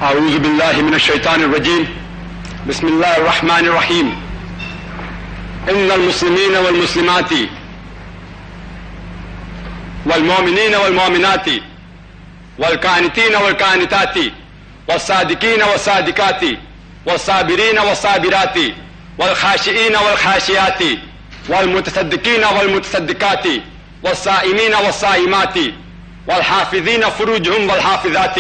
أعوذ بالله من الشيطان الرجيم بسم الله الرحمن الرحيم إن المسلمين والمسلمات والمؤمنين والمؤمنات والقانتين والقانتات والصادقين والصادقات والصابرين والصابرات والخاشئين والخاشئات والمتصدقين والمتصدقات والصائمين والصائمات والحافظين فروجهم والحافظات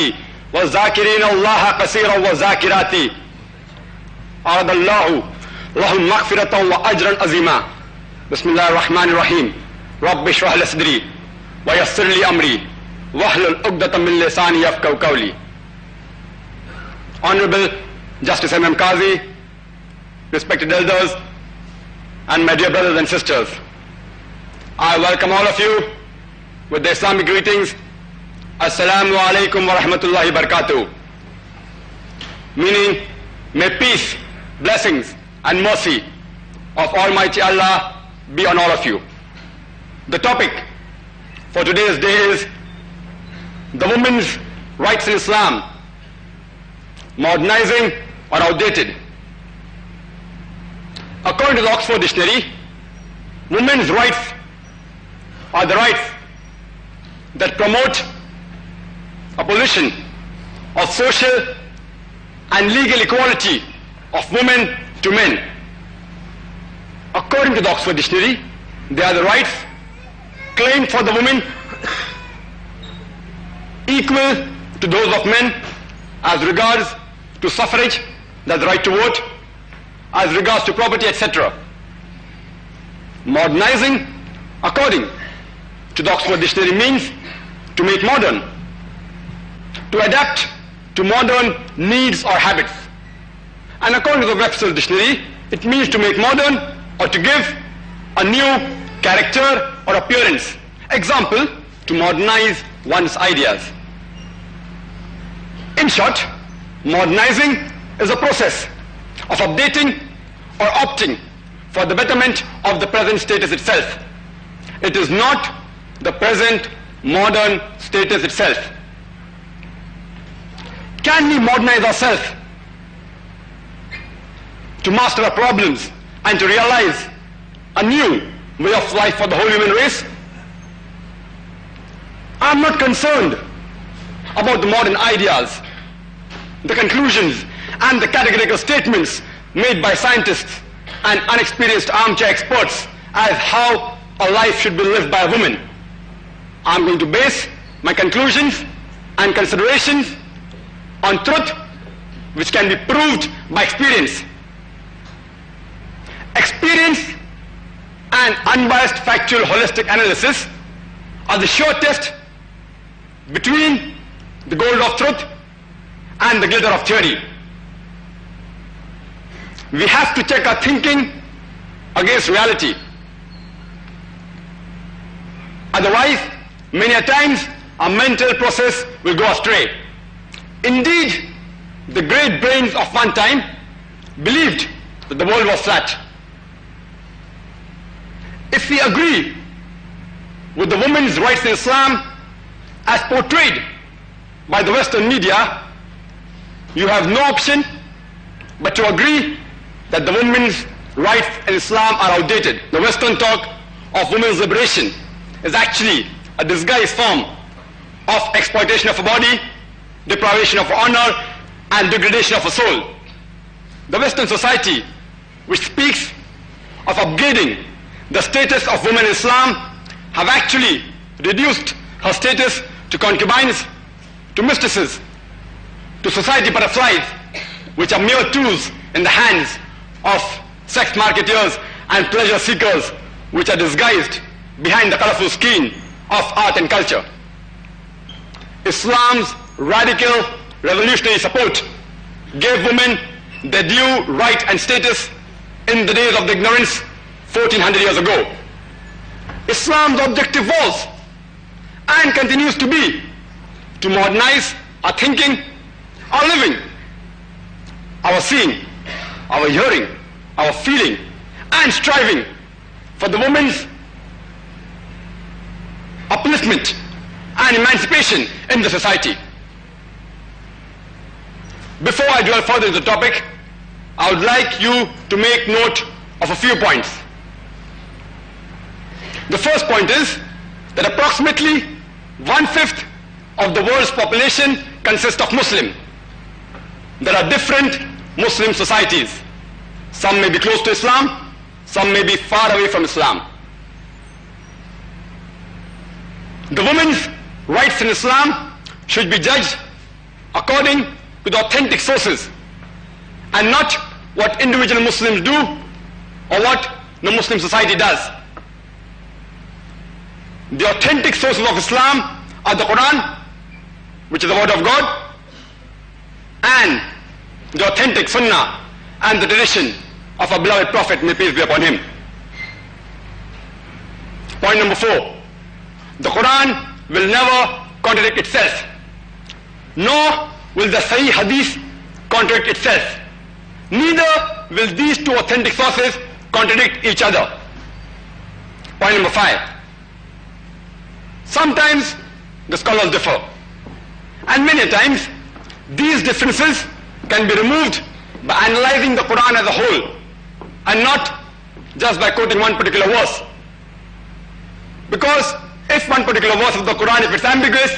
والذاكرين الله كثيرا والذاكرات أعد الله لهم مغفرة وأجرا عظيما. بسم الله الرحمن الرحيم. رب اشرح لي صدري ويسر لي أمري واحلل عقدة من لساني يفقهوا قولي. Honorable Justice M.M. Qazi, respected elders, and my dear brothers and sisters, I welcome all of you with the Islamic greetings. Assalamu alaikum wa rahmatullahi wa barakatuh. Meaning, may peace, blessings, and mercy of Almighty Allah be on all of you. The topic for today's day is the women's rights in Islam, modernizing or outdated. According to the Oxford Dictionary, women's rights are the rights that promote abolition of social and legal equality of women to men. According to the Oxford Dictionary, they are the rights claimed for the women equal to those of men as regards to suffrage, that's the right to vote, as regards to property, etc. Modernizing, according to the Oxford Dictionary, means to make modern, to adapt to modern needs or habits. And according to the Webster's Dictionary, it means to make modern or to give a new character or appearance. Example, to modernize one's ideas. In short, modernizing is a process of updating or opting for the betterment of the present status itself. It is not the present modern status itself. Can we modernize ourselves to master our problems and to realize a new way of life for the whole human race? I am not concerned about the modern ideas, the conclusions and the categorical statements made by scientists and unexperienced armchair experts as how a life should be lived by a woman. I am going to base my conclusions and considerations on truth which can be proved by experience. Experience and unbiased factual holistic analysis are the sure test between the gold of truth and the glitter of theory. We have to check our thinking against reality. Otherwise, many a times our mental process will go astray. Indeed, the great brains of one time believed that the world was flat. If we agree with the women's rights in Islam as portrayed by the Western media, you have no option but to agree that the women's rights in Islam are outdated. The Western talk of women's liberation is actually a disguised form of exploitation of a body, deprivation of honor, and degradation of a soul. The Western society, which speaks of upgrading the status of women in Islam, have actually reduced her status to concubines, to mistresses, to society butterflies, which are mere tools in the hands of sex marketers and pleasure seekers, which are disguised behind the colorful skin of art and culture. Islam's radical revolutionary support gave women their due right and status in the days of the ignorance 1400 years ago. Islam's objective was and continues to be to modernize our thinking, our living, our seeing, our hearing, our feeling, and striving for the woman's upliftment and emancipation in the society. Before I dwell further into the topic, I would like you to make note of a few points. The first point is that approximately 1/5 of the world's population consists of Muslim. There are different Muslim societies. Some may be close to Islam, some may be far away from Islam. The women's rights in Islam should be judged according to the authentic sources and not what individual Muslims do or what the Muslim society does. The authentic sources of Islam are the Quran, which is the word of God, and the authentic Sunnah and the tradition of our beloved Prophet, may peace be upon him. Point number 4. The Quran will never contradict itself, nor will the Sahih Hadith contradict itself. Neither will these two authentic sources contradict each other. Point number 5. Sometimes the scholars differ, and many times these differences can be removed by analyzing the Quran as a whole and not just by quoting one particular verse. Because if one particular verse of the Quran, if it's ambiguous,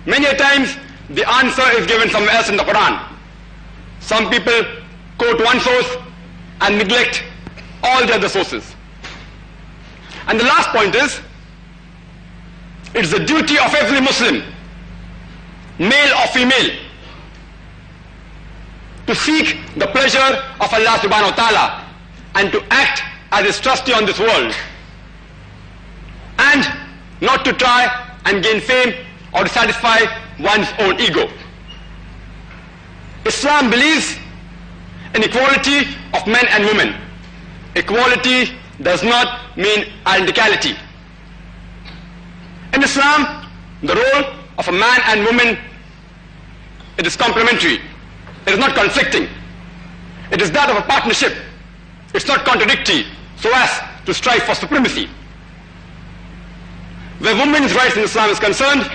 many times the answer is given somewhere else in the Quran. Some people quote one source and neglect all the other sources. And the last point is, it's the duty of every Muslim, male or female, to seek the pleasure of Allah subhanahu wa ta'ala and to act as his trustee on this world, and not to try and gain fame or to satisfy one's own ego. Islam believes in equality of men and women. Equality does not mean identicality. In Islam, the role of a man and woman, it is complementary. It is not conflicting. It is that of a partnership. It's not contradictory so as to strive for supremacy. Where women's rights in Islam is concerned,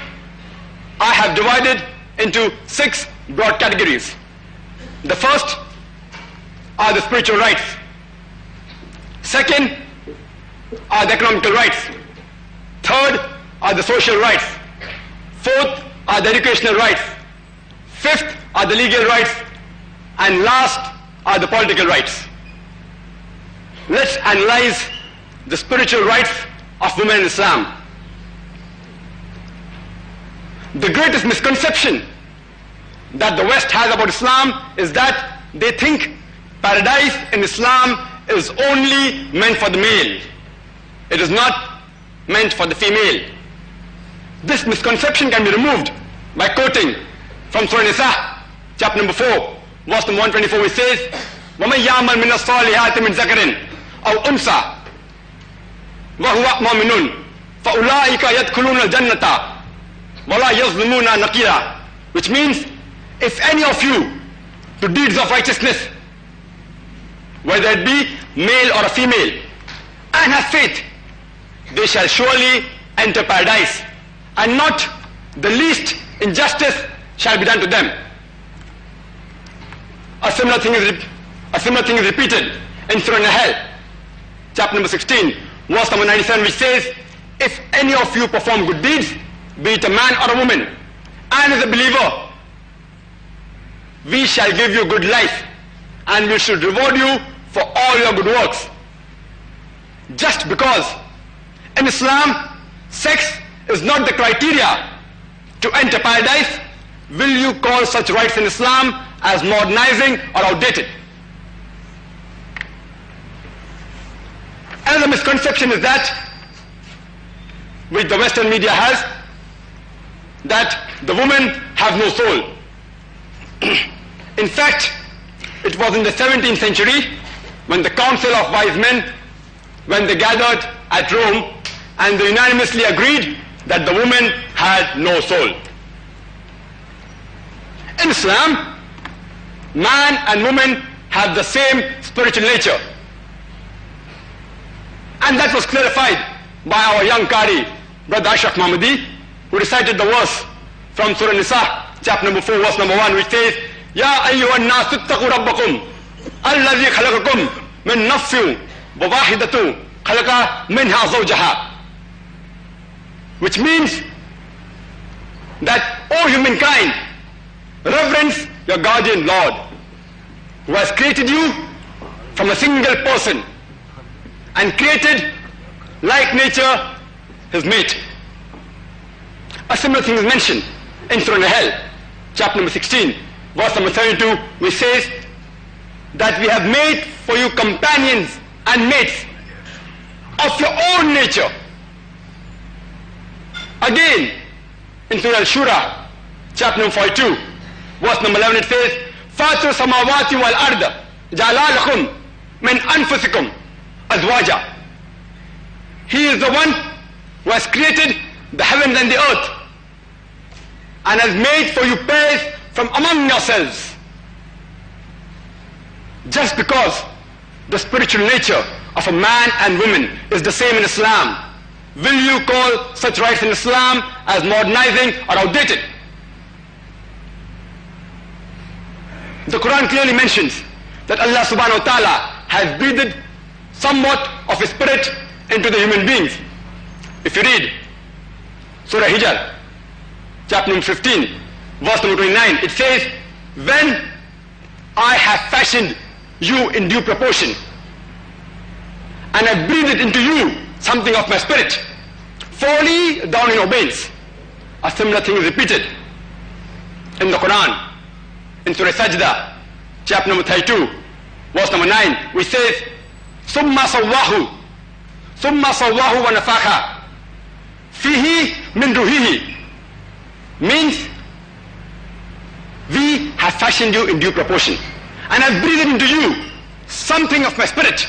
I have divided into 6 broad categories. The first are the spiritual rights. Second are the economical rights. Third are the social rights. Fourth are the educational rights. Fifth are the legal rights. And last are the political rights. Let's analyze the spiritual rights of women in Islam. The greatest misconception that the West has about Islam is that they think paradise in Islam is only meant for the male. It is not meant for the female. This misconception can be removed by quoting from Surah Nisa, chapter number 4, verse number 124, which says, وَمَنْ يَعْمَلْ مِنَ الصَّالِحَاتِ مِنْ ذَكَرٍ أَوْ أُنْثَى وَهُوَ مُؤْمِنٌ فَأُولَٰئِكَ يَدْخُلُونَ الْجَنَّةَ وَلَا يَظْلِمُونَ نَقِيرًا. Which means, if any of you do deeds of righteousness, whether it be male or a female, and have faith, they shall surely enter paradise, and not the least injustice shall be done to them. A similar thing is repeated in Surah Nahl, chapter number 16, verse number 97, which says, if any of you perform good deeds, be it a man or a woman, and is a believer, we shall give you good life, and we should reward you for all your good works. Just because in Islam sex is not the criteria to enter paradise, will you call such rights in Islam as modernizing or outdated? Another misconception is that, which the Western media has, that the women have no soul. In fact, it was in the 17th century when the Council of Wise Men, when they gathered at Rome, and they unanimously agreed that the woman had no soul. In Islam, man and woman have the same spiritual nature. And that was clarified by our young Qari, Brother Ashraf Mahmudi, who recited the verse from Surah Nisa, chapter number 4, verse number 1, which says, يا أيها الناس اتقوا ربكم الذي خلقكم من نفس واحدة خلق منها زوجها, which means that, O humankind, reverence your guardian Lord, who has created you from a single person and created like nature his mate. A similar thing is mentioned in Surah Nahl, chapter number 16, verse number 32, which says that we have made for you companions and mates of your own nature. Again, in Surah Al-Shura, chapter number 42, verse number 11, it says, فَاتُرُ السَّمَاوَاتِ وَالْأَرْضَ جَعَلَا لَكُمْ مِنْ أَنفُسِكُمْ أَزْوَاجًا. He is the one who has created the heavens and the earth and has made for you pairs from among yourselves. Just because the spiritual nature of a man and woman is the same in Islam, will you call such rights in Islam as modernizing or outdated? The Quran clearly mentions that Allah subhanahu wa ta'ala has breathed somewhat of His spirit into the human beings. If you read Surah Hijr, chapter number 15, verse number 29, it says, when I have fashioned you in due proportion and I breathed into you something of my spirit, fall ye down in obedience. A similar thing is repeated in the Quran, in Surah Sajda, chapter number 32, verse number 9, which says, ثُمَّ صَوَّاهُ وَنَفَخَ فِيهِ مِنْ رُوحِهِ, means we have fashioned you in due proportion and have breathed into you something of my spirit.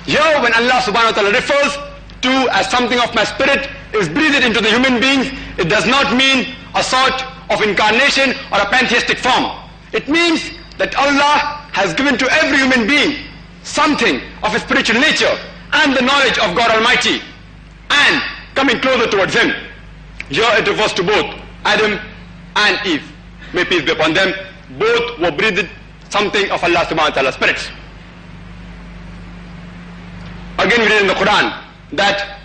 Here when Allah subhanahu wa ta'ala refers to as something of my spirit is breathed into the human beings, it does not mean a sort of incarnation or a pantheistic form. It means that Allah has given to every human being something of a spiritual nature and the knowledge of God Almighty and coming closer towards Him. Here it refers to both Adam and Eve. May peace be upon them. Both were breathed something of Allah subhanahu wa ta'ala's spirits. Again we read in the Quran that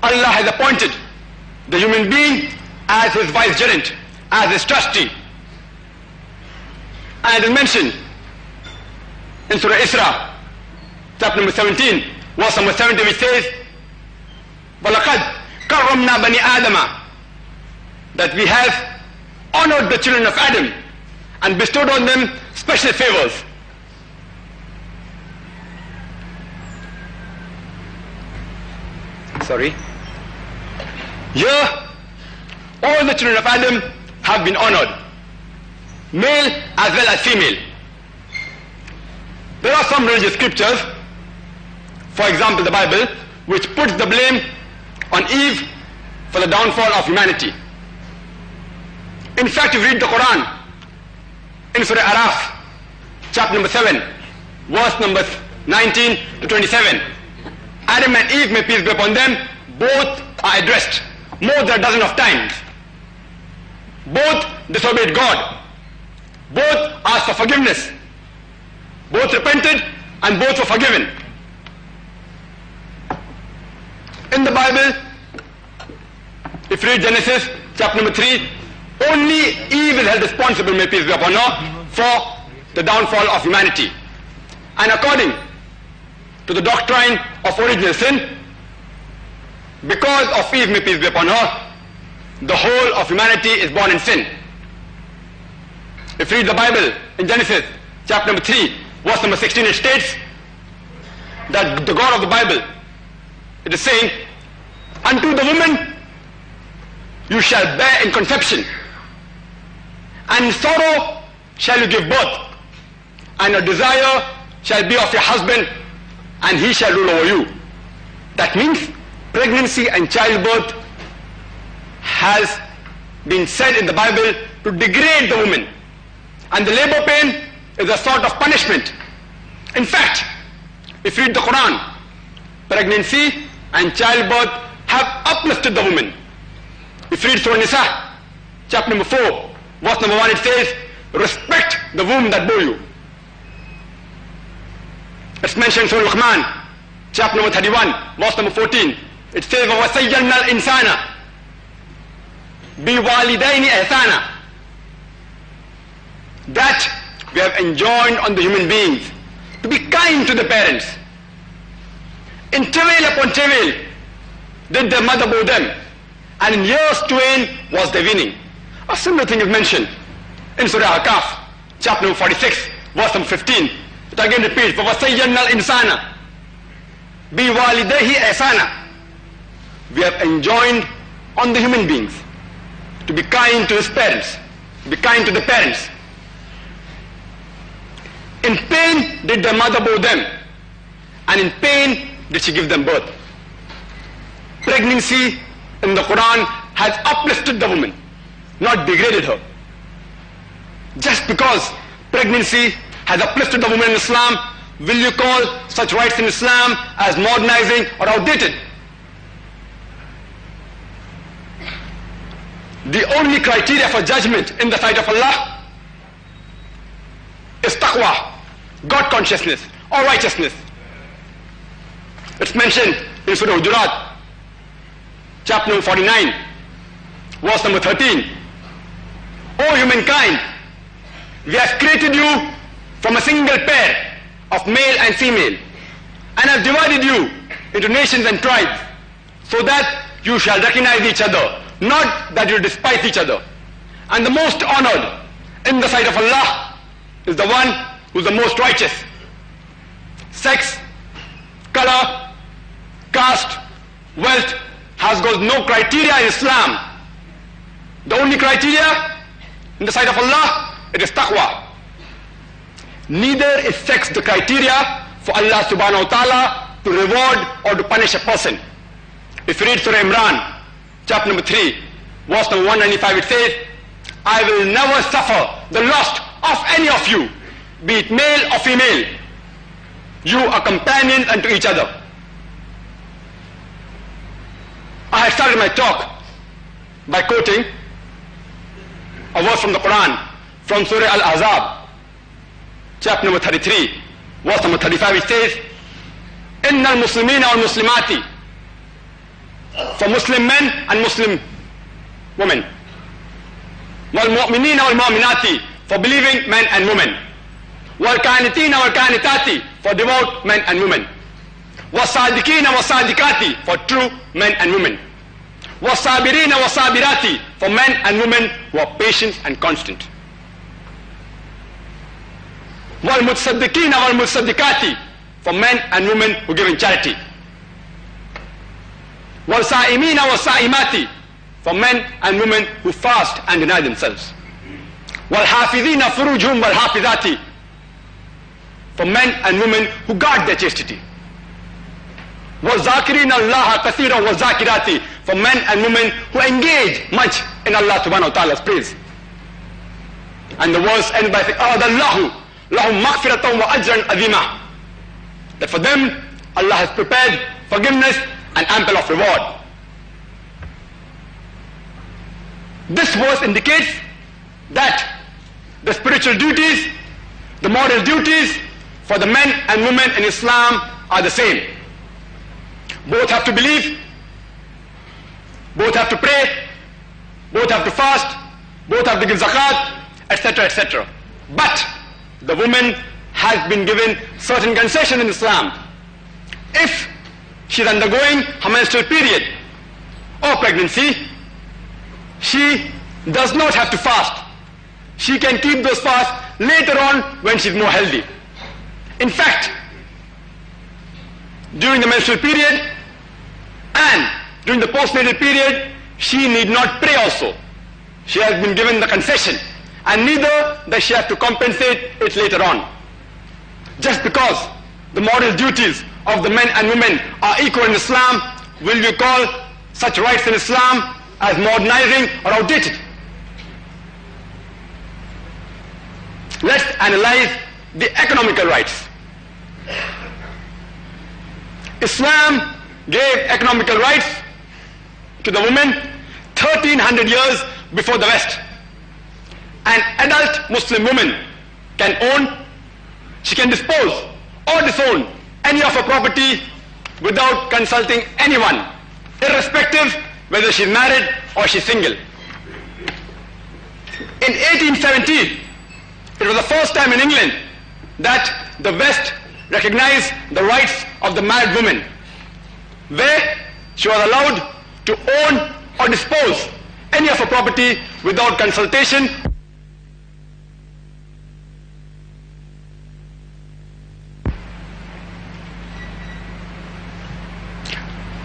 Allah has appointed the human being as His vicegerent, as His trustee. And it is mentioned in Surah Isra, chapter number 17, verse number 70, which says, وَلَقَدْ كَرَّمْنَا بَنِي آدَمَ, that we have honored the children of Adam and bestowed on them special favors. Sorry. Here, all the children of Adam have been honored, male as well as female. There are some religious scriptures, for example the Bible, which puts the blame on Eve for the downfall of humanity. In fact, if you read the Quran in Surah Araf, chapter number 7, verse number 19 to 27, Adam and Eve, may peace be upon them, both are addressed more than a dozen of times. Both disobeyed God. Both asked for forgiveness. Both repented and both were forgiven. In the Bible, if you read Genesis chapter number 3, only Eve is held responsible, may peace be upon her, for the downfall of humanity. And according to the doctrine of original sin, because of Eve, may peace be upon her, the whole of humanity is born in sin. If you read the Bible in Genesis chapter number 3, verse number 16, it states that the God of the Bible, it is saying, unto the woman you shall bear in conception, and in sorrow shall you give birth, and your desire shall be of your husband, and he shall rule over you. That means pregnancy and childbirth has been said in the Bible to degrade the woman, and the labor pain is a sort of punishment. In fact, if you read the Quran, pregnancy and childbirth have uplifted the woman. If you read Surah Nisa, chapter number 4, verse number 1, it says, respect the womb that bore you. It's mentioned in Surah Al-Rahman, chapter number 31, verse number 14. It says, وَوَسَيَّرْنَا الْإِنسَانَ بِوَالِدَيْنِ إِحْسَانًا. That we have enjoined on the human beings to be kind to the parents. In travail upon travail did their mother bore them, and in years twain was their weaning. A similar thing is mentioned in Surah Al-Kahf, chapter number 46, verse number 15. It again repeats, وَوَسَيَّرْنَا الْإِنسَانَ بِوَالِدَيْهِ إِحْسَانًا. We have enjoined on the human beings to be kind to his parents, to be kind to the parents. In pain did their mother bore them, and in pain did she give them birth. Pregnancy in the Quran has uplifted the woman, not degraded her. Just because pregnancy has uplifted the woman in Islam, will you call such rights in Islam as modernizing or outdated? The only criteria for judgment in the sight of Allah is taqwa, God consciousness or righteousness. It's mentioned in Surah Hujurat, chapter number 49, verse number 13. O humankind, we have created you from a single pair of male and female, and have divided you into nations and tribes, so that you shall recognize each other, not that you despise each other. And the most honored in the sight of Allah is the one who is the most righteous. Sex, color, caste, wealth has got no criteria in Islam. The only criteria in the sight of Allah, it is taqwa. Neither is sex the criteria for Allah subhanahu wa ta'ala to reward or to punish a person. If you read Surah Imran, chapter number 3, verse number 195, it says, I will never suffer the lust of any of you, be it male or female. You are companions unto each other. I had started my talk by quoting a verse from the Quran, from Surah Al-Ahzab, chapter number 33, verse number 35. It says, إِنَّ الْمُسْلِمِينَ وَالْمُسْلِمَاتِ, for Muslim men and Muslim women, وَالْمُؤْمِنِينَ وَالْمُؤْمِنَاتِ, for believing men and women, وَالْقَانِتِينَ وَالْقَانِتَاتِ, for devout men and women, وَالصَّادِقِينَ وَالصَّادِقَاتِ, for true men and women, وَالصَّابِرِينَ وَالصَّابِرَاتِ, for men and women who are patient and constant, وَالْمُتَصَدِّقِينَ وَالْمُتَصَدِّقَاتِ, for men and women who give in charity, وَالْصَائِمِينَ وَالصَّائِمَاتِ, for men and women who fast and deny themselves, وَالْحَافِظِينَ فُرُوجُهُمْ وَالْحَافِظَاتِ, for men and women who guard their chastity, وَالذَّاكِرِينَ اللَّهَ كَثِيرًا وَالذَّاكِرَاتِ, for men and women who engage much in Allah subhanahu wa ta'ala's praise. And the verse ends by saying, أَعَدَ اللَّهُ لَهُمْ مَغْفِرَةً وَأَجْرًا عَظِيمًا, that for them Allah has prepared forgiveness and ample of reward. This verse indicates that the spiritual duties, the moral duties for the men and women in Islam are the same. Both have to believe, both have to pray, both have to fast, both have to give zakat, etc., etc. But the woman has been given certain concession in Islam. If she is undergoing her menstrual period or pregnancy, she does not have to fast. She can keep those fasts later on when she is more healthy. In fact, during the menstrual period and during the postnatal period, she need not pray also. She has been given the concession, and neither does she have to compensate it later on. Just because the moral duties of the men and women are equal in Islam, will you call such rights in Islam as modernizing or outdated? Let's analyze the economical rights. Islam gave economical rights to the woman 1300 years before the West. an adult Muslim woman can own, she can dispose or disown any of her property without consulting anyone, irrespective whether she's married or she's single. In 1817, it was the first time in England that the West recognized the rights of the married woman, where she was allowed to own or dispose any of her property without consultation.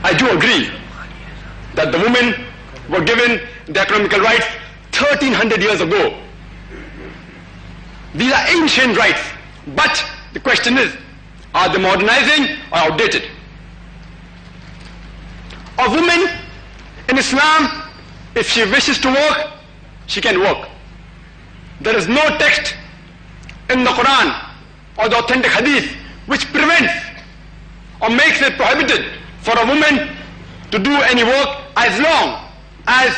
I do agree that the women were given the economical rights 1300 years ago. These are ancient rights, but the question is, are they modernizing or outdated? A woman in Islam, if she wishes to work, she can work. There is no text in the Quran or the authentic hadith which prevents or makes it prohibited for a woman to do any work as long as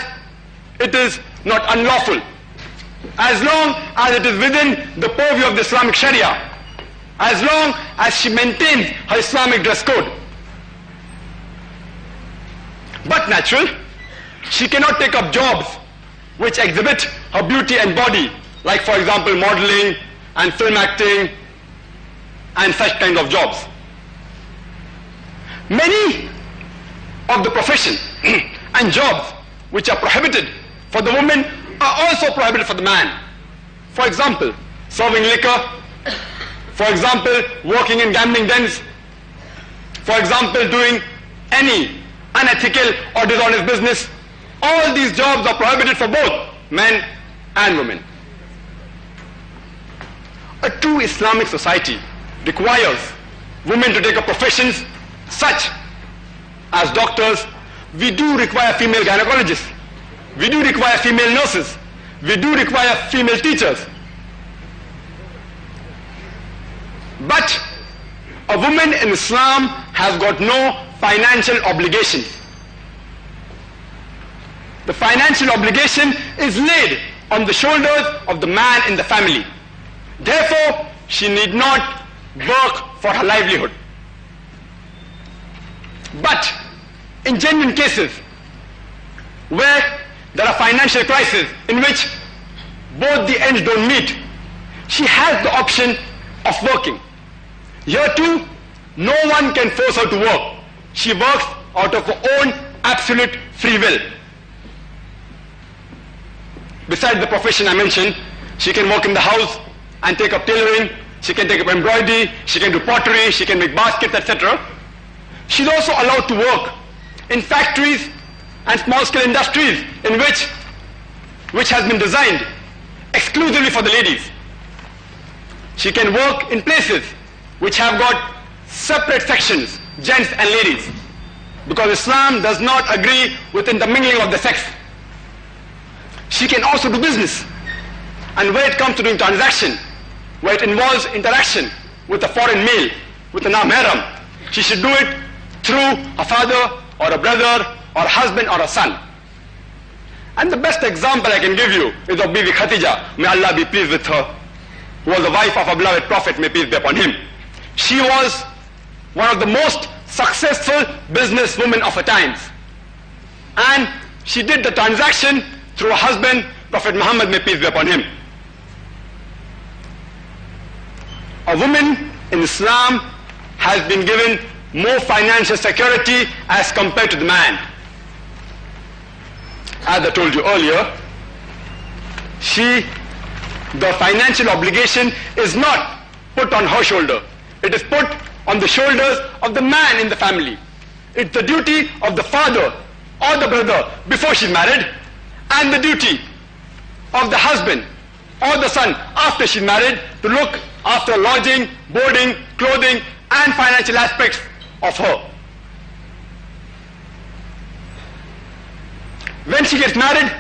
it is not unlawful, as long as it is within the purview of the Islamic Sharia, as long as she maintains her Islamic dress code. But natural, she cannot take up jobs which exhibit her beauty and body, like for example modeling and film acting and such kind of jobs. Many of the professions and jobs which are prohibited for the woman are also prohibited for the man. For example, serving liquor, for example, working in gambling dens, for example, doing any unethical or dishonest business. All these jobs are prohibited for both men and women. A true Islamic society requires women to take up professions such as doctors. We do require female gynecologists. We do require female nurses. We do require female teachers. But a woman in Islam has got no financial obligations. The financial obligation is laid on the shoulders of the man in the family. Therefore, she need not work for her livelihood. But in genuine cases where there are financial crises in which both the ends don't meet, she has the option of working. Here too, no one can force her to work. She works out of her own absolute free will. Besides the profession I mentioned, she can work in the house and take up tailoring, she can take up embroidery, she can do pottery, she can make baskets, etc. She's also allowed to work in factories and small-scale industries in which has been designed exclusively for the ladies. She can work in places which have got separate sections, gents and ladies, because Islam does not agree with intermingling of the sex. She can also do business, and where it comes to doing transaction, where it involves interaction with a foreign male, with a non-mahram, she should do it through a father or a brother or a husband or a son. And the best example I can give you is of Bibi Khatija, may Allah be pleased with her, who was the wife of our beloved Prophet, may peace be upon him. She was one of the most successful businesswomen of her times. And she did the transaction through her husband, Prophet Muhammad, may peace be upon him. A woman in Islam has been given more financial security as compared to the man. As I told you earlier, the financial obligation is not put on her shoulder. It is put on the shoulders of the man in the family. It's the duty of the father or the brother before she's married, and the duty of the husband or the son after she's married to look after lodging, boarding, clothing, and financial aspects of her. When she gets married,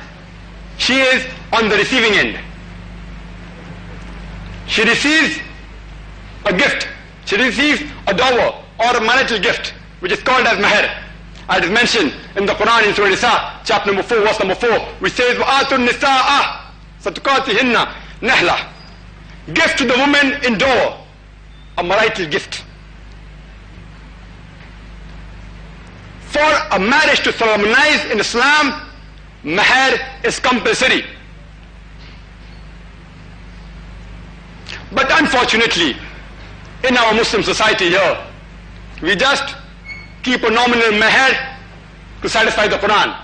she is on the receiving end. She receives a gift. She receives a dower or a marital gift, which is called as mahr. As is mentioned in the Quran in Surah Nisa, chapter number 4, verse number 4, which says, وَآتُوا النِّسَاءَ فَتُقَاتِهِنَّ نَهْلَةً. Give to the woman in dower a marital gift. For a marriage to solemnize in Islam, mahr is compulsory. But unfortunately, in our Muslim society here, we just keep a nominal mahr to satisfy the Quran.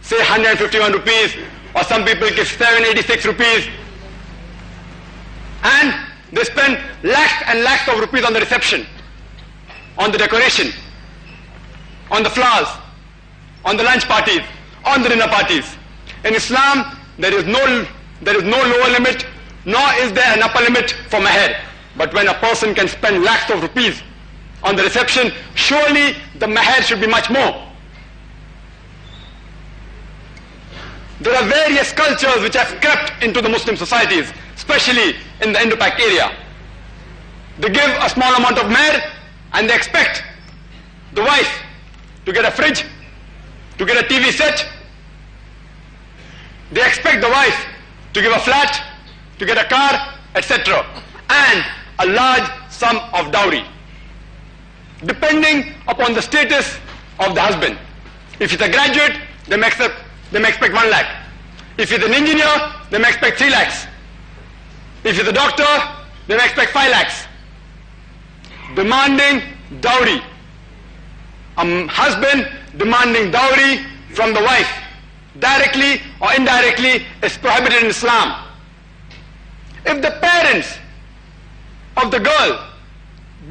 Say 151 rupees, or some people give 786 rupees. And they spend lakhs and lakhs of rupees on the reception, on the decoration, on the flowers, on the lunch parties, on the dinner parties. In Islam, there is no lower limit, nor is there an upper limit for mahr. But when a person can spend lakhs of rupees on the reception, surely the mahr should be much more. There are various cultures which have crept into the Muslim societies, especially in the Indo-Pak area. They give a small amount of mahr and they expect the wife to get a fridge, to get a TV set. They expect the wife to give a flat, to get a car, etc. And a large sum of dowry, depending upon the status of the husband. If he's a graduate, they may expect 1 lakh. If he's an engineer, they may expect 3 lakhs. If he's a doctor, they may expect 5 lakhs. Demanding dowry. A husband demanding dowry from the wife, directly or indirectly, is prohibited in Islam. If the parents of the girl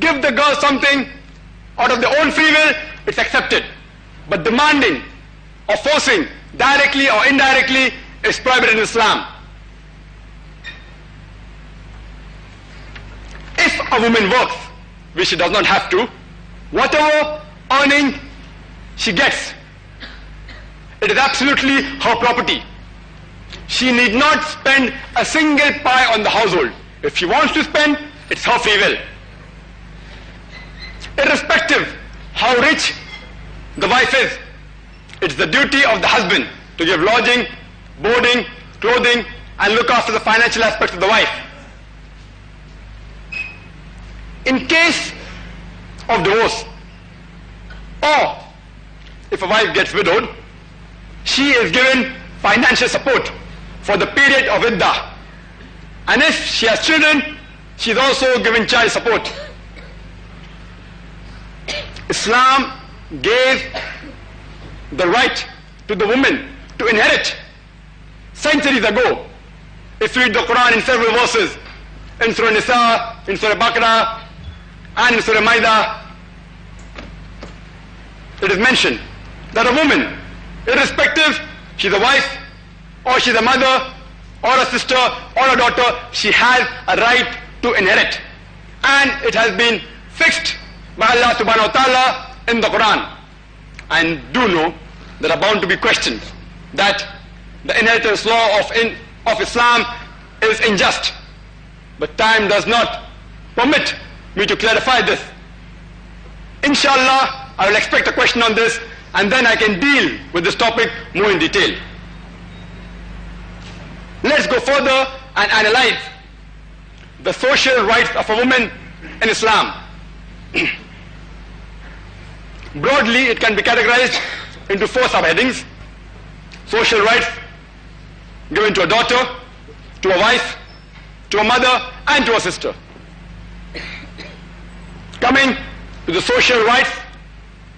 give the girl something out of their own free will, it's accepted. But demanding or forcing, directly or indirectly, is prohibited in Islam. If a woman works, which she does not have to, whatever earning she gets, it is absolutely her property. She need not spend a single pie on the household. If she wants to spend, it's her free will. Irrespective how rich the wife is, it's the duty of the husband to give lodging, boarding, clothing, and look after the financial aspects of the wife. In case of divorce, or if a wife gets widowed, she is given financial support for the period of iddah. And if she has children, she is also given child support. Islam gave the right to the woman to inherit centuries ago. If you read the Quran in several verses, in Surah Nisa, in Surah Baqarah, and in Surah Maida, it is mentioned that a woman, irrespective, she's a wife, or she's a mother, or a sister, or a daughter, she has a right to inherit. And it has been fixed by Allah subhanahu wa ta'ala in the Quran. And do know there are bound to be questions, that the inheritance law of Islam is unjust. But time does not permit me to clarify this. Inshallah, I will expect a question on this, and then I can deal with this topic more in detail. Let's go further and analyze the social rights of a woman in Islam. Broadly, it can be categorized into 4 subheadings. Social rights given to a daughter, to a wife, to a mother, and to a sister. Coming to the social rights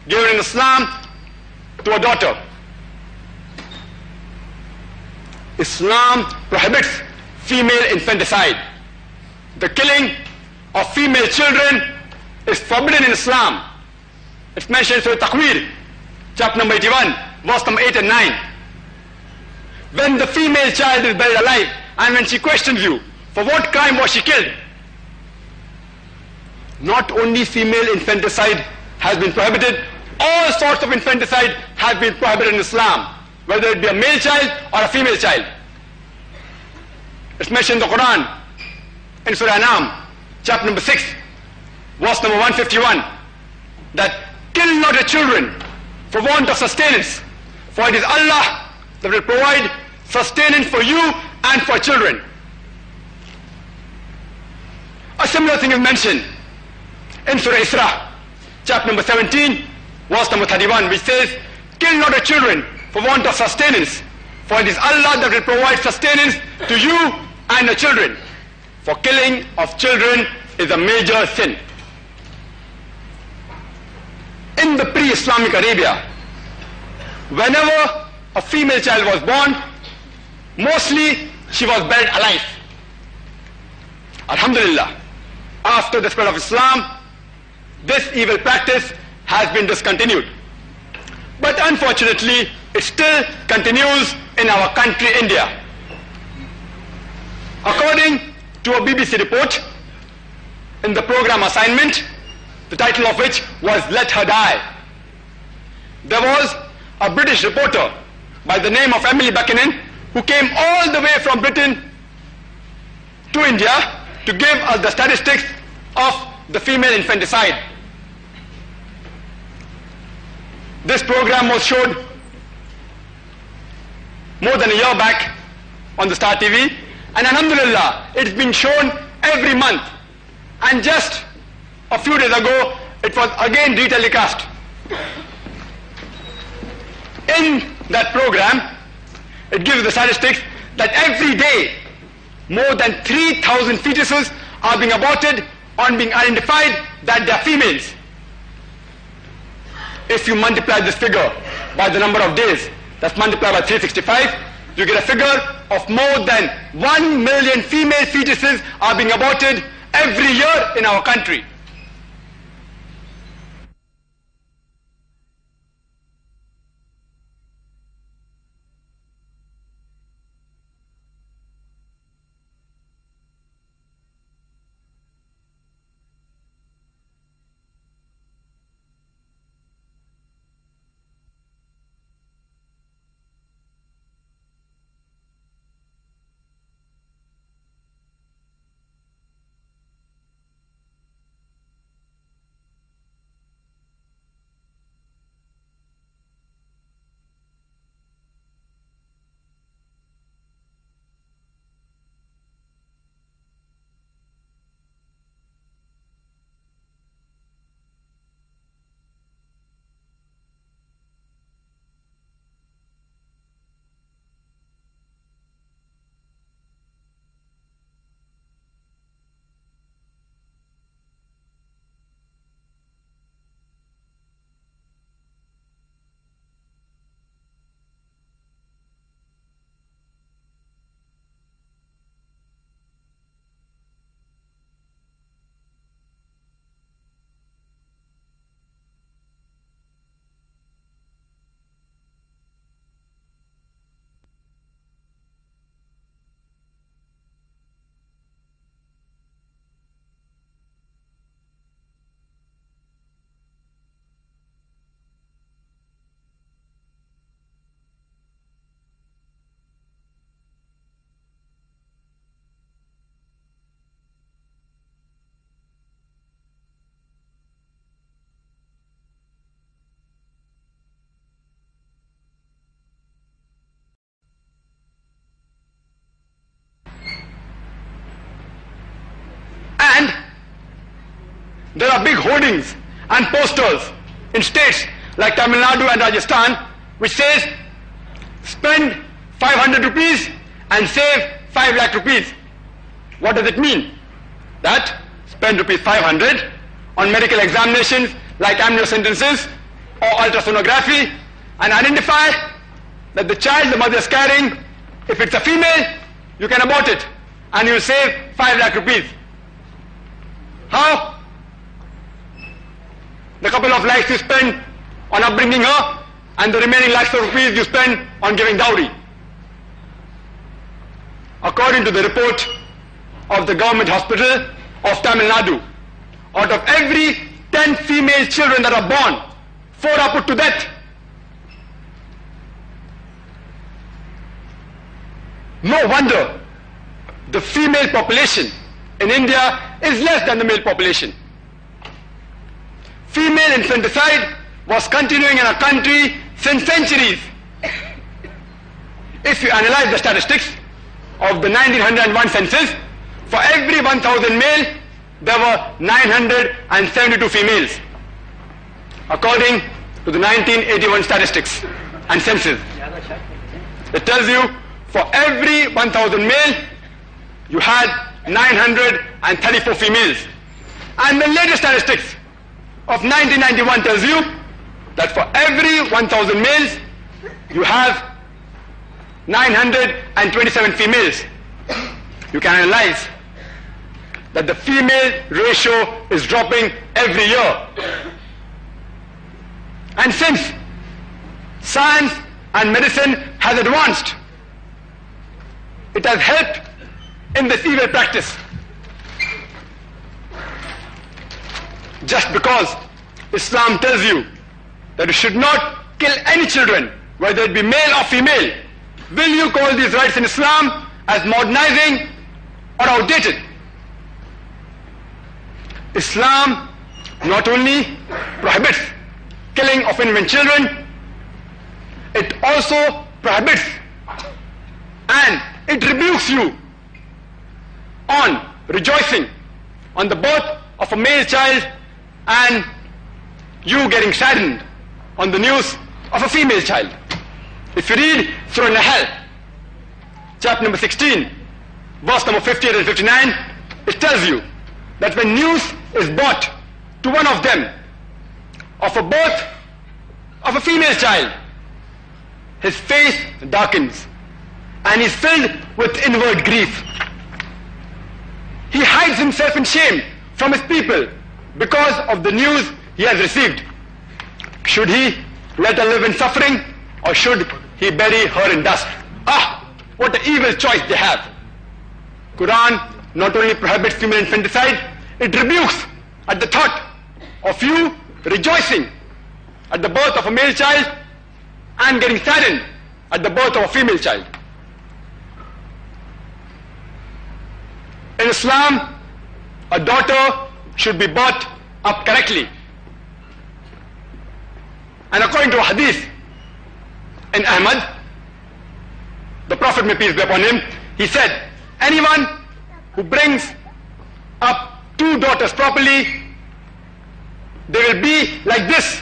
given in Islam to a daughter. Islam prohibits female infanticide. The killing of female children is forbidden in Islam. It's mentioned in Surah Takwir, chapter number 81, verse number 8 and 9. When the female child is buried alive, and when she questions you, for what crime was she killed? Not only female infanticide has been prohibited, all sorts of infanticide have been prohibited in Islam, whether it be a male child or a female child. It's mentioned in the Quran, in Surah Anam, chapter number 6, verse number 151, that kill not your children for want of sustenance, for it is Allah that will provide sustenance for you and for children. A similar thing is mentioned in Surah Isra, chapter number 17, verse number 31, which says, "Kill not your children for want of sustenance, for it is Allah that will provide sustenance to you and your children. For killing of children is a major sin." In the pre-Islamic Arabia, whenever a female child was born, mostly she was buried alive. Alhamdulillah, after the spread of Islam, this evil practice has been discontinued. But unfortunately, it still continues in our country, India. According to a BBC report, in the program assignment, the title of which was "Let Her Die," there was a British reporter by the name of Emily Buchanan who came all the way from Britain to India to give us the statistics of the female infanticide. This program was showed more than a year back on the Star TV, and alhamdulillah, it's been shown every month. And just a few days ago, it was again re-telecast. In that program, it gives the statistics that every day, more than 3,000 fetuses are being aborted on being identified that they are females. If you multiply this figure by the number of days, that's multiplied by 365, you get a figure of more than 1 million female fetuses are being aborted every year in our country. And there are big hoardings and posters in states like Tamil Nadu and Rajasthan which says, spend 500 rupees and save 5 lakh rupees. What does it mean? That spend rupees 500 on medical examinations like amniocentesis or ultrasonography and identify that the child the mother is carrying, if it's a female, you can abort it and you will save 5 lakh rupees. How? The couple of lakhs you spend on upbringing her and the remaining lakhs of rupees you spend on giving dowry. According to the report of the government hospital of Tamil Nadu, out of every 10 female children that are born, 4 are put to death. No wonder the female population in India is less than the male population. Female infanticide was continuing in our country since centuries. If you analyze the statistics, of the 1901 census, for every 1,000 male, there were 972 females, according to the 1981 statistics and census. It tells you for every 1,000 male, you had 934 females. And the latest statistics of 1991 tells you that for every 1,000 males, you have 927 females. You can analyze that the female ratio is dropping every year. And since science and medicine has advanced, it has helped in this evil practice. Just because Islam tells you that you should not kill any children, whether it be male or female, will you call these rights in Islam as modernizing or outdated? Islam not only prohibits killing of infant children, it also prohibits and it rebukes you on rejoicing on the birth of a male child and you getting saddened on the news of a female child. If you read Surah Nahl, chapter number 16, verse number 58 and 59, it tells you that when news is brought to one of them of a birth of a female child, his face darkens and is filled with inward grief. He hides himself in shame from his people because of the news he has received. Should he let her live in suffering, or should he bury her in dust? Ah, what an evil choice they have. Quran not only prohibits female infanticide, it rebukes at the thought of you rejoicing at the birth of a male child and getting saddened at the birth of a female child. In Islam, a daughter should be brought up correctly. And according to a hadith in Ahmad, the Prophet, may peace be upon him, he said, anyone who brings up two daughters properly, they will be like this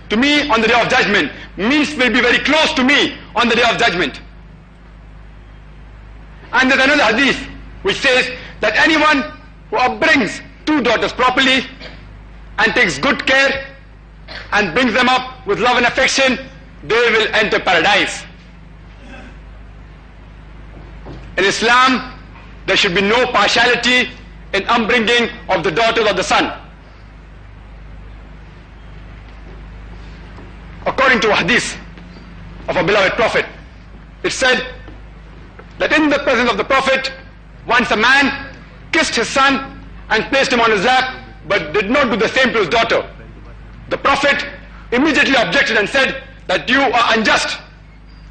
to me on the day of judgment. Means will be very close to me on the day of judgment. And there's another hadith which says that anyone who upbrings two daughters properly and takes good care and brings them up with love and affection, they will enter paradise. In Islam, there should be no partiality in upbringing of the daughters of the son. According to a hadith of a beloved Prophet, it said that in the presence of the Prophet, once a man kissed his son and placed him on his lap, but did not do the same to his daughter. The Prophet immediately objected and said that you are unjust.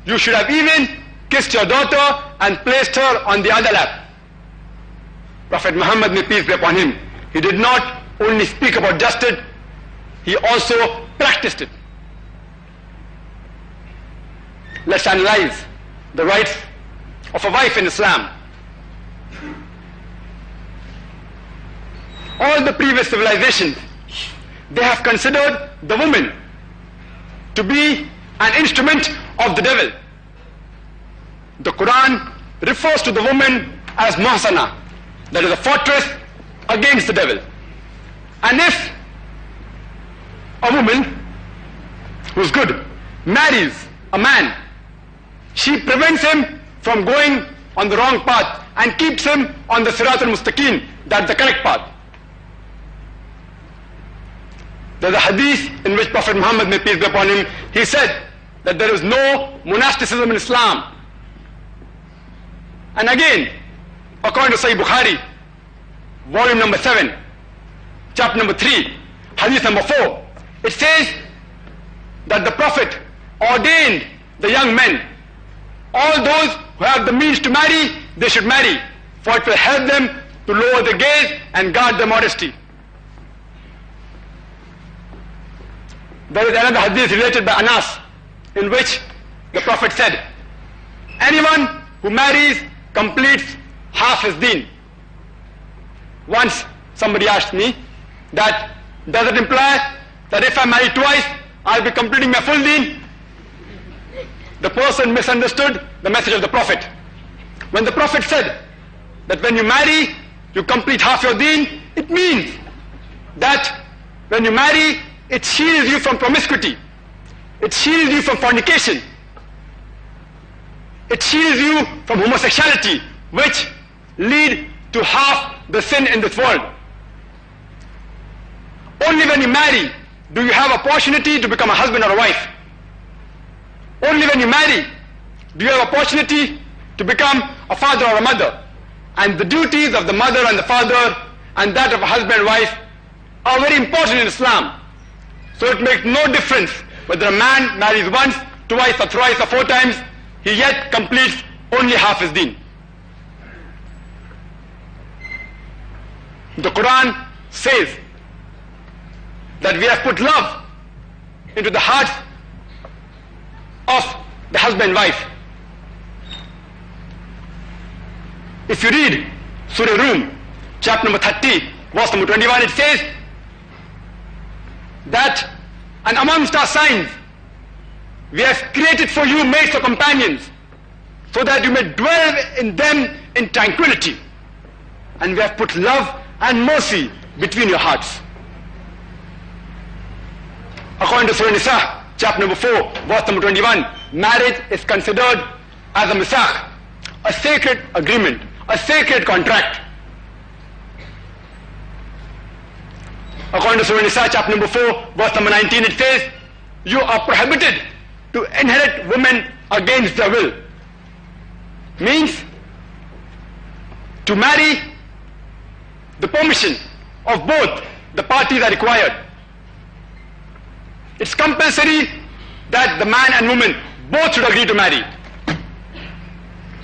You should have even kissed your daughter and placed her on the other lap. Prophet Muhammad, may peace be upon him, he did not only speak about justice, he also practiced it. Let's analyze the rights of a wife in Islam. All the previous civilizations, they have considered the woman to be an instrument of the devil. The Quran refers to the woman as Muhsana, that is a fortress against the devil. And if a woman who's good marries a man, she prevents him from going on the wrong path and keeps him on the Sirat al-Mustaqim, that's the correct path. There's a hadith in which Prophet Muhammad, may peace be upon him, he said that there is no monasticism in Islam. And again, according to Sahih Bukhari, volume number 7, chapter number 3, hadith number 4, it says that the Prophet ordained the young men, all those who have the means to marry, they should marry, for it will help them to lower the gaze and guard their modesty. There is another hadith related by Anas, in which the Prophet said, anyone who marries completes half his deen. Once somebody asked me that, does it imply that if I marry twice, I'll be completing my full deen? The person misunderstood the message of the Prophet. When the Prophet said that when you marry, you complete half your deen, it means that when you marry, it shields you from promiscuity. It shields you from fornication. It shields you from homosexuality, which lead to half the sin in this world. Only when you marry do you have opportunity to become a husband or a wife. Only when you marry do you have opportunity to become a father or a mother. And the duties of the mother and the father and that of a husband and wife are very important in Islam. So it makes no difference whether a man marries once, twice or thrice or 4 times, he yet completes only half his deen. The Quran says that we have put love into the hearts of the husband and wife. If you read Surah Rum, chapter number 30, verse number 21, it says that, and amongst our signs, we have created for you mates or companions, so that you may dwell in them in tranquility. And we have put love and mercy between your hearts. According to Surah Nisa, chapter number 4, verse number 21, marriage is considered as a misakh, a sacred agreement, a sacred contract. According to Surah Nisa, chapter number 4, verse number 19, it says, you are prohibited to inherit women against their will. Means, to marry, the permission of both the parties are required. It's compulsory that the man and woman both should agree to marry.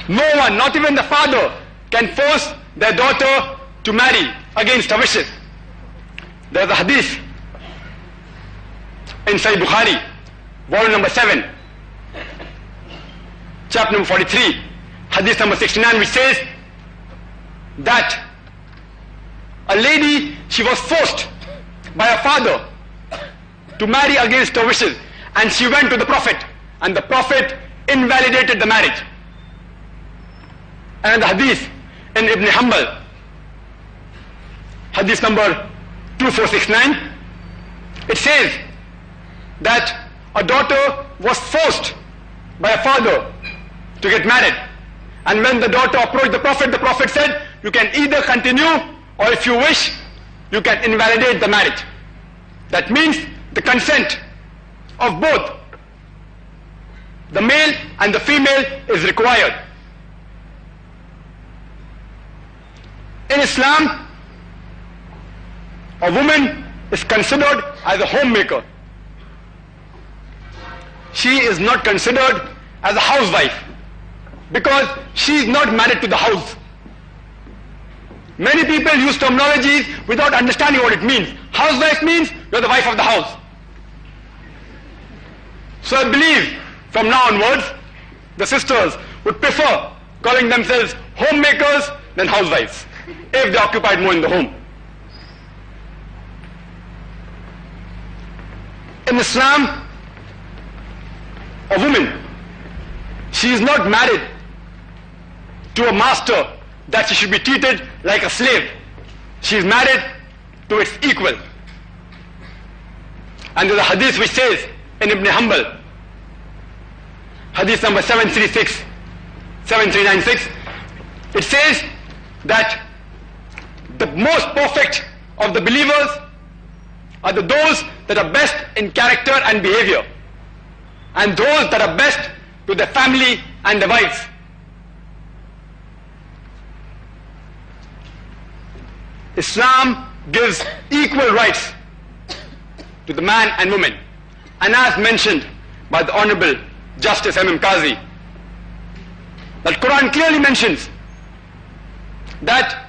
No one, not even the father, can force their daughter to marry against her wishes. There's a hadith in Sahih Bukhari, volume number 7, chapter number 43, hadith number 69, which says that a lady, she was forced by her father to marry against her wishes, and she went to the Prophet, and the Prophet invalidated the marriage. And the hadith in Ibn Hanbal, hadith number 2469, it says that a daughter was forced by a father to get married, and when the daughter approached the Prophet said, you can either continue, or if you wish, you can invalidate the marriage. That means the consent of both the male and the female is required. In Islam, a woman is considered as a homemaker. She is not considered as a housewife because she is not married to the house. Many people use terminologies without understanding what it means. Housewife means you're the wife of the house. So I believe from now onwards, the sisters would prefer calling themselves homemakers than housewives, if they occupied more in the home. In Islam, a woman, she is not married to a master that she should be treated like a slave. She is married to its equal. And there's a hadith which says in Ibn Hanbal, hadith number 7396, it says that the most perfect of the believers are those that are best in character and behavior, and those that are best to their family and their wives. Islam gives equal rights to the man and woman, and as mentioned by the Honorable Justice M.M. Qazi, that Quran clearly mentions that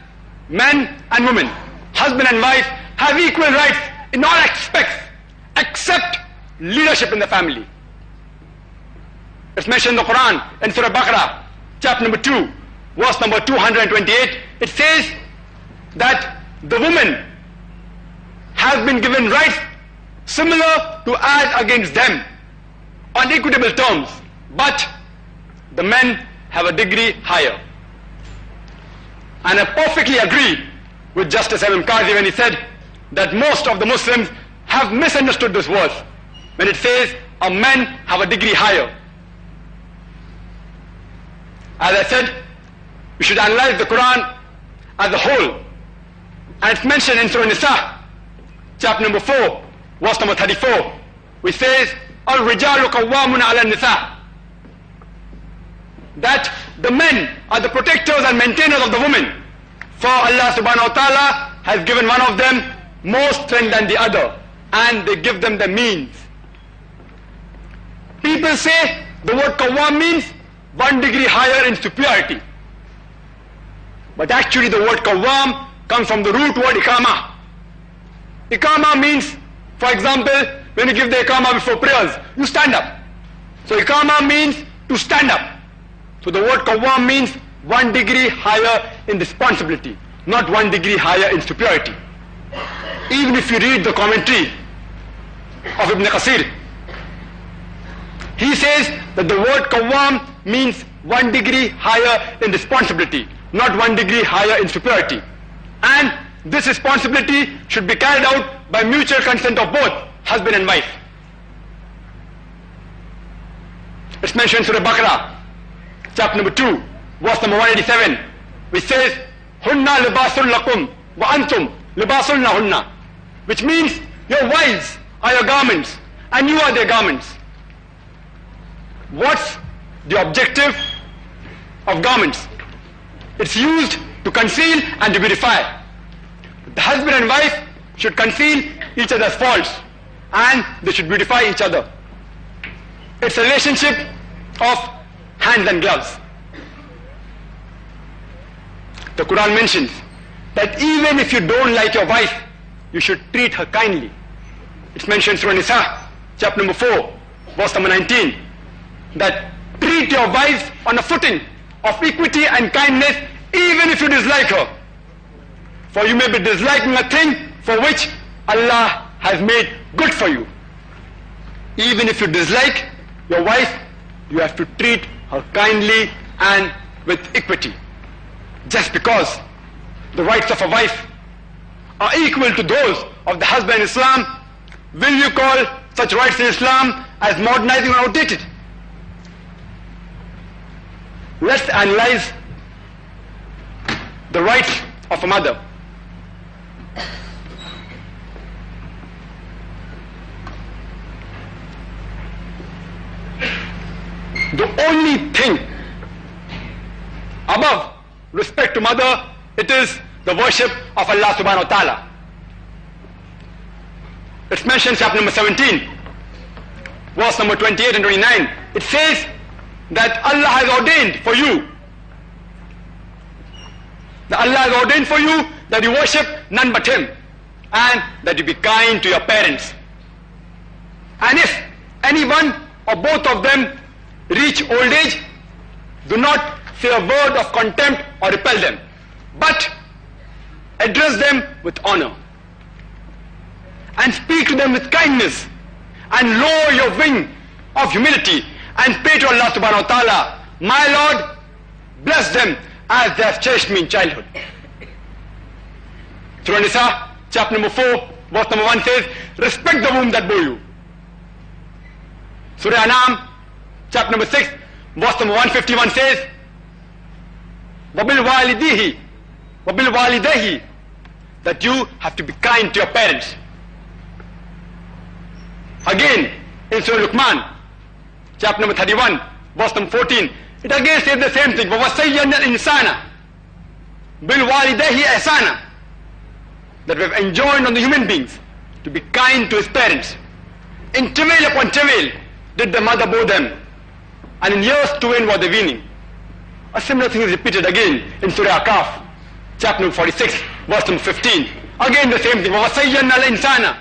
men and women, husband and wife, have equal rights in all aspects except leadership in the family. It's mentioned in the Quran in Surah Baqarah, chapter number 2, verse number 228, it says that the woman has been given rights similar to as against them on equitable terms, but the men have a degree higher. And I perfectly agree with Justice M.M. Qazi when he said that most of the Muslims have misunderstood this verse when it says a men have a degree higher. As I said, we should analyze the Quran as a whole. And it's mentioned in Surah Nisa, chapter number 4, verse number 34, which says, Al-Rijalu Qawwamuna ala Nisa, that the men are the protectors and maintainers of the women. For Allah subhanahu wa ta'ala has given one of them more strength than the other, and they give them the means. People say the word Qawwam means 1 degree higher in superiority. But actually the word Qawwam comes from the root word Iqama. Iqama means, for example, when you give the Iqama before prayers, you stand up. So Iqama means to stand up. So the word Qawwam means 1 degree higher in responsibility, not 1 degree higher in superiority. Even if you read the commentary of Ibn Qasir, he says that the word Qawwam means 1 degree higher in responsibility, not 1 degree higher in superiority. And this responsibility should be carried out by mutual consent of both husband and wife. It's mentioned in Surah Baqarah, chapter number 2, verse number 187, which says, Hunna libasul lakum wa antum libasul lahunna, which means your wives are your garments and you are their garments. What's the objective of garments? It's used to conceal and to beautify. The husband and wife should conceal each other's faults and they should beautify each other. It's a relationship of hands and gloves. The Quran mentions that even if you don't like your wife, you should treat her kindly. It's mentioned in Surah Nisa, chapter number 4, verse number 19, that treat your wives on a footing of equity and kindness even if you dislike her. For you may be disliking a thing for which Allah has made good for you. Even if you dislike your wife, you have to treat her kindly and with equity. Just because the rights of a wife are equal to those of the husband in Islam, will you call such rights in Islam as modernizing or outdated? Let's analyze the rights of a mother. The only thing above respect to mother, it is the worship of Allah subhanahu wa ta'ala. It's mentioned in chapter number 17, verse number 28 and 29. It says that Allah has ordained for you, that Allah has ordained for you that you worship none but Him and that you be kind to your parents. And if any one or both of them reach old age, do not say a word of contempt or repel them, but address them with honor and speak to them with kindness and lower your wing of humility and pray to Allah subhanahu wa ta'ala, my Lord, bless them as they have cherished me in childhood. Surah Nisa, chapter number 4, verse number 1 says, respect the womb that bore you. Surah Anam, chapter number 6, verse number 151 says, وَبِالْ وَالِدَيْهِ, that you have to be kind to your parents. Again, in Surah Luqman, chapter number 31, verse number 14, it again says the same thing. وَوَصَّيَّنَا الْإِنسَانَ بِالْوَالِدَيْهِ إِحْسَانًا, that we have enjoined on the human beings to be kind to his parents. In travail upon travail did the mother bore them, and in years to end were they weaning. A similar thing is repeated again in Surah Al-Kahf, chapter number 46, verse number 15. Again the same thing. وَوَصَّيَّنَا الْإِنسَانَ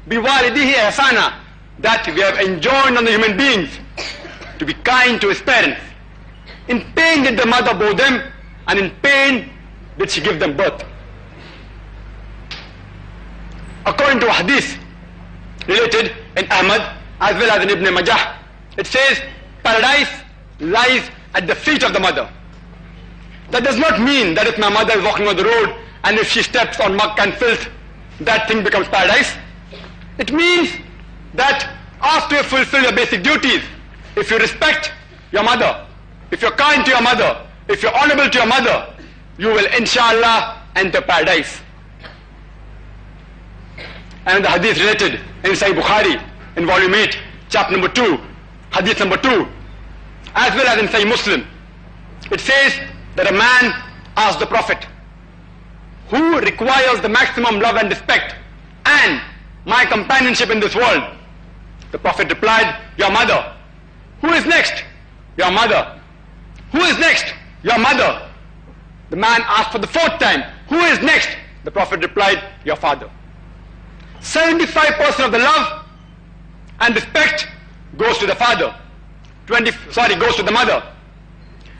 بِوَالِدِهِ إِحْسَانًا, that we have enjoined on the human beings to be kind to his parents. In pain did the mother bore them, and in pain did she give them birth. According to a hadith related in Ahmad as well as in Ibn Majah, it says paradise lies at the feet of the mother. That does not mean that if my mother is walking on the road and if she steps on muck and filth, that thing becomes paradise. It means that after you fulfill your basic duties, if you respect your mother, if you're kind to your mother, if you're honorable to your mother, you will inshallah enter paradise. And the hadith related in Sahih Bukhari in volume 8, chapter number 2, hadith number 2, as well as in Sahih Muslim, it says that a man asked the Prophet, who requires the maximum love and respect and my companionship in this world? The Prophet replied, your mother. Who is next? Your mother. Who is next? Your mother. The man asked for the fourth time, who is next? The Prophet replied, your father. 75% of the love and respect goes to the father. Goes to the mother.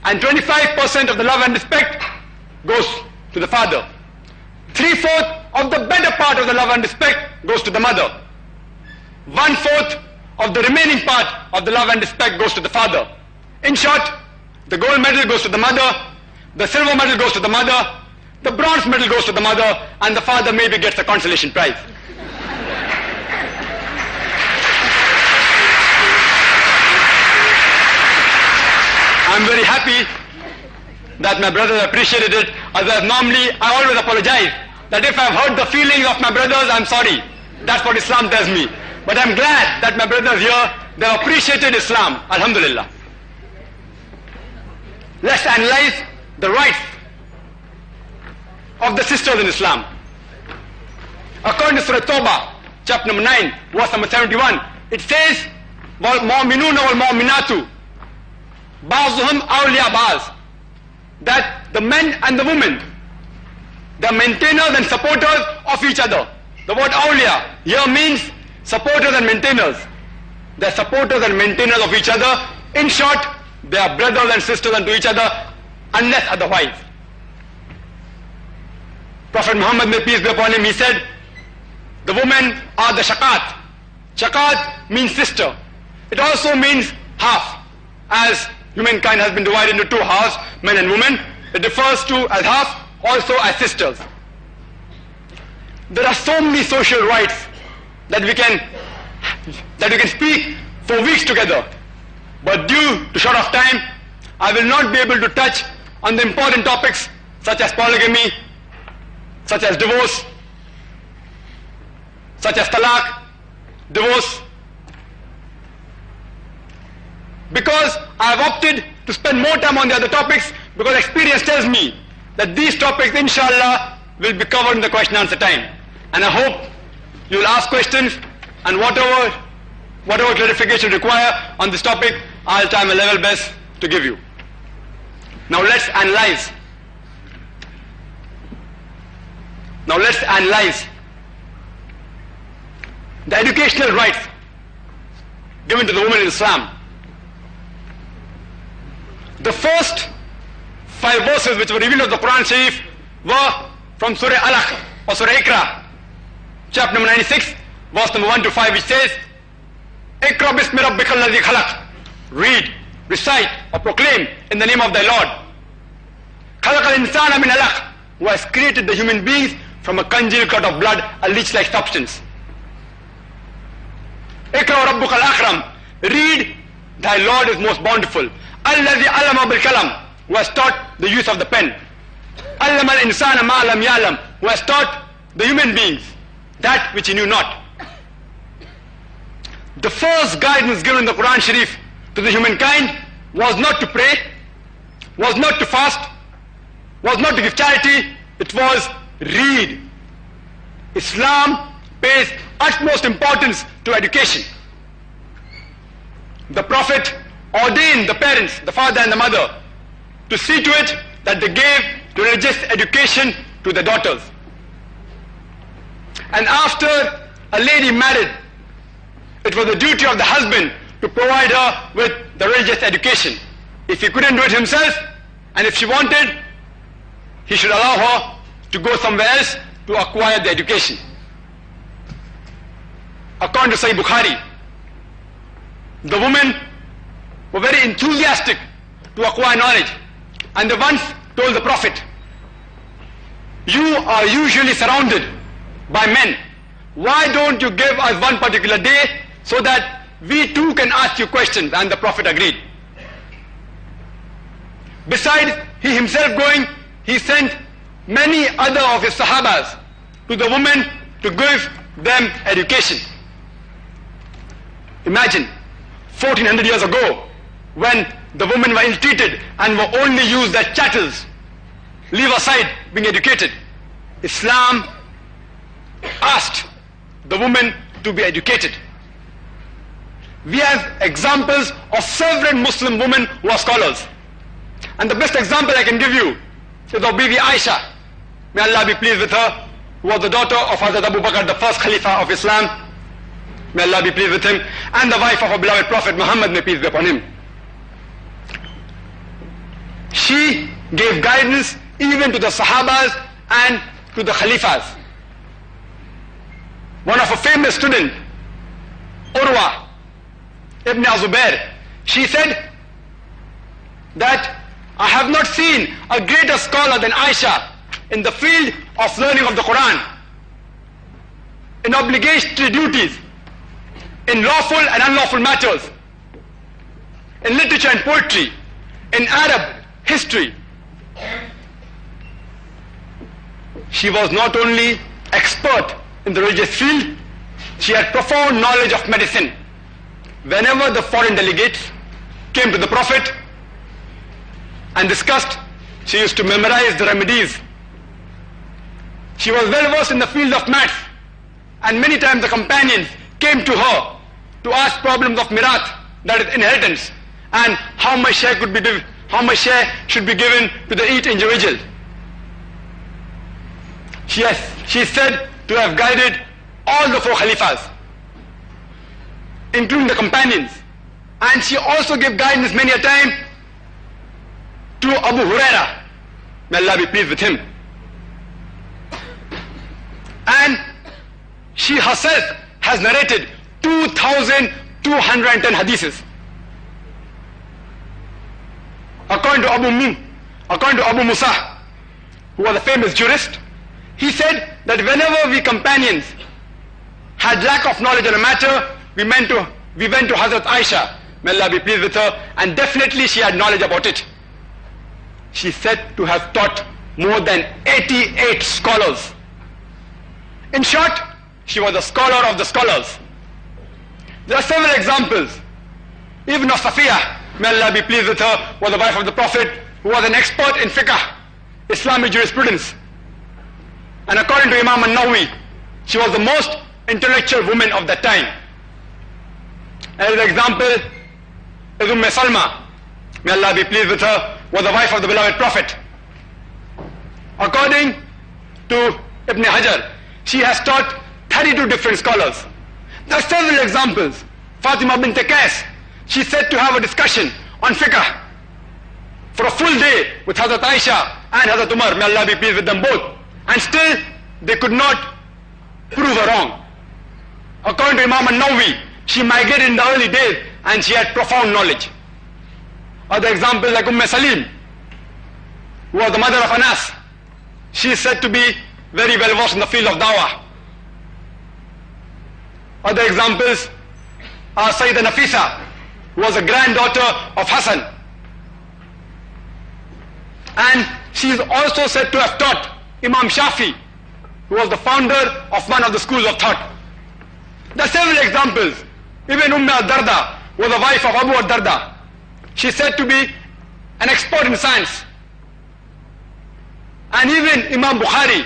And 25% of the love and respect goes to the father. 3/4 of the better part of the love and respect goes to the mother. 1/4 of the remaining part of the love and respect goes to the father. In short, the gold medal goes to the mother, the silver medal goes to the mother, the bronze medal goes to the mother, and the father maybe gets a consolation prize. I'm very happy that my brothers appreciated it, although normally I always apologize that if I've hurt the feelings of my brothers, I'm sorry. That's what Islam tells me. But I'm glad that my brothers here, they appreciated Islam. Alhamdulillah. Let's analyze the rights of the sisters in Islam. According to Surah Tawbah, chapter number 9, verse number 71, it says, وَالْمُؤْمِنُونَ وَالْمُؤْمِنَاتُ بَعْضُهُمْ أَوْلِيَاءُ بَعْضٍ, that the men and the women, they are maintainers and supporters of each other. The word awliya here means supporters and maintainers. They are supporters and maintainers of each other. In short, they are brothers and sisters unto each other, unless otherwise. Prophet Muhammad, may peace be upon him, he said, the women are the shakat. Shakat means sister. It also means half. As humankind has been divided into two halves, men and women, it refers to as half, also as sisters. There are so many social rights that we can speak for weeks together. But due to short of time, I will not be able to touch on the important topics such as polygamy, such as divorce, such as talaq, divorce, because I have opted to spend more time on the other topics, because experience tells me that these topics inshallah will be covered in the question answer time. And I hope you will ask questions, and whatever clarification you require on this topic, I'll try my level best to give you. Now let's analyze. The educational rights given to the women in Islam. The first 5 verses which were revealed of the Quran Sharif were from Surah Alaq or Surah Iqra, chapter number 96, verse number 1 to 5, which says, Iqra bismi rabbika alladhi khalaq. Read, recite or proclaim in the name of thy Lord. Khalaqa al-insana min alaq, who has created the human beings from a congealed clot of blood, a leech-like substance. Iqra rabbuka al-akram. Read, thy Lord is most bountiful. Alladhi alama bil kalam, who has taught the use of the pen. Allama al-insana ma lam ya'lam, who has taught the human beings that which he knew not. The first guidance given in the Quran Sharif to the humankind was not to pray, was not to fast, was not to give charity, it was read. Islam pays utmost importance to education. The Prophet ordained the parents, the father and the mother, to see to it that they gave religious education to their daughters. And after a lady married, it was the duty of the husband to provide her with the religious education. if he couldn't do it himself, and if she wanted, he should allow her to go somewhere else to acquire the education. According to Sahih Bukhari, the women were very enthusiastic to acquire knowledge, and they once told the Prophet, "You are usually surrounded by men. Why don't you give us one particular day so that we too can ask you questions?" And the Prophet agreed. Besides he himself going, he sent many other of his Sahabas to the women to give them education. Imagine 1400 years ago, when the women were ill-treated and were only used as chattels, leave aside being educated, Islam asked the women to be educated. We have examples of several Muslim women who are scholars. And the best example I can give you is of Bibi Aisha, may Allah be pleased with her, who was the daughter of Hazrat Abu Bakr, the first Khalifa of Islam, may Allah be pleased with him, and the wife of our beloved Prophet Muhammad, may peace be upon him. She gave guidance even to the Sahabas and to the Khalifas. One of her famous students, Urwa ibn Zubair, she said that I have not seen a greater scholar than Aisha in the field of learning of the Quran, in obligatory duties, in lawful and unlawful matters, in literature and poetry, in Arab history. She was not only expert in the religious field, she had profound knowledge of medicine. Whenever the foreign delegates came to the Prophet and discussed, she used to memorize the remedies. She was well versed in the field of maths, and many times the companions came to her to ask problems of mirath, that is inheritance, and how much share should be given to the each individual. She is said to have guided all the 4 Khalifas, including the companions, and she also gave guidance many a time to Abu Huraira, may Allah be pleased with him. And she herself has narrated 2,210 hadiths. According to Abu Musa, who was a famous jurist, he said that whenever we companions had lack of knowledge on a matter, we went to Hazrat Aisha, may Allah be pleased with her, and definitely she had knowledge about it. She said to have taught more than 88 scholars. In short, she was a scholar of the scholars. There are several examples. Even of Safiya, may Allah be pleased with her, was the wife of the Prophet, who was an expert in fiqh, Islamic jurisprudence. And according to Imam al-Nawawi, she was the most intellectual woman of that time. Another example is Salma, may Allah be pleased with her, was the wife of the beloved Prophet. According to Ibn Hajar, she has taught 32 different scholars. There are several examples. Fatima bint Qais, she said to have a discussion on fiqh for a full day with Hazrat Aisha and Hazrat Umar, may Allah be pleased with them both, and still they could not prove her wrong. According to Imam al-Nawawi, she migrated in the early days and she had profound knowledge. Other examples like Salim, who was the mother of Anas, she is said to be very well versed in the field of dawah. Other examples are Sayyidah Nafisa, who was a granddaughter of Hassan, and she is also said to have taught Imam Shafi, who was the founder of one of the schools of thought. There are several examples. Even al-Darda was the wife of Abu al-Darda. She is said to be an expert in science. And even Imam Bukhari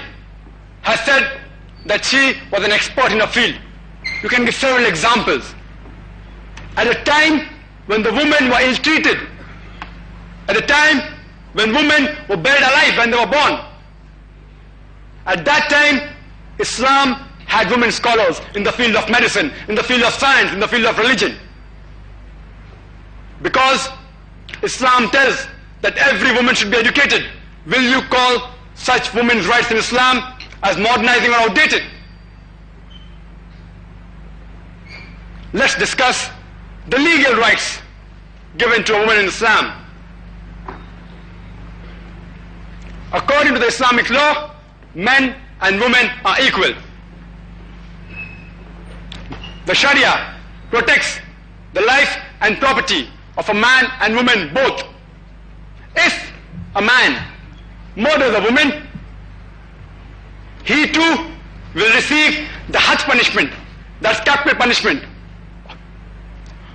has said that she was an expert in her field. You can give several examples. At a time when the women were ill-treated, at a time when women were buried alive when they were born, at that time Islam had women scholars in the field of medicine, in the field of science, in the field of religion. Because Islam tells that every woman should be educated. Will you call such women's rights in Islam as modernizing or outdated? Let's discuss the legal rights given to a woman in Islam. According to the Islamic law, men and women are equal. The Sharia protects the life and property of a man and woman both. If a man murders a woman, he too will receive the Hajj punishment, that's capital punishment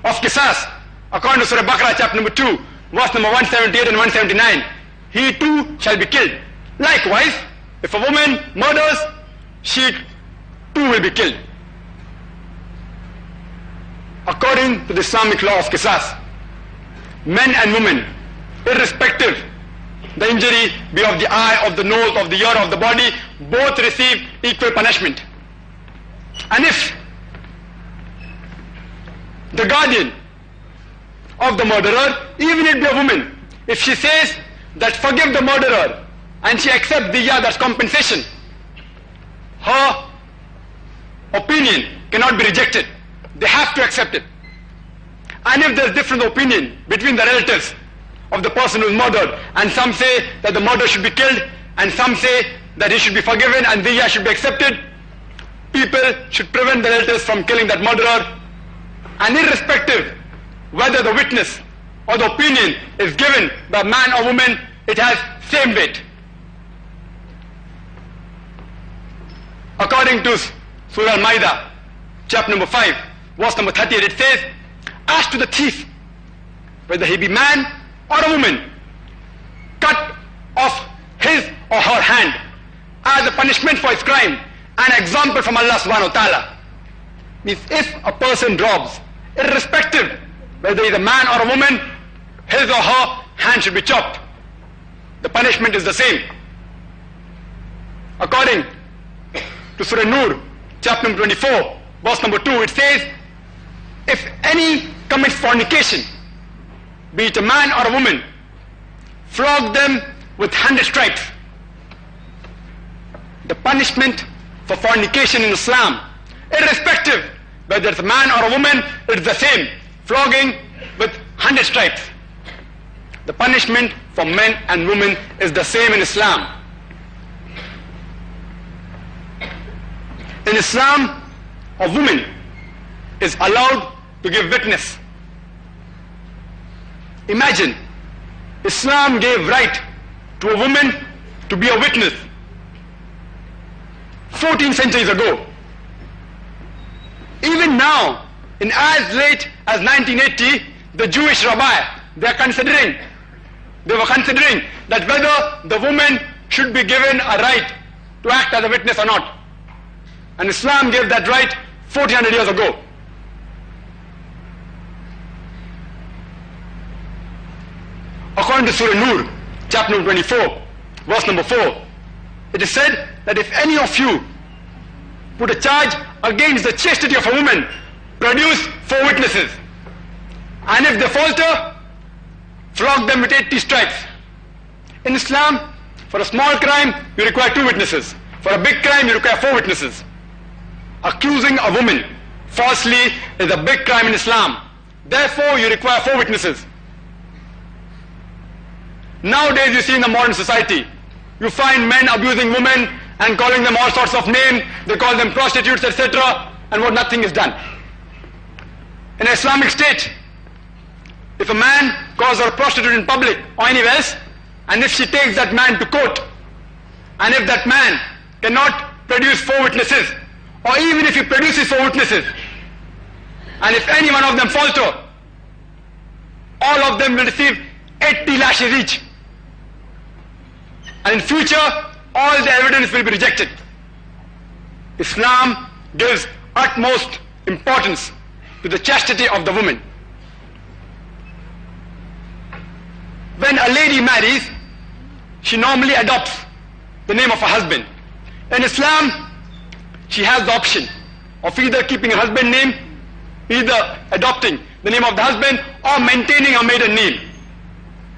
of Qisas, according to Surah Baqarah chapter number 2, verse number 178 and 179. He too shall be killed. Likewise, if a woman murders, she too will be killed, according to the Islamic law of Qisas. Men and women, irrespective the injury be of the eye, of the nose, of the ear, of the body, both receive equal punishment. And if the guardian of the murderer, even if it be a woman, if she says that forgive the murderer and she accepts the that's compensation, her opinion cannot be rejected. They have to accept it. And if there is different opinion between the relatives of the person who is murdered, and some say that the murderer should be killed, and some say that he should be forgiven and the should be accepted, people should prevent the relatives from killing that murderer. And irrespective whether the witness or the opinion is given by man or woman, it has same weight. According to Surah Al-Ma'idah, chapter number 5, verse number 38, it says, as to the thief, whether he be man or a woman, cut off his or her hand as a punishment for his crime, an example from Allah subhanahu wa ta'ala. Means if a person robs, irrespective whether he is a man or a woman, his or her hand should be chopped. The punishment is the same. According to Surah Nur, chapter number 24, verse number 2, it says, if any commits fornication, be it a man or a woman, flog them with 100 stripes. The punishment for fornication in Islam, irrespective whether it's a man or a woman, it's the same, flogging with 100 stripes. The punishment for men and women is the same in Islam. In Islam, a woman is allowed to give witness. Imagine, Islam gave right to a woman to be a witness 14 centuries ago. Even now, in as late as 1980, the Jewish rabbi, they were considering that whether the woman should be given a right to act as a witness or not. And Islam gave that right 1400 years ago. According to Surah Nur, chapter number 24, verse number 4, it is said that if any of you put a charge against the chastity of a woman, produce 4 witnesses. And if they falter, flog them with 80 stripes. In Islam, for a small crime, you require 2 witnesses. For a big crime, you require 4 witnesses. Accusing a woman falsely is a big crime in Islam. Therefore, you require 4 witnesses. Nowadays, you see in the modern society, you find men abusing women and calling them all sorts of names. They call them prostitutes, etc. And what nothing is done. In an Islamic state, if a man calls her a prostitute in public or anywhere else, and if she takes that man to court, and if that man cannot produce 4 witnesses, or even if he produces 4 witnesses, and if any one of them falter, all of them will receive 80 lashes each. And in future, all the evidence will be rejected. Islam gives utmost importance to the chastity of the woman. When a lady marries, she normally adopts the name of her husband. In Islam, she has the option of either keeping her husband's name, either adopting the name of the husband, or maintaining her maiden name.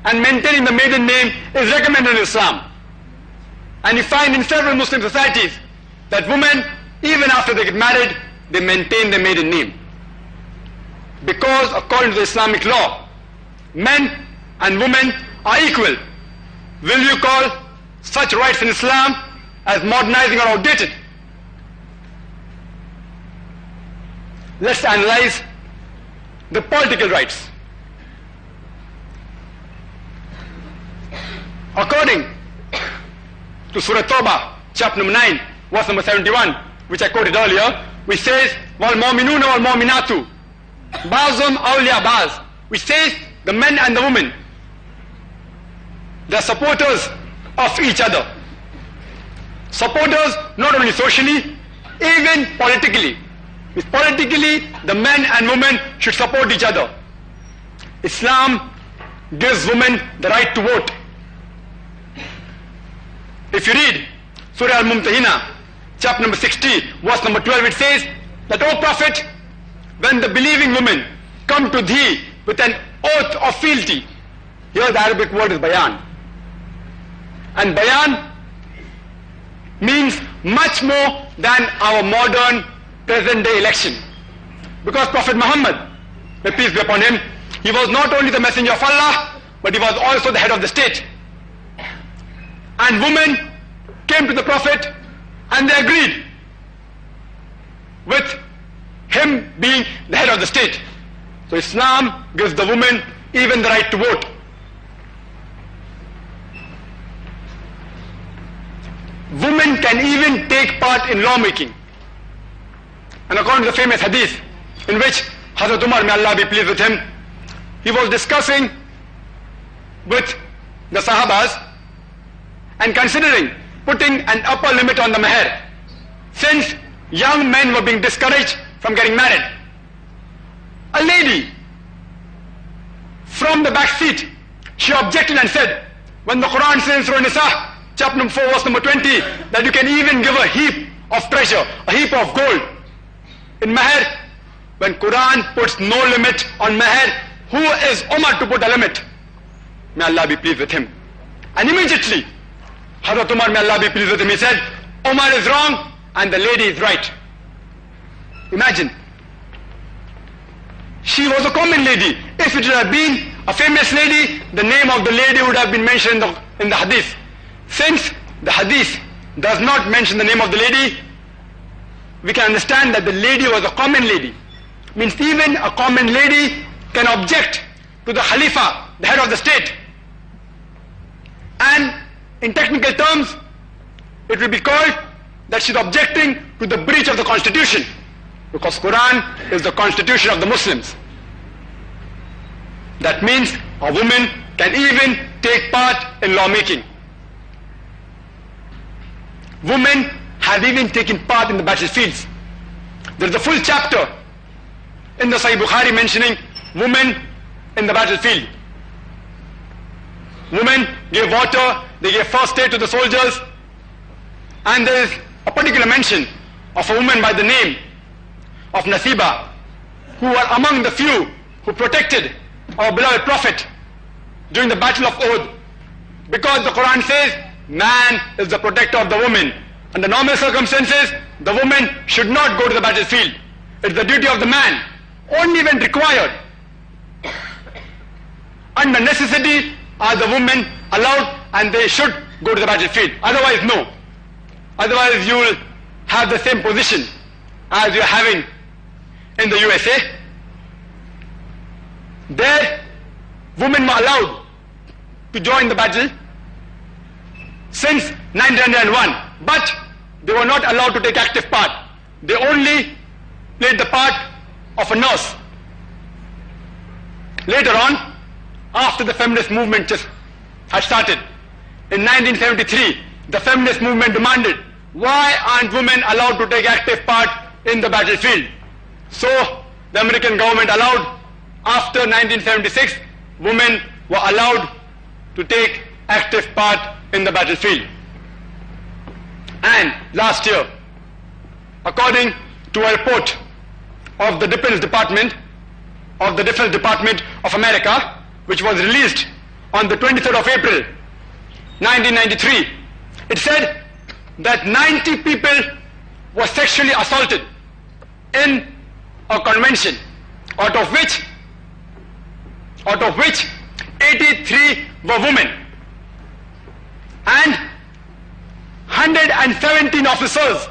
and maintaining the maiden name is recommended in Islam. And you find in several Muslim societies that women, even after they get married, they maintain their maiden name. Because according to the Islamic law, men and women are equal. Will you call such rights in Islam as modernizing or outdated? Let's analyze the political rights. According to Surah Tawbah, chapter number 9, verse number 71, which I quoted earlier, which says, وَالْمُؤْمِنُونَ وَالْمُؤْمِنَاتُ بَعْضُهُمْ أَوْلِيَاءُ بَعْضٍ, which says the men and the women, they are supporters of each other. Supporters not only socially, even politically. Politically, the men and women should support each other. Islam gives women the right to vote. If you read Surah Al-Mumtahina, chapter number 60, verse number 12, it says that, O Prophet, when the believing women come to thee with an oath of fealty, here the Arabic word is bayan. And bayan means much more than our modern present day election. Because Prophet Muhammad, may peace be upon him, he was not only the messenger of Allah, but he was also the head of the state. And women came to the Prophet and they agreed with him being the head of the state. So Islam gives the woman even the right to vote. Women can even take part in lawmaking. And according to the famous hadith, in which Hazrat Umar, may Allah be pleased with him, he was discussing with the Sahabas and considering putting an upper limit on the meher, since young men were being discouraged from getting married. A lady from the back seat, she objected and said, when the Quran says in Surah Nisa, chapter number 4, verse number 20, that you can even give a heap of treasure, a heap of gold in meher, when Quran puts no limit on meher, who is Umar to put a limit? May Allah be pleased with him. And immediately, Hazrat Umar, may Allah be pleased with him, he said, Umar is wrong and the lady is right. Imagine. She was a common lady. If it had been a famous lady, the name of the lady would have been mentioned in the hadith. Since the hadith does not mention the name of the lady, we can understand that the lady was a common lady. Means even a common lady can object to the Khalifa, the head of the state. And in technical terms, it will be called that she's objecting to the breach of the constitution, because Quran is the constitution of the Muslims. That means a woman can even take part in lawmaking. Women have even taken part in the battlefields. There is a full chapter in the Sahih Bukhari mentioning women in the battlefield. Women gave water, they gave first aid to the soldiers, and there is a particular mention of a woman by the name of Nasiba, who were among the few who protected our beloved Prophet during the Battle of Uhud. Because the Quran says, man is the protector of the woman. Under normal circumstances, the woman should not go to the battlefield. It's the duty of the man. Only when required, under necessity, are the women allowed and they should go to the battlefield. Otherwise, no. Otherwise, you will have the same position as you are having in the USA. There, women were allowed to join the battle since 1901, but they were not allowed to take active part. They only played the part of a nurse. Later on, after the feminist movement just had started, in 1973, the feminist movement demanded, why aren't women allowed to take active part in the battlefield? So the American government allowed, after 1976, women were allowed to take active part in the battlefield. And last year, according to a report of the Defense Department of America, which was released on the 23rd of April, 1993. It said that 90 people were sexually assaulted in a convention, out of which 83 were women, and 117 officers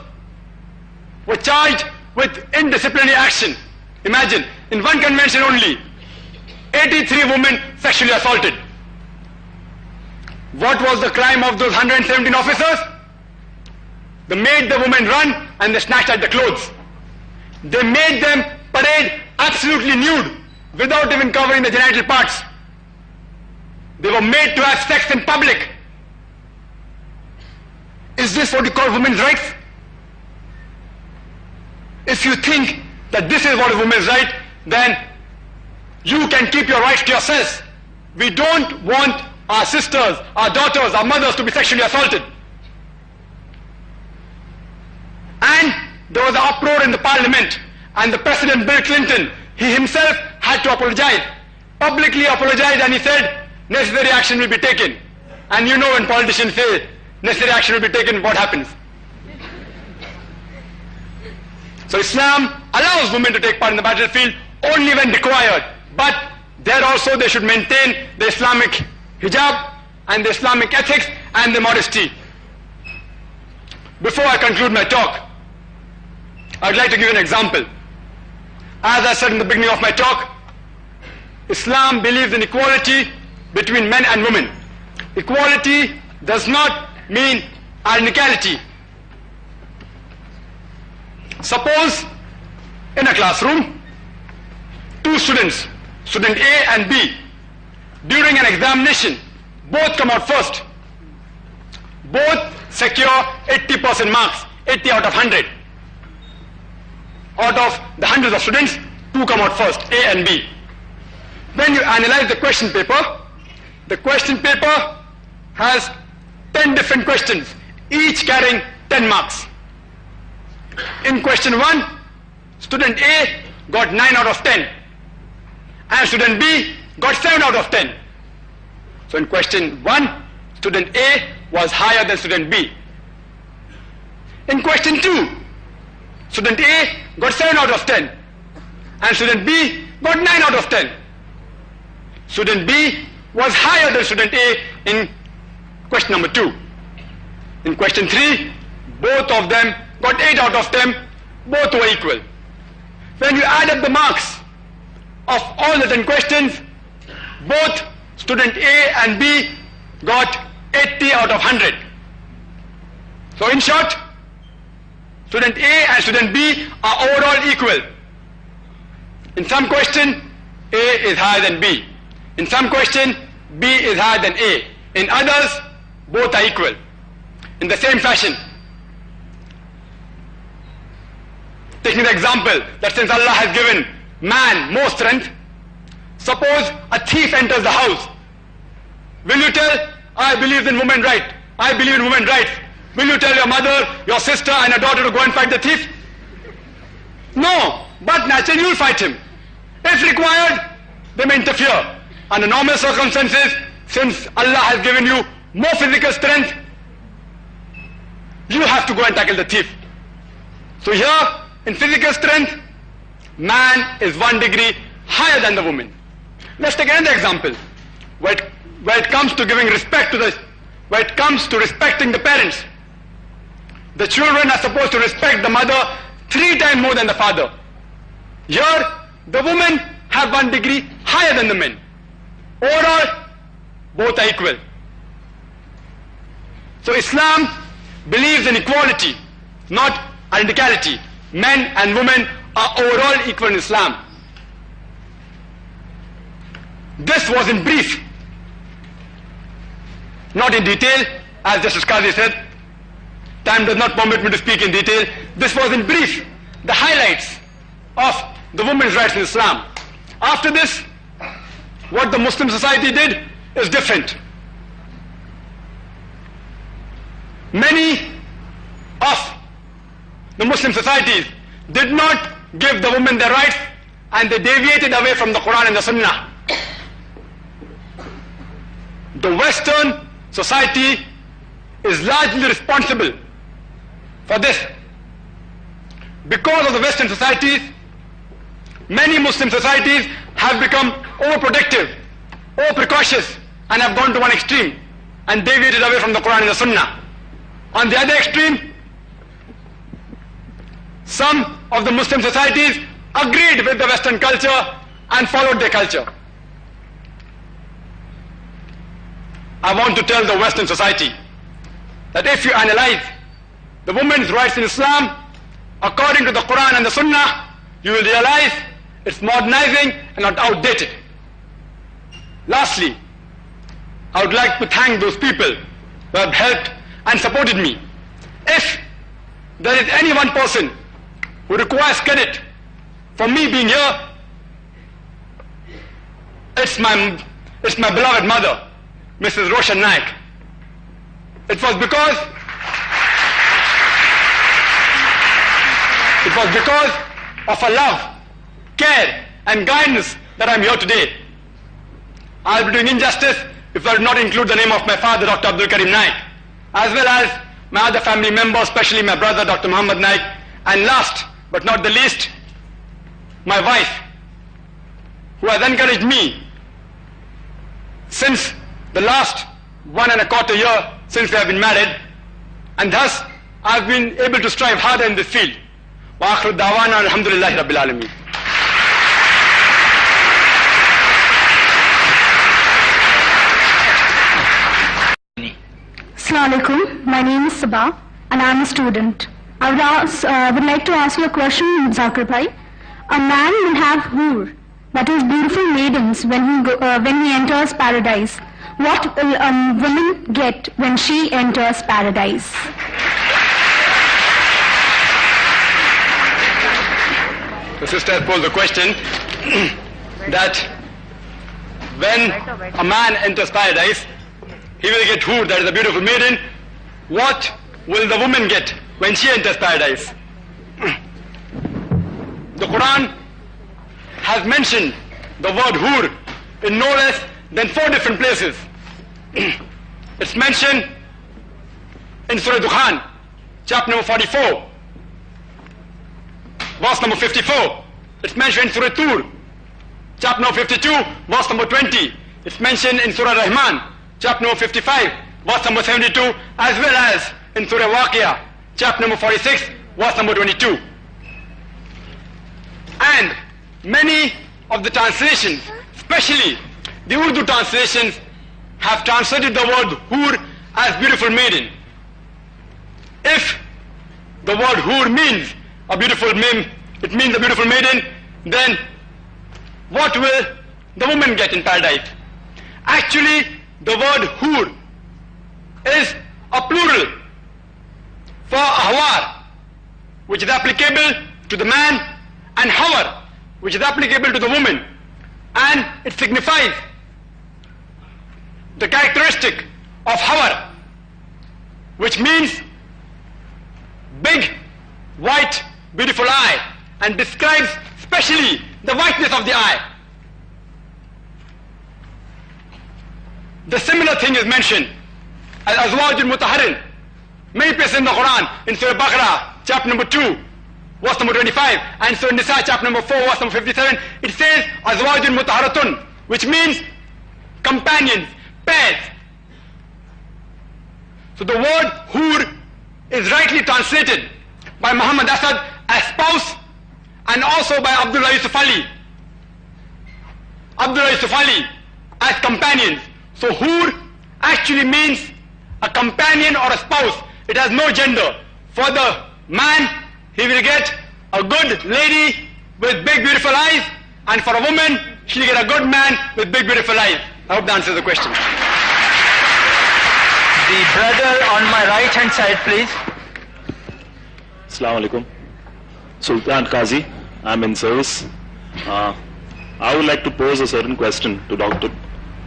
were charged with indisciplinary action. Imagine, in one convention only, 83 women sexually assaulted. What was the crime of those 117 officers? They made the women run and they snatched at the clothes. They made them parade absolutely nude without even covering the genital parts. They were made to have sex in public. Is this what you call women's rights? If you think that this is what is women's right, then you can keep your rights to yourselves. We don't want our sisters, our daughters, our mothers to be sexually assaulted. And there was an uproar in the parliament, and the President Bill Clinton, he himself had to apologize, publicly apologize, and he said necessary action will be taken. And you know, when politicians say necessary action will be taken, what happens? So Islam allows women to take part in the battlefield only when required, but there also they should maintain the Islamic hijab and the Islamic ethics and the modesty. Before I conclude my talk, I'd like to give an example. As I said in the beginning of my talk, Islam believes in equality between men and women. Equality does not mean identicality. Suppose in a classroom, two students, student A and B, during an examination, both come out first. Both secure 80% marks, 80 out of 100. Out of the hundreds of students, two come out first, A and B. When you analyze the question paper has 10 different questions, each carrying 10 marks. In question 1, student A got 9 out of 10, and student B got 7 out of 10. So in question 1, student A was higher than student B. In question 2, student A got 7 out of 10, and student B got 9 out of 10. Student B was higher than student A in question number 2. In question 3, both of them got 8 out of 10, both were equal. When you add up the marks of all the 10 questions, both student A and B got 80 out of 100. So in short, student A and student B are overall equal. In some question, A is higher than B. In some question, B is higher than A. In others, both are equal. In the same fashion, taking the example that since Allah has given man more strength, suppose a thief enters the house. Will you tell, I believe in women's rights, I believe in women's rights? Will you tell your mother, your sister and your daughter to go and fight the thief? No, but naturally you will fight him. If required, they may interfere. Under normal circumstances, since Allah has given you more physical strength, you have to go and tackle the thief. So here, in physical strength, man is 1 degree higher than the woman. Let's take another example. Where it comes to giving respect to where it comes to respecting the parents. The children are supposed to respect the mother 3 times more than the father. Here, the women have 1 degree higher than the men. Overall, both are equal. So Islam believes in equality, not identicality. Men and women are overall equal in Islam. This was in brief, not in detail, as Justice Qazi said. Time does not permit me to speak in detail. This was in brief, the highlights of the women's rights in Islam. After this, what the Muslim society did is different. Many of the Muslim societies did not give the women their rights, and they deviated away from the Quran and the Sunnah. the Western society is largely responsible for this. Because of the Western societies, many Muslim societies have become overprotective, overprecautious, and have gone to one extreme and deviated away from the Quran and the Sunnah. On the other extreme, some of the Muslim societies agreed with the Western culture and followed their culture. I want to tell the Western society that if you analyze the women's rights in Islam according to the Quran and the Sunnah, you will realize it's modernizing and not outdated. Lastly, I would like to thank those people who have helped and supported me. If there is any one person who requires credit for me being here, it's my beloved mother, Mrs. Zakir Naik. It was because of her love, care and guidance that I'm here today. I'll be doing injustice if I did not include the name of my father, Dr. Zakir Naik, as well as my other family members, especially my brother, Dr. Muhammad Naik, and last but not the least, my wife, who has encouraged me since the last 1.25 years since we have been married, and thus I've been able to strive harder in this field. Wa akhiru da'wana alhamdulillahi rabbil alameen. Assalamu alaikum. My name is Sabah and I am a student. I would like to ask you a question, Zakir Bhai. A man will have hoor, that is beautiful maidens, when he enters paradise. What will a woman get when she enters paradise? The sister has posed the question that when a man enters paradise, he will get hoor, that is a beautiful maiden. What will the woman get when she enters paradise? The Quran has mentioned the word hoor in no less than 4 different places. It's mentioned in Surah Dukhan, chapter number 44, verse number 54. It's mentioned in Surah Tur, chapter number 52, verse number 20. It's mentioned in Surah Rahman, chapter number 55, verse number 72, as well as in Surah Waqia, chapter number 46, verse number 22. And many of the translations, especially the Urdu translations, have translated the word hoor as beautiful maiden. If the word hoor means a beautiful maiden, it means a beautiful maiden, then what will the woman get in paradise? Actually, the word hoor is a plural for ahwar, which is applicable to the man, and hawar, which is applicable to the woman, and it signifies the characteristic of hawar, which means big, white, beautiful eye, and describes especially the whiteness of the eye. The similar thing is mentioned as azwaj al-mutahharin, many places in the Quran, in Surah Baqarah, chapter number 2, verse number 25, and Surah Nisa, chapter number 4, verse number 57, it says azwaj al-mutahharatun, which means companions, pairs. So the word hoor is rightly translated by Muhammad Asad as spouse, and also by Abdullah Yusuf Ali as companions. So hoor actually means a companion or a spouse. It has no gender. For the man, he will get a good lady with big beautiful eyes, and for a woman, she'll get a good man with big beautiful eyes. I hope that answers the question. The brother on my right hand side, please. Assalamu alaikum. Sultan Qazi, I'm in service. I would like to pose a certain question to Dr.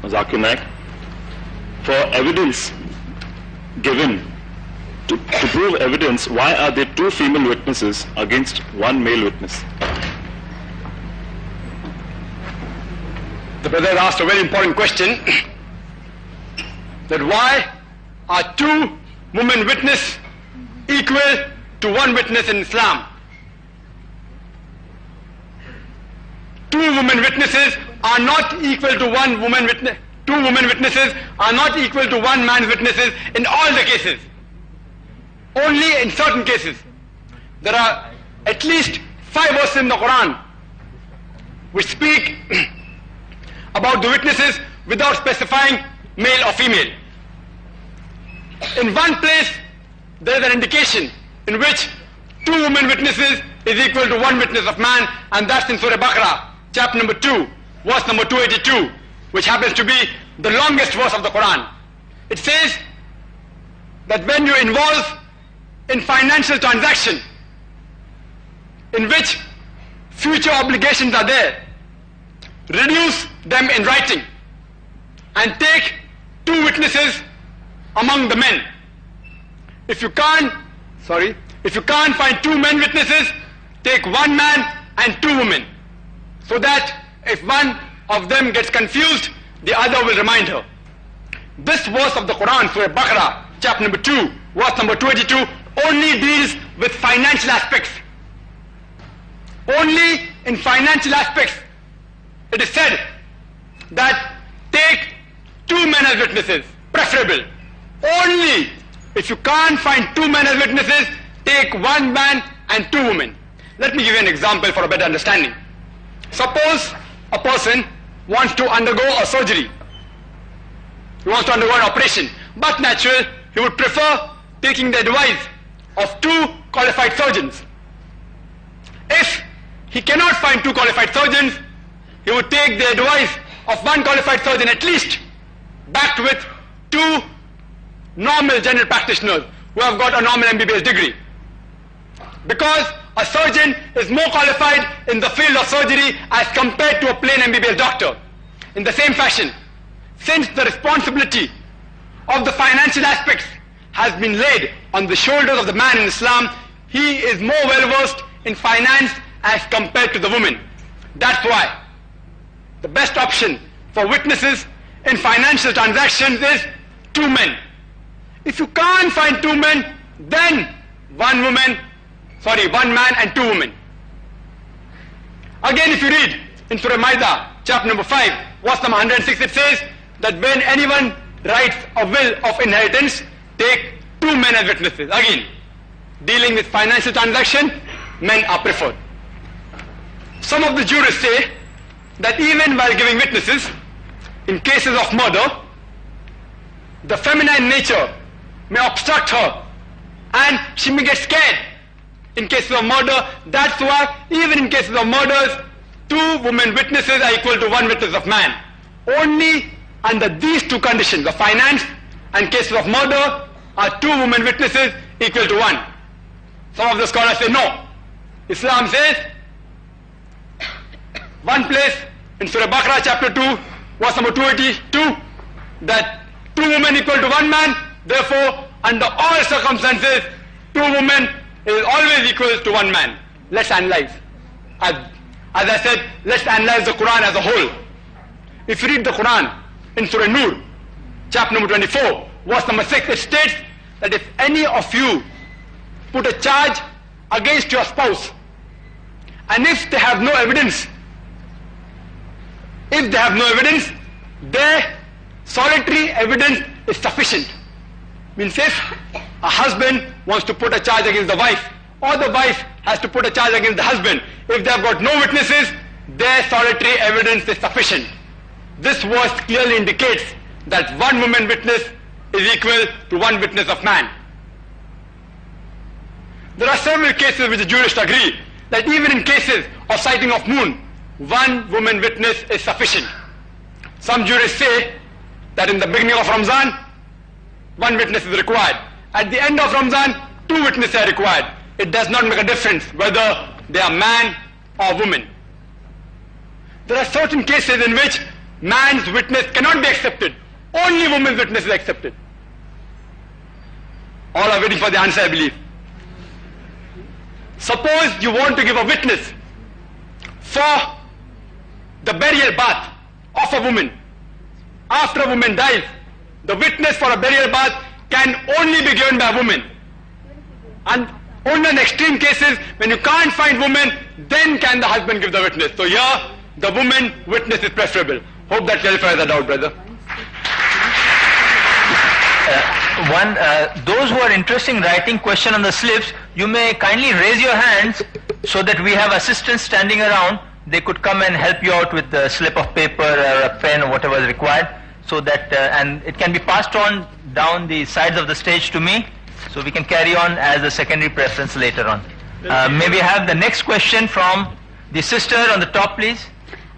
Zakir Naik. For evidence given, to prove evidence, why are there 2 female witnesses against 1 male witness? The brother asked a very important question. that why are two women witnesses equal to one witness in Islam? Two women witnesses are not equal to one woman witness. Two women witnesses are not equal to one man's witnesses in all the cases. Only in certain cases. There are at least 5 verses in the Quran which speak about the witnesses without specifying male or female. In one place, there is an indication in which 2 women witnesses is equal to 1 witness of man, and that's in Surah Baqarah, chapter number 2, verse number 282, which happens to be the longest verse of the Quran. It says that when you involve in financial transaction in which future obligations are there, reduce them in writing and take 2 witnesses among the men. If you can't find 2 men witnesses, take 1 man and 2 women, so that if one of them gets confused, the other will remind her. This verse of the Quran, Surah Baqarah, chapter number 2, verse number 282, only deals with financial aspects. Only in financial aspects it is said that take 2 men as witnesses, preferable. Only if you can't find 2 men as witnesses, take 1 man and 2 women. Let me give you an example for a better understanding. Suppose a person wants to undergo a surgery. He wants to undergo an operation, but naturally he would prefer taking the advice of 2 qualified surgeons. If he cannot find 2 qualified surgeons, he would take the advice of 1 qualified surgeon at least, backed with 2 normal general practitioners who have got a normal MBBS degree. Because a surgeon is more qualified in the field of surgery as compared to a plain MBBS doctor. In the same fashion, since the responsibility of the financial aspects has been laid on the shoulders of the man in Islam, he is more well versed in finance as compared to the woman. That's why the best option for witnesses in financial transactions is 2 men. If you can't find 2 men, then 1 man and 2 women. Again, if you read in Surah Maida, chapter number 5, verse number 106, it says that when anyone writes a will of inheritance, take 2 men as witnesses. Again, dealing with financial transaction, men are preferred. Some of the jurists say that even while giving witnesses, in cases of murder, the feminine nature may obstruct her and she may get scared in cases of murder. That's why even in cases of murders, 2 women witnesses are equal to 1 witness of man. Only under these 2 conditions of finance and cases of murder are 2 women witnesses equal to 1. Some of the scholars say no. Islam says, one place in Surah Baqarah chapter 2, verse number 282, that 2 women equal to 1 man, therefore under all circumstances 2 women is always equal to 1 man. Let's analyze. As I said, let's analyze the Quran as a whole. If you read the Quran in Surah Nur, chapter number 24, verse number 6, it states that if any of you put a charge against your spouse, and if they have no evidence, their solitary evidence is sufficient. Means if a husband wants to put a charge against the wife, or the wife has to put a charge against the husband, if they have got no witnesses, their solitary evidence is sufficient. This verse clearly indicates that 1 woman witness is equal to 1 witness of man. There are several cases which the jurists agree that even in cases of sighting of moon, 1 woman witness is sufficient. Some jurists say that in the beginning of Ramzan, 1 witness is required. At the end of Ramzan, 2 witnesses are required. It does not make a difference whether they are man or woman. There are certain cases in which man's witness cannot be accepted. Only woman's witness is accepted. All are waiting for the answer, I believe. Suppose you want to give a witness for the burial bath of a woman. After a woman dies, the witness for a burial bath can only be given by a woman. And only in extreme cases, when you can't find women, then can the husband give the witness. So here, the woman witness is preferable. Hope that clarifies the doubt, brother. Those who are interested in writing question on the slips, you may kindly raise your hands so that we have assistants standing around. They could come and help you out with the slip of paper or a pen or whatever is required, so that and it can be passed on down the sides of the stage to me, so we can carry on as a secondary preference later on. May we have the next question from the sister on the top, please?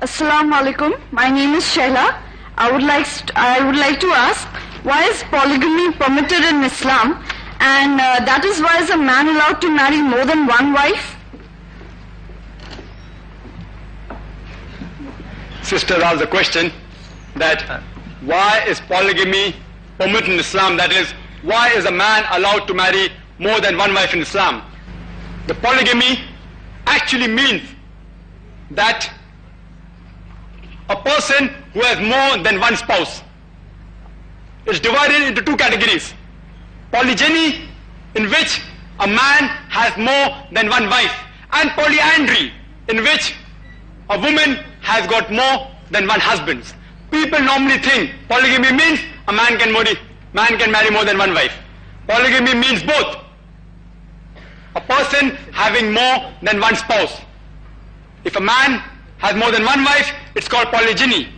Assalamu alaikum. My name is Shaila. I would like to ask, why is polygamy permitted in Islam, and that is why is a man allowed to marry more than one wife? Sister asked the question that why is polygamy permitted in Islam? That is, why is a man allowed to marry more than one wife in Islam? The polygamy actually means that a person who has more than one spouse is divided into two categories. Polygyny, in which a man has more than one wife, and polyandry, in which a woman has got more than one husband. People normally think polygamy means a man can marry more than one wife. Polygamy means both. A person having more than one spouse. If a man has more than one wife, it's called polygyny.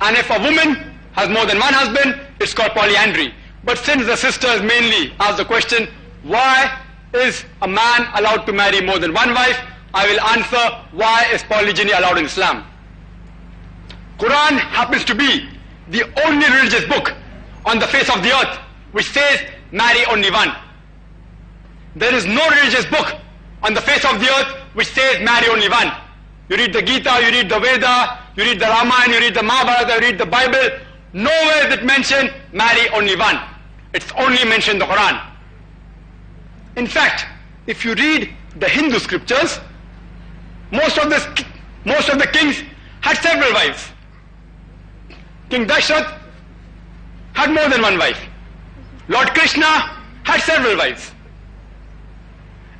And if a woman has more than one husband, it's called polyandry. But since the sisters mainly asked the question, why is a man allowed to marry more than one wife? I will answer, why is polygyny allowed in Islam? Quran happens to be the only religious book on the face of the earth which says marry only one. There is no religious book on the face of the earth which says marry only one. You read the Gita, you read the Veda, you read the Ramayana, you read the Mahabharata, you read the Bible. Nowhere is it mentioned marry only one. It's only mentioned in the Quran. In fact, if you read the Hindu scriptures, most of the kings had several wives. King Dashrath had more than one wife. Lord Krishna had several wives.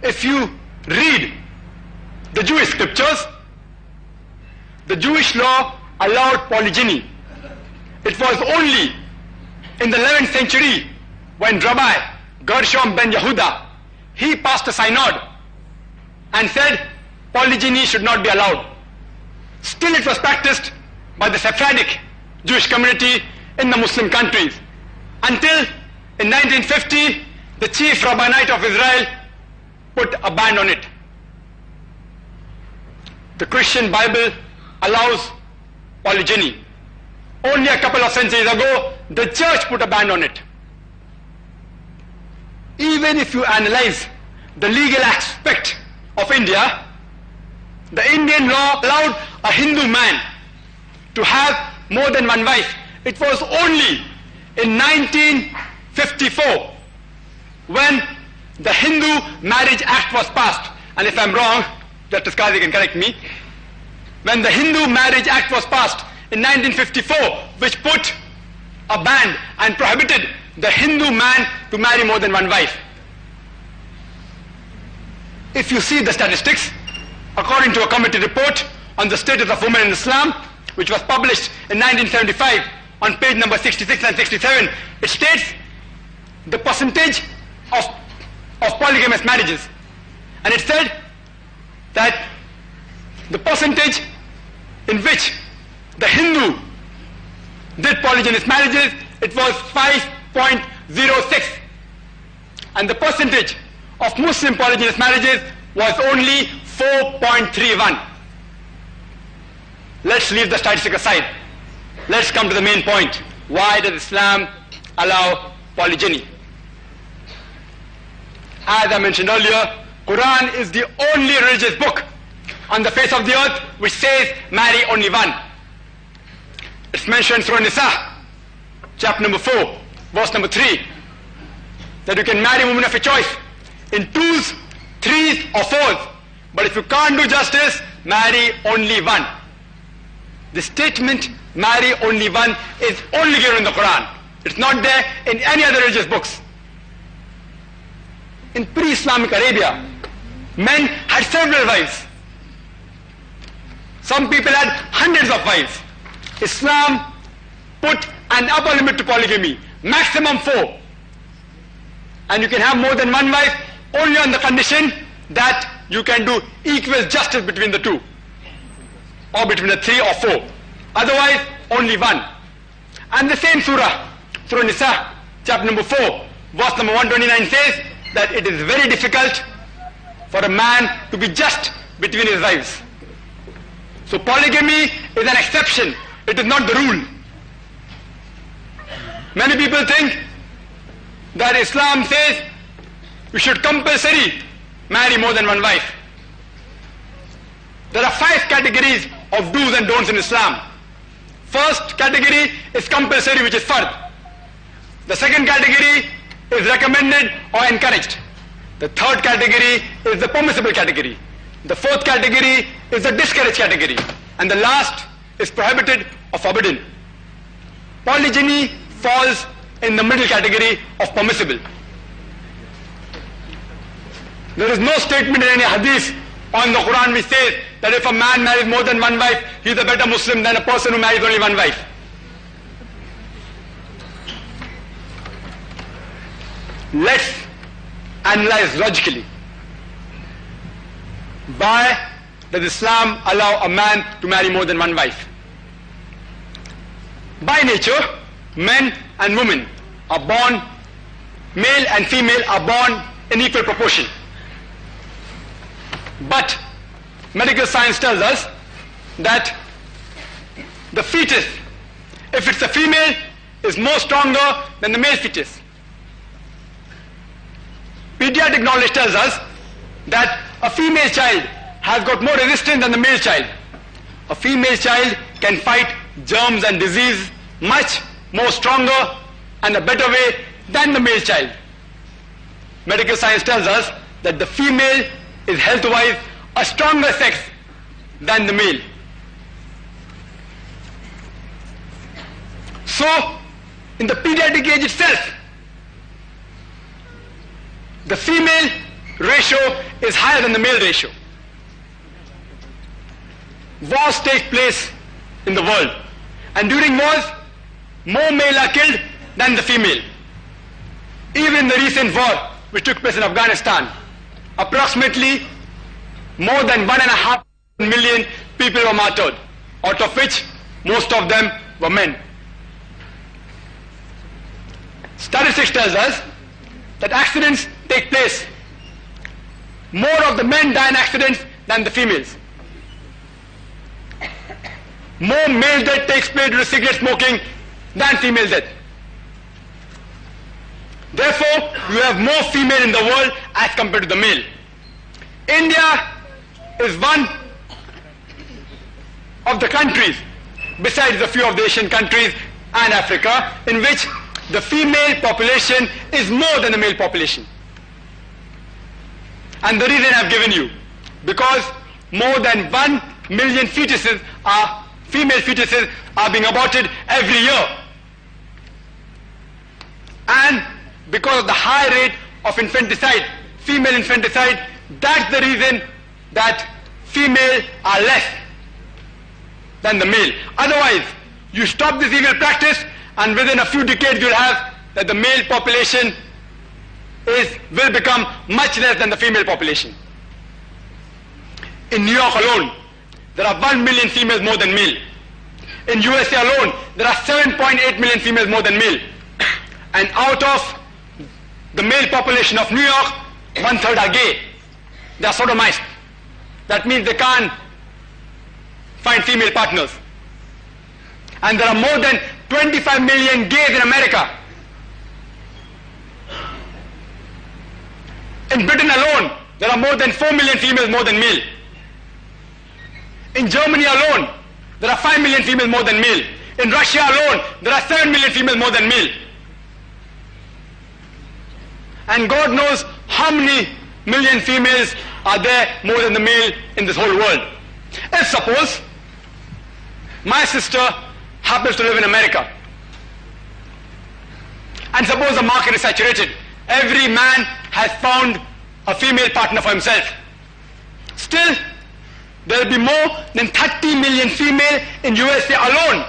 If you read the Jewish scriptures, the Jewish law allowed polygyny. It was only in the 11th century when Rabbi Gershom ben Yehuda, he passed a synod and said polygyny should not be allowed. Still it was practiced by the Sephardic Jewish community in the Muslim countries, until in 1950 the chief rabbinate of Israel put a ban on it. The Christian Bible allows polygyny. Only a couple of centuries ago the church put a ban on it. Even if you analyze the legal aspect of India, the Indian law allowed a Hindu man to have more than one wife. It was only in 1954 when the Hindu Marriage Act was passed, and if I'm wrong, Justice Qazi can correct me, when the Hindu Marriage Act was passed in 1954, which put a ban and prohibited the Hindu man to marry more than one wife. If you see the statistics, according to a committee report on the status of women in Islam, which was published in 1975 on page number 66 and 67, it states the percentage of polygamous marriages. And it said that the percentage in which the Hindu did polygynous marriages, it was 5.06. And the percentage of Muslim polygynous marriages was only 4.31. Let's leave the statistic aside. Let's come to the main point. Why does Islam allow polygyny? As I mentioned earlier, Quran is the only religious book on the face of the earth which says marry only one. It's mentioned in Surah Nisa, chapter number 4, verse number 3, that you can marry women of your choice in 2s, 3s or 4s. But if you can't do justice, marry only one. The statement marry only one is only given in the Quran. It's not there in any other religious books. In pre-Islamic Arabia, men had several wives. Some people had hundreds of wives. Islam put an upper limit to polygamy, maximum 4. And you can have more than one wife only on the condition that you can do equal justice between the two, or between the 3 or 4. Otherwise, only one. And the same surah, Surah Nisa, chapter number 4, verse number 129 says that it is very difficult for a man to be just between his wives. So polygamy is an exception, it is not the rule. Many people think that Islam says you should compulsory marry more than one wife. There are 5 categories of do's and don'ts in Islam. First category is compulsory, which is fard. The second category is recommended or encouraged. The third category is the permissible category. The fourth category is the discouraged category. And the last is prohibited or forbidden. Polygyny falls in the middle category of permissible. There is no statement in any hadith on the Quran which says that if a man marries more than one wife, he is a better Muslim than a person who marries only one wife. Let's analyze logically. Why does Islam allow a man to marry more than one wife? By nature, men and women are born, male and female are born in equal proportion. But medical science tells us that the fetus, if it's a female, is more stronger than the male fetus. Pediatric knowledge tells us that a female child has got more resistance than the male child. A female child can fight germs and disease much more stronger and a better way than the male child. Medical science tells us that the female is health-wise a stronger sex than the male. So, in the pediatric age itself, the female ratio is higher than the male ratio. Wars take place in the world, and during wars, more male are killed than the female. Even in the recent war which took place in Afghanistan, approximately more than 1.5 million people were martyred, out of which most of them were men. Statistics tells us that accidents take place. More of the men die in accidents than the females. More male death takes place due to cigarette smoking than female death. Therefore, you have more female in the world as compared to the male. India is one of the countries, besides a few of the Asian countries and Africa, in which the female population is more than the male population. And the reason I've given you, because more than 1 million fetuses are, female fetuses are being aborted every year. And because of the high rate of infanticide, female infanticide, that's the reason that female are less than the male. Otherwise, you stop this evil practice and within a few decades you'll have that the male population will become much less than the female population. In New York alone, there are 1 million females more than male. In USA alone, there are 7.8 million females more than male. And out of the male population of New York, 1/3 are gay. They are sodomites. That means they can't find female partners. And there are more than 25 million gays in America. In Britain alone, there are more than 4 million females more than male. In Germany alone, there are 5 million females more than male. In Russia alone, there are 7 million females more than male. And God knows how many million females are there more than the male in this whole world. If suppose my sister happens to live in America And suppose the market is saturated. Every man has found a female partner for himself. Still, there will be more than 30 million female in USA alone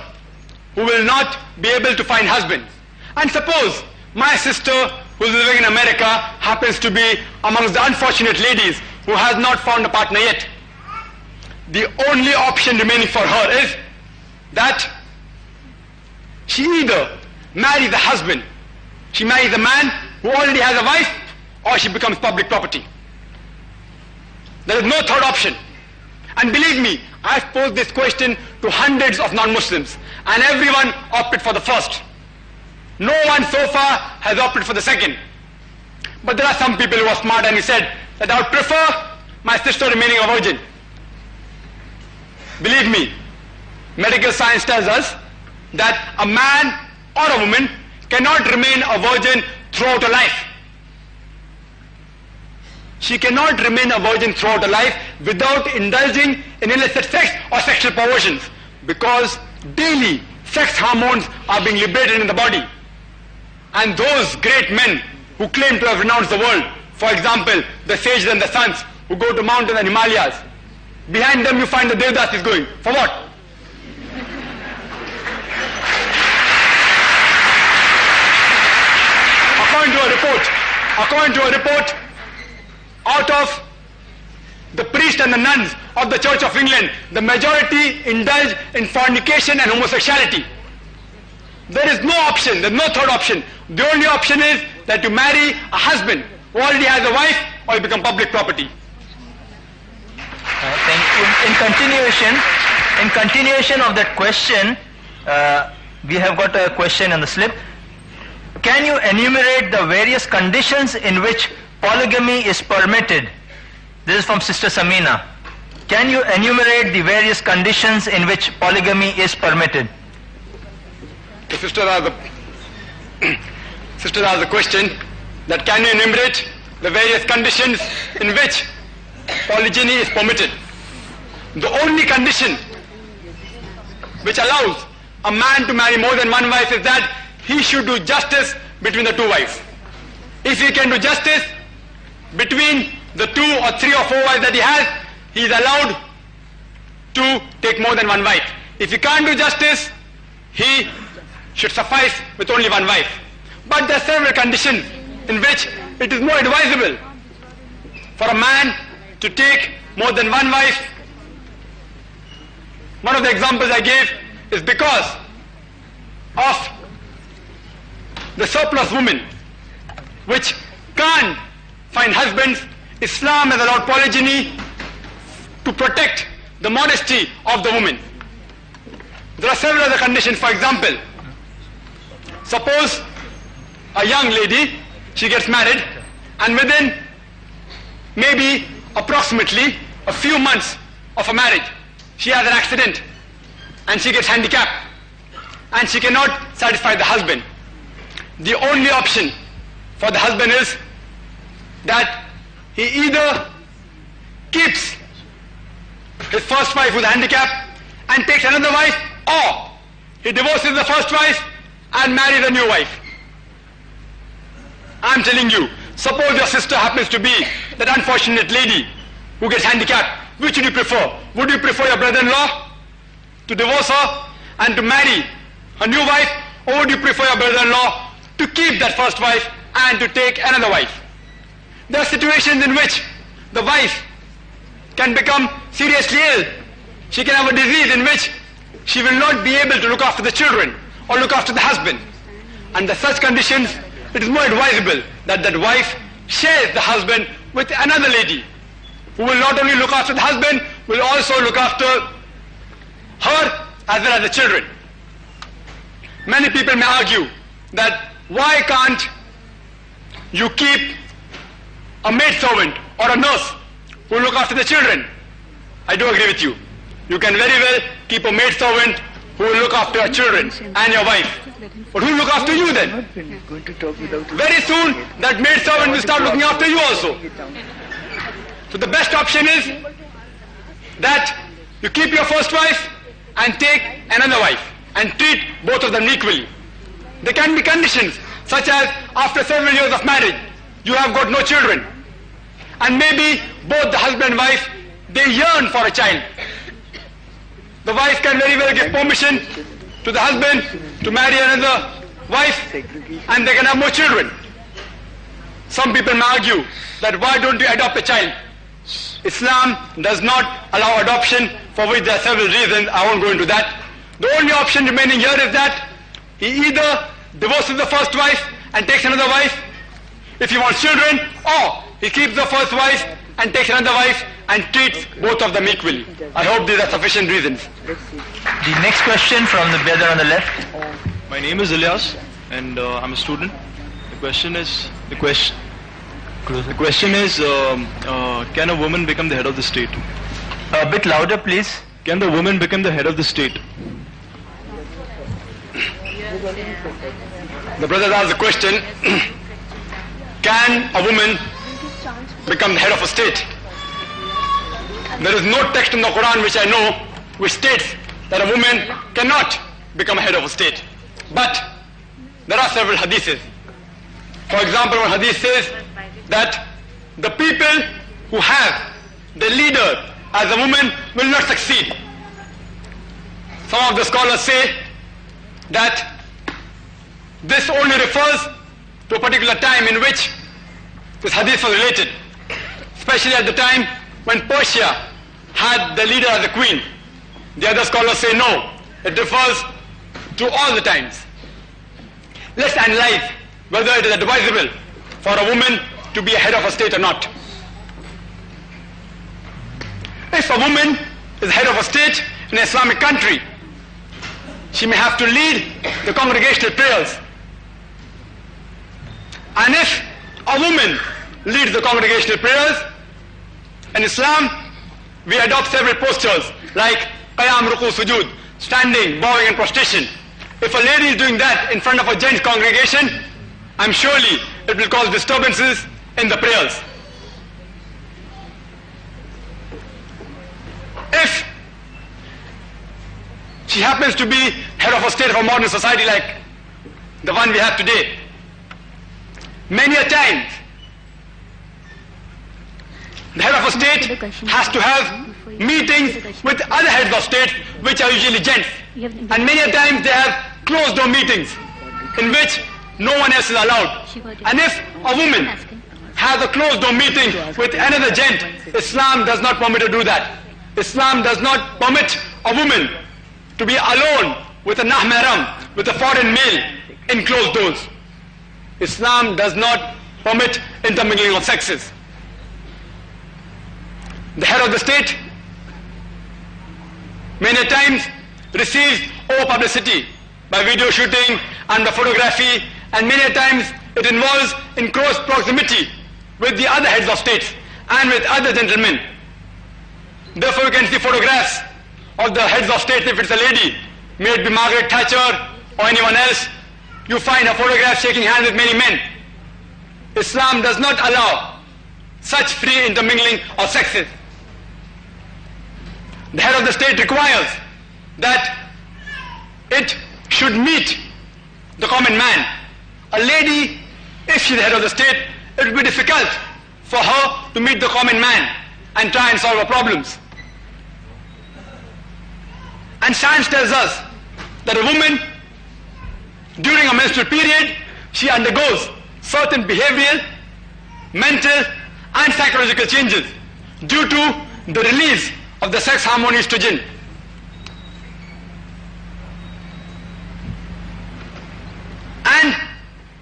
who will not be able to find husbands. And suppose my sister who is living in America happens to be amongst the unfortunate ladies who has not found a partner yet. The only option remaining for her is that she either marries the husband, she marries the man who already has a wife, or she becomes public property. There is no third option. And believe me, I've posed this question to hundreds of non-Muslims, and everyone opted for the first. No one so far has opted for the second. But there are some people who are smart and he said that I would prefer my sister remaining a virgin. Believe me, medical science tells us that a man or a woman cannot remain a virgin throughout her life. She cannot remain a virgin throughout her life without indulging in illicit sex or sexual perversions, because daily sex hormones are being liberated in the body. And those great men who claim to have renounced the world, for example, the sages and the sons who go to mountains and Himalayas, behind them you find the Devdas is going. For what? According to a report, out of the priests and the nuns of the Church of England, the majority indulge in fornication and homosexuality. There is no option, there is no third option. The only option is that you marry a husband who already has a wife, or you become public property. Thank you. In continuation of that question, we have got a question on the slip. Can you enumerate the various conditions in which polygamy is permitted? This is from Sister Samina. Can you enumerate the various conditions in which polygamy is permitted? The sister has a question that can you enumerate the various conditions in which polygyny is permitted? The only condition which allows a man to marry more than one wife is that he should do justice between the two wives. If he can do justice between the 2 or 3 or 4 wives that he has, he is allowed to take more than one wife. If he can't do justice, he should suffice with only one wife. But there are several conditions in which it is more advisable for a man to take more than one wife. One of the examples I gave is because of the surplus women which can't find husbands. Islam has allowed polygyny to protect the modesty of the woman. There are several other conditions. For example, suppose a young lady, she gets married, and within maybe approximately a few months of a marriage, she has an accident and she gets handicapped and she cannot satisfy the husband. The only option for the husband is that he either keeps his first wife with a handicap and takes another wife, or he divorces the first wife and marries a new wife. I'm telling you, suppose your sister happens to be that unfortunate lady who gets handicapped. Which would you prefer? Would you prefer your brother-in-law to divorce her and to marry a new wife, or would you prefer your brother-in-law to keep that first wife and to take another wife? There are situations in which the wife can become seriously ill. She can have a disease in which she will not be able to look after the children or look after the husband. Under such conditions, it is more advisable that that wife shares the husband with another lady who will not only look after the husband, will also look after her as well as the children. Many people may argue that why can't you keep a maidservant or a nurse who will look after the children? I do agree with you. You can very well keep a maidservant who will look after your children and your wife. But who will look after you then? Very soon that maidservant will start looking after you also. So the best option is that you keep your first wife and take another wife and treat both of them equally. There can be conditions such as after several years of marriage, you have got no children. And maybe both the husband and wife, they yearn for a child. The wife can very well give permission to the husband to marry another wife, and they can have more children. Some people may argue that why don't you adopt a child? Islam does not allow adoption, for which there are several reasons. I won't go into that. The only option remaining here is that he either divorces the first wife and takes another wife if he wants children, or he keeps the first wife and takes another wife and treats both of them equally. I hope these are sufficient reasons. The next question from the brother on the left. My name is Ilyas, and I'm a student. The question is, can a woman become the head of the state? A bit louder, please. Can the woman become the head of the state? The brother asked the question, can a woman become the head of a state? There is no text in the Quran which I know which states that a woman cannot become a head of a state. But there are several hadiths. For example, one hadith says that the people who have the leader as a woman will not succeed. Some of the scholars say that this only refers to a particular time in which this hadith was related, especially at the time when Persia had the leader as a queen. The other scholars say no, it refers to all the times. Let's analyze whether it is advisable for a woman to be a head of a state or not. If a woman is head of a state in an Islamic country, she may have to lead the congregational prayers. And if a woman leads the congregational prayers, in Islam we adopt several postures like qiyam, ruku, sujood, standing, bowing and prostration. If a lady is doing that in front of a gents congregation, I'm surely it will cause disturbances in the prayers. If she happens to be head of a state of a modern society like the one we have today, many a times the head of a state has to have meetings with other heads of state which are usually gents, and many a times they have closed door meetings in which no one else is allowed. And if a woman has a closed door meeting with another gent, Islam does not permit her to do that. Islam does not permit a woman to be alone with a mahram, with a foreign male in closed doors. Islam does not permit intermingling of sexes. The head of the state many times receives over publicity by video shooting and by photography, and many times it involves in close proximity with the other heads of states and with other gentlemen. Therefore you can see photographs of the heads of state. If it's a lady, may it be Margaret Thatcher or anyone else, you find a photograph shaking hands with many men. Islam does not allow such free intermingling of sexes. The head of the state requires that it should meet the common man. A lady, if she's the head of the state, it will be difficult for her to meet the common man and try and solve her problems. And science tells us that a woman, during a menstrual period, she undergoes certain behavioral, mental and psychological changes due to the release of the sex hormone estrogen. And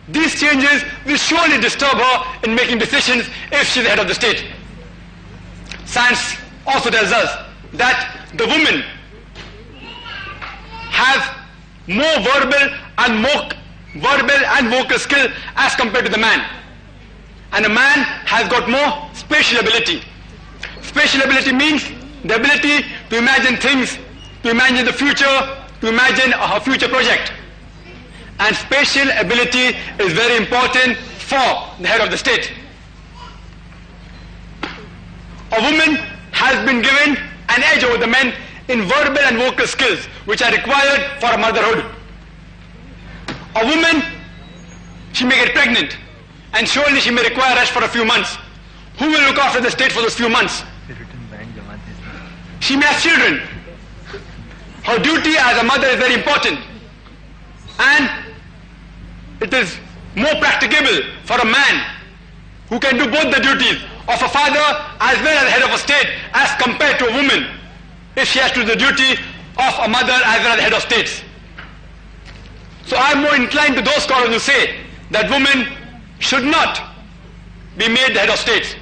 these changes will surely disturb her in making decisions if she's the head of the state. Science also tells us that the women have more verbal and vocal skill as compared to the man. And a man has got more spatial ability. Spatial ability means the ability to imagine things, to imagine the future, to imagine a future project. And spatial ability is very important for the head of the state. A woman has been given an edge over the men in verbal and vocal skills which are required for a motherhood. A woman, she may get pregnant, and surely she may require rest for a few months. Who will look after the state for those few months? She may have children. Her duty as a mother is very important, and it is more practicable for a man who can do both the duties of a father as well as head of a state as compared to a woman if she has to do the duty of a mother as well as head of states. So I am more inclined to those scholars who say that women should not be made the head of states.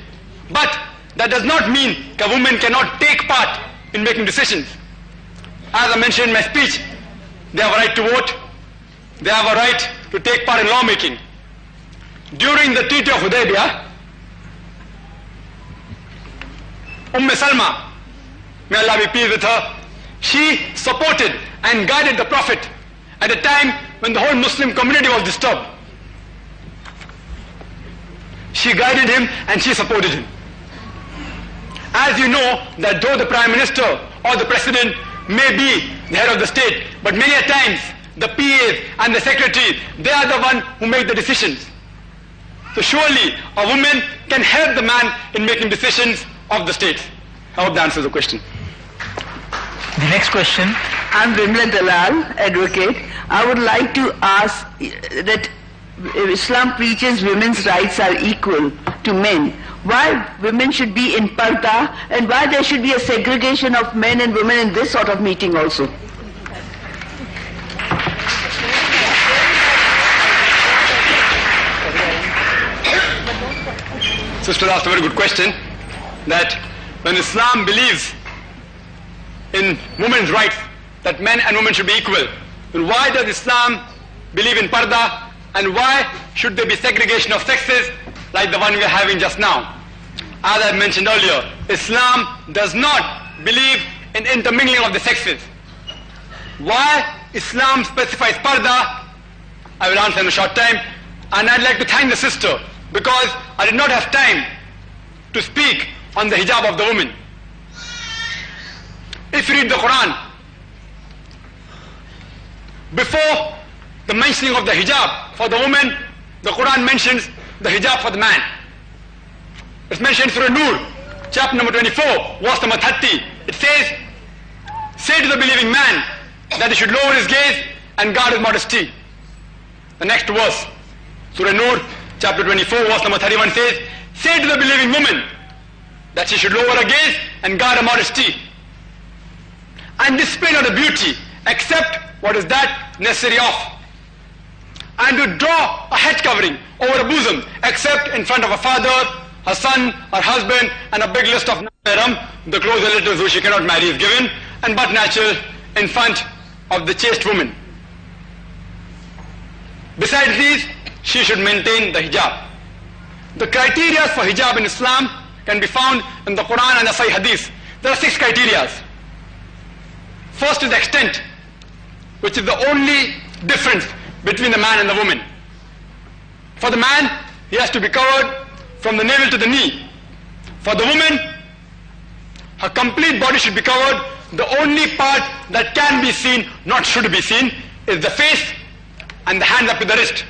But that does not mean that a woman cannot take part in making decisions. As I mentioned in my speech, they have a right to vote, they have a right to take part in lawmaking. During the Treaty of Hudaybiyah, Salma, may Allah be pleased with her, she supported and guided the Prophet at a time when the whole Muslim community was disturbed. She guided him and she supported him. As you know, that though the Prime Minister or the President may be the head of the state, but many a times the PAs and the secretary, they are the one who make the decisions. So surely a woman can help the man in making decisions of the state. I hope that answers the question. The next question. I'm Vimla Dalal, advocate. I would like to ask that Islam preaches women's rights are equal to men. Why women should be in parda, and why there should be a segregation of men and women in this sort of meeting also? Sister asked a very good question, that when Islam believes in women's rights, that men and women should be equal, then why does Islam believe in parda, and why should there be segregation of sexes like the one we are having just now? As I mentioned earlier, Islam does not believe in intermingling of the sexes. Why Islam specifies parda, I will answer in a short time, and I'd like to thank the sister because I did not have time to speak on the hijab of the woman. If you read the Quran, before the mentioning of the hijab for the woman, the Quran mentions the hijab for the man. It's mentioned through Nur, chapter number 24, verse number 30. It says, say to the believing man that he should lower his gaze and guard his modesty. The next verse, Surah Nur, chapter 24, verse number 31 says, say to the believing woman that she should lower her gaze and guard her modesty and display not a beauty except what is that necessary of, and to draw a head covering over a bosom except in front of a father, her son, her husband, and a big list of the close relatives who she cannot marry is given, and but natural in front of the chaste woman. Besides these, she should maintain the hijab. The criteria for hijab in Islam can be found in the Quran and the Sahih Hadith. There are 6 criteria. First is the extent, which is the only difference between the man and the woman. For the man, he has to be covered from the navel to the knee. For the woman, her complete body should be covered. The only part that can be seen, not should be seen, is the face and the hands up to the wrist.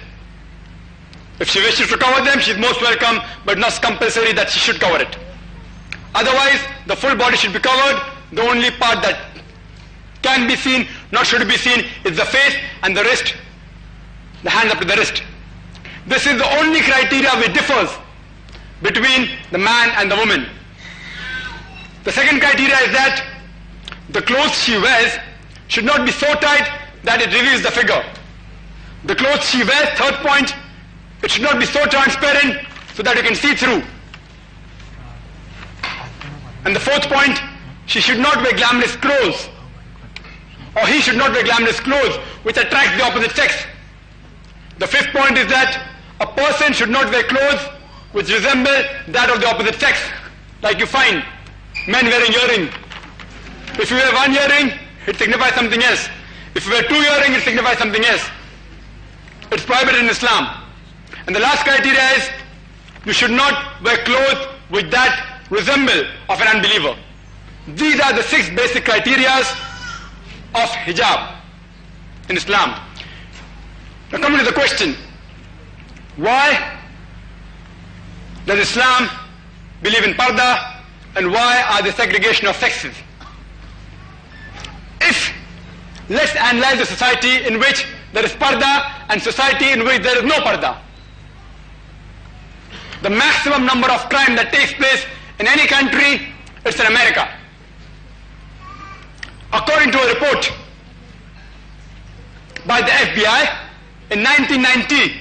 If she wishes to cover them, she is most welcome, but not compulsory that she should cover it. Otherwise, the full body should be covered. The only part that can be seen, not should be seen, is the face and the wrist, the hands up to the wrist. This is the only criteria which differs between the man and the woman. The second criteria is that the clothes she wears should not be so tight that it reveals the figure. The clothes she wears, third point, it should not be so transparent so that you can see through. And the fourth point, she should not wear glamorous clothes, or he should not wear glamorous clothes which attract the opposite sex. The fifth point is that a person should not wear clothes which resemble that of the opposite sex. Like you find men wearing earring. If you wear one earring, it signifies something else. If you wear 2 earrings, it signifies something else. It's prohibited in Islam. And the last criteria is, you should not wear clothes which that resemble of an unbeliever. These are the 6 basic criteria of hijab in Islam. Now coming to the question, Why does Islam believe in parda, and why are the segregation of sexes? Let's analyze the society in which there is parda and society in which there is no parda. The maximum number of crime that takes place in any country, it's in America. According to a report by the FBI, in 1990,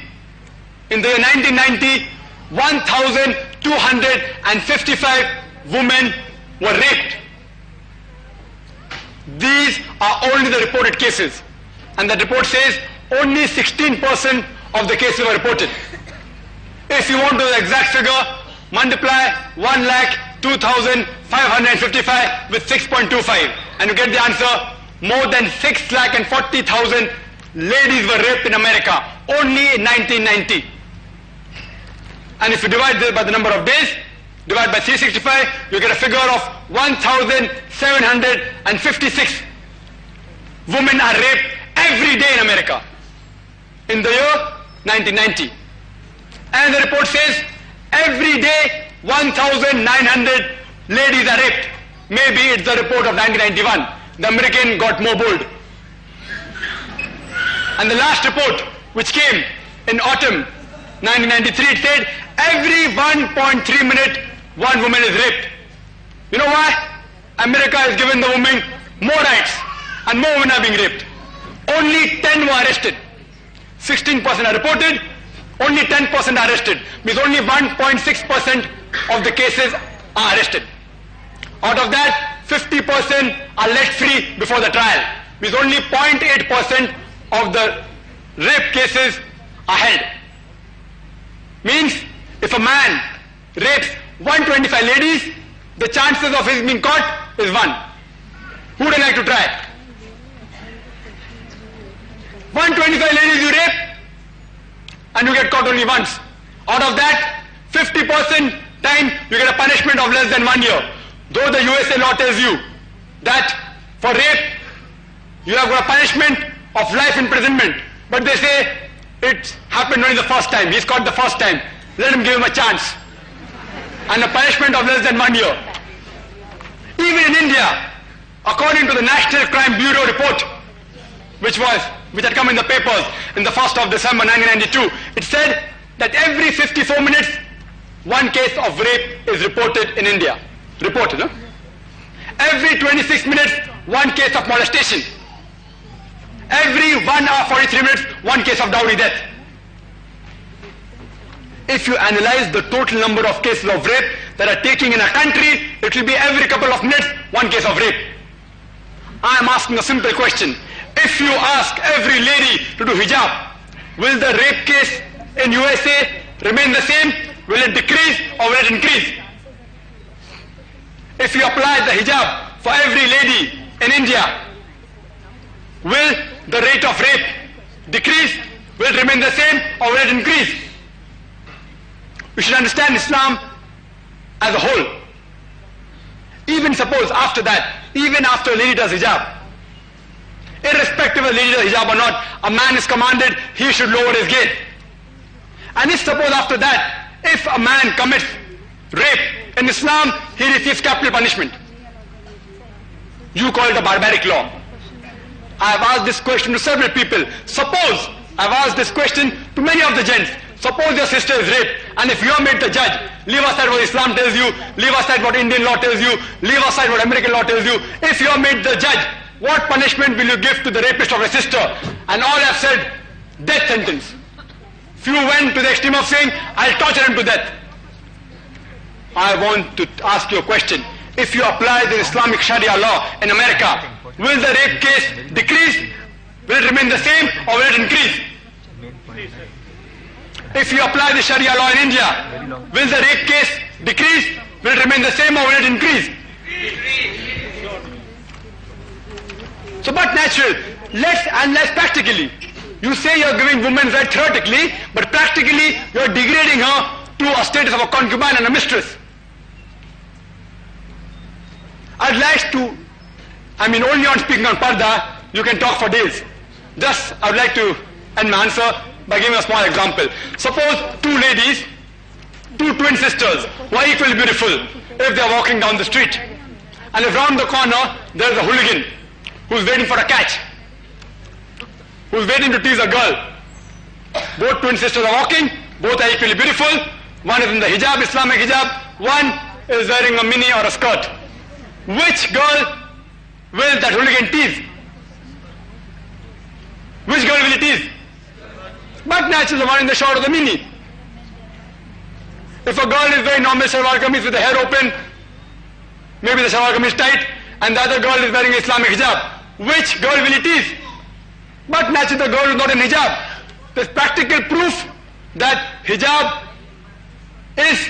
in the year 1990, 1,255 women were raped. These are only the reported cases. And the report says only 16% of the cases were reported. If you want to know the exact figure, multiply 1,02,555 with 6.25 and you get the answer. More than 6,40,000 ladies were raped in America only in 1990. And if you divide this by the number of days, divide by 365, you get a figure of 1,756 women are raped every day in America in the year 1990. And the report says every day 1,900 ladies are raped. Maybe it's the report of 1991. The American got more bold. And the last report, which came in autumn 1993, it said every 1.3 minutes one woman is raped. You know why? America has given the women more rights and more women are being raped. Only 10 were arrested. 16% are reported, only 10% are arrested. Means only 1.6% of the cases are arrested. Out of that, 50% are let free before the trial. Means only 0.8% of the rape cases are held. Means if a man rapes 125 ladies, the chances of his being caught is 1. Who would like to try? 125 ladies you rape and you get caught only once. Out of that, 50% time you get a punishment of less than 1 year. Though the USA law tells you that for rape you have got a punishment of life imprisonment, but they say it happened only the first time. He's caught the first time. Let him give him a chance. And a punishment of less than 1 year. Even in India, according to the National Crime Bureau report, which had come in the papers in the 1st of December 1992, it said that every 54 minutes, one case of rape is reported in India. Reported, no? Every 26 minutes, one case of molestation. Every 1 hour 43 minutes, one case of dowry death. If you analyze the total number of cases of rape that are taking in a country, it will be every couple of minutes, one case of rape. I am asking a simple question. If you ask every lady to do hijab, will the rape case in USA remain the same? Will it decrease or will it increase? If you apply the hijab for every lady in India, will the rate of rape decrease? Will it remain the same or will it increase? We should understand Islam as a whole. Even suppose after that, even after a lady does hijab, irrespective of a lady does hijab or not, a man is commanded he should lower his gaze. And if suppose after that, if a man commits rape in Islam, he receives capital punishment. You call it a barbaric law. I have asked this question to several people. Suppose, I have asked this question to many of the gents. Suppose your sister is raped, and if you are made the judge, leave aside what Islam tells you, leave aside what Indian law tells you, leave aside what American law tells you. If you are made the judge, what punishment will you give to the rapist of your sister? And all have said, death sentence. Few went to the extreme of saying, I'll torture him to death. I want to ask you a question. If you apply the Islamic Sharia law in America, will the rape case decrease? Will it remain the same or will it increase? If you apply the Sharia law in India, will the rape case decrease? Will it remain the same or will it increase? So but natural, let's analyze practically. You say you're giving women rights theoretically, but practically you're degrading her to a status of a concubine and a mistress. I'd like to, only on speaking on parda, you can talk for days. Thus, I would like to end my answer. by giving a small example. Suppose two ladies, two twin sisters, who are equally beautiful, if they are walking down the street, and if round the corner there is a hooligan who's waiting for a catch, who's waiting to tease a girl. Both twin sisters are walking, both are equally beautiful. One is in the hijab, Islamic hijab, one is wearing a mini or a skirt. Which girl will that hooligan tease? Which girl will he tease? But naturally the one in the short or the mini. If a girl is wearing normal shalwar kameez with the hair open, maybe the shalwar kameez tight, and the other girl is wearing Islamic hijab, which girl will he tease? But naturally the girl is not in hijab. There's practical proof that hijab is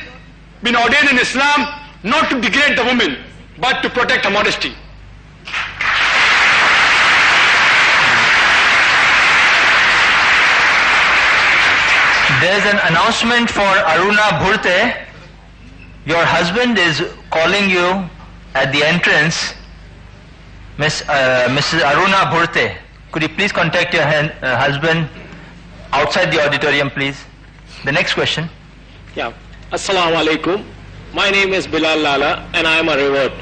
been ordained in Islam not to degrade the woman, but to protect her modesty. There's an announcement for Aruna Bhurte. Your husband is calling you at the entrance. Mrs. Aruna Bhurte, could you please contact your husband outside the auditorium, please? The next question. Yeah. Assalamu alaikum. My name is Bilal Lala and I am a revert.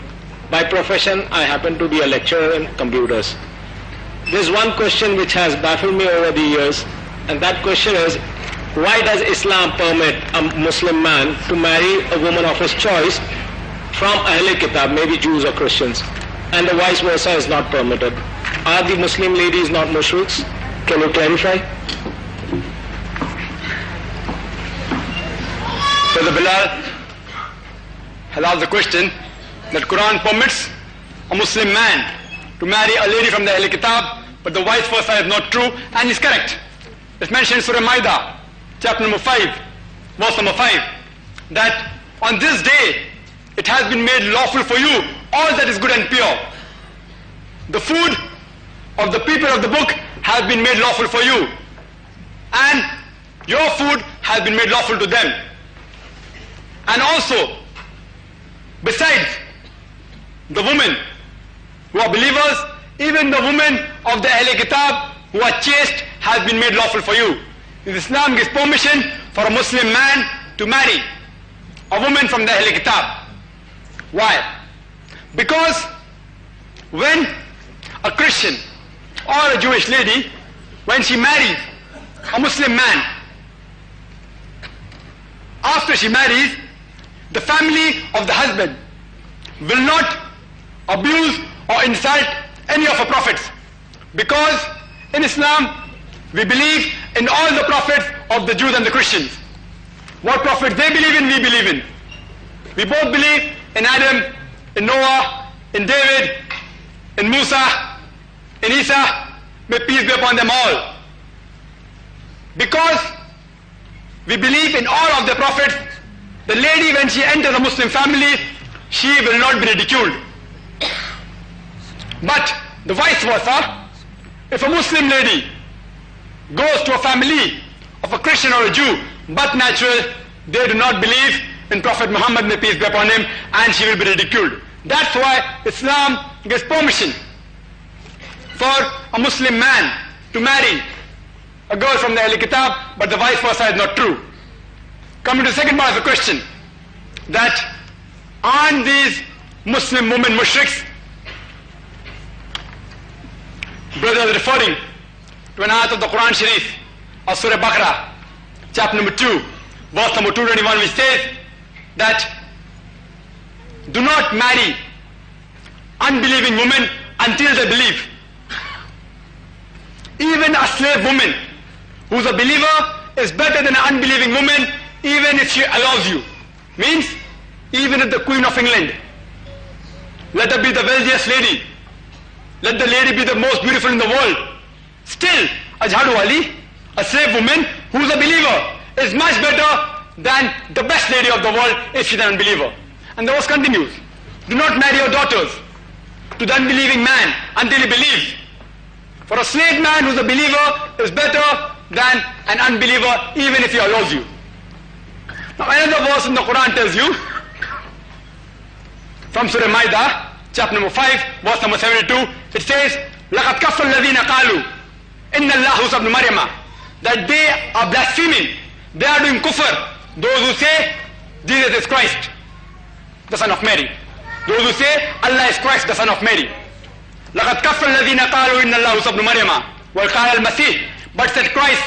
By profession, I happen to be a lecturer in computers. There's one question which has baffled me over the years, and that question is, why does Islam permit a Muslim man to marry a woman of his choice from Ahl Kitab, maybe Jews or Christians, and the vice versa is not permitted? Are the Muslim ladies not mushriks? Can you clarify? Brother Bilal has asked the question that Quran permits a Muslim man to marry a lady from the Ahl Kitab, but the vice versa is not true, and is correct. It's mentioned in Surah Maida, chapter number 5, verse number 5, that on this day it has been made lawful for you all that is good and pure. The food of the people of the book has been made lawful for you, and your food has been made lawful to them. And also, besides the women who are believers, even the women of the Ahl Kitab who are chaste has been made lawful for you. Islam gives permission for a Muslim man to marry a woman from the Ahl Kitab. Why? Because when a Christian or a Jewish lady, when she marries a Muslim man, after she marries, the family of the husband will not abuse or insult any of the prophets, because in Islam we believe in all the prophets of the Jews and the Christians. What prophets they believe in, we believe in. We both believe in Adam, in Noah, in David, in Musa, in Isa, may peace be upon them all. Because we believe in all of the prophets, the lady, when she enters a Muslim family, she will not be ridiculed. But the vice versa, if a Muslim lady goes to a family of a Christian or a Jew, but natural, they do not believe in Prophet Muhammad, may peace be upon him, and she will be ridiculed. That's why Islam gives permission for a Muslim man to marry a girl from the Ahl Kitab, but the vice versa is not true. Coming to the second part of the question, that aren't these Muslim women mushriks? Brother is referring to an ayat of the Quran Sharif of Surah Baqarah, chapter number 2, verse number 221, which says that do not marry unbelieving women until they believe. Even a slave woman who's a believer is better than an unbelieving woman, even if she allows you. Means, even if the Queen of England, let her be the wealthiest lady, let the lady be the most beautiful in the world, still a jhadu wali, a slave woman who's a believer, is much better than the best lady of the world if she's an unbeliever. And the verse continues, do not marry your daughters to the unbelieving man until he believes. For a slave man who's a believer is better than an unbeliever even if he allows you. Now another verse in the Quran tells you, from Surah Maida, chapter number 5, verse number 72, it says, لَقَدْ كَفَّ الَّذِينَ قَالُوا إِنَّ اللَّهُ ابْنُ مَرْيَمَ that they are blaspheming. They are doing kufr. Those who say Jesus is Christ, the son of Mary. Those who say Allah is Christ, the son of Mary. لَقَدْ كَفَّرَ الَّذِينَ قَالُوا إِنَّ اللَّهُ ابْنُ مَرْيَمَ وَقَالَ الْمَسِيحُ. But said Christ,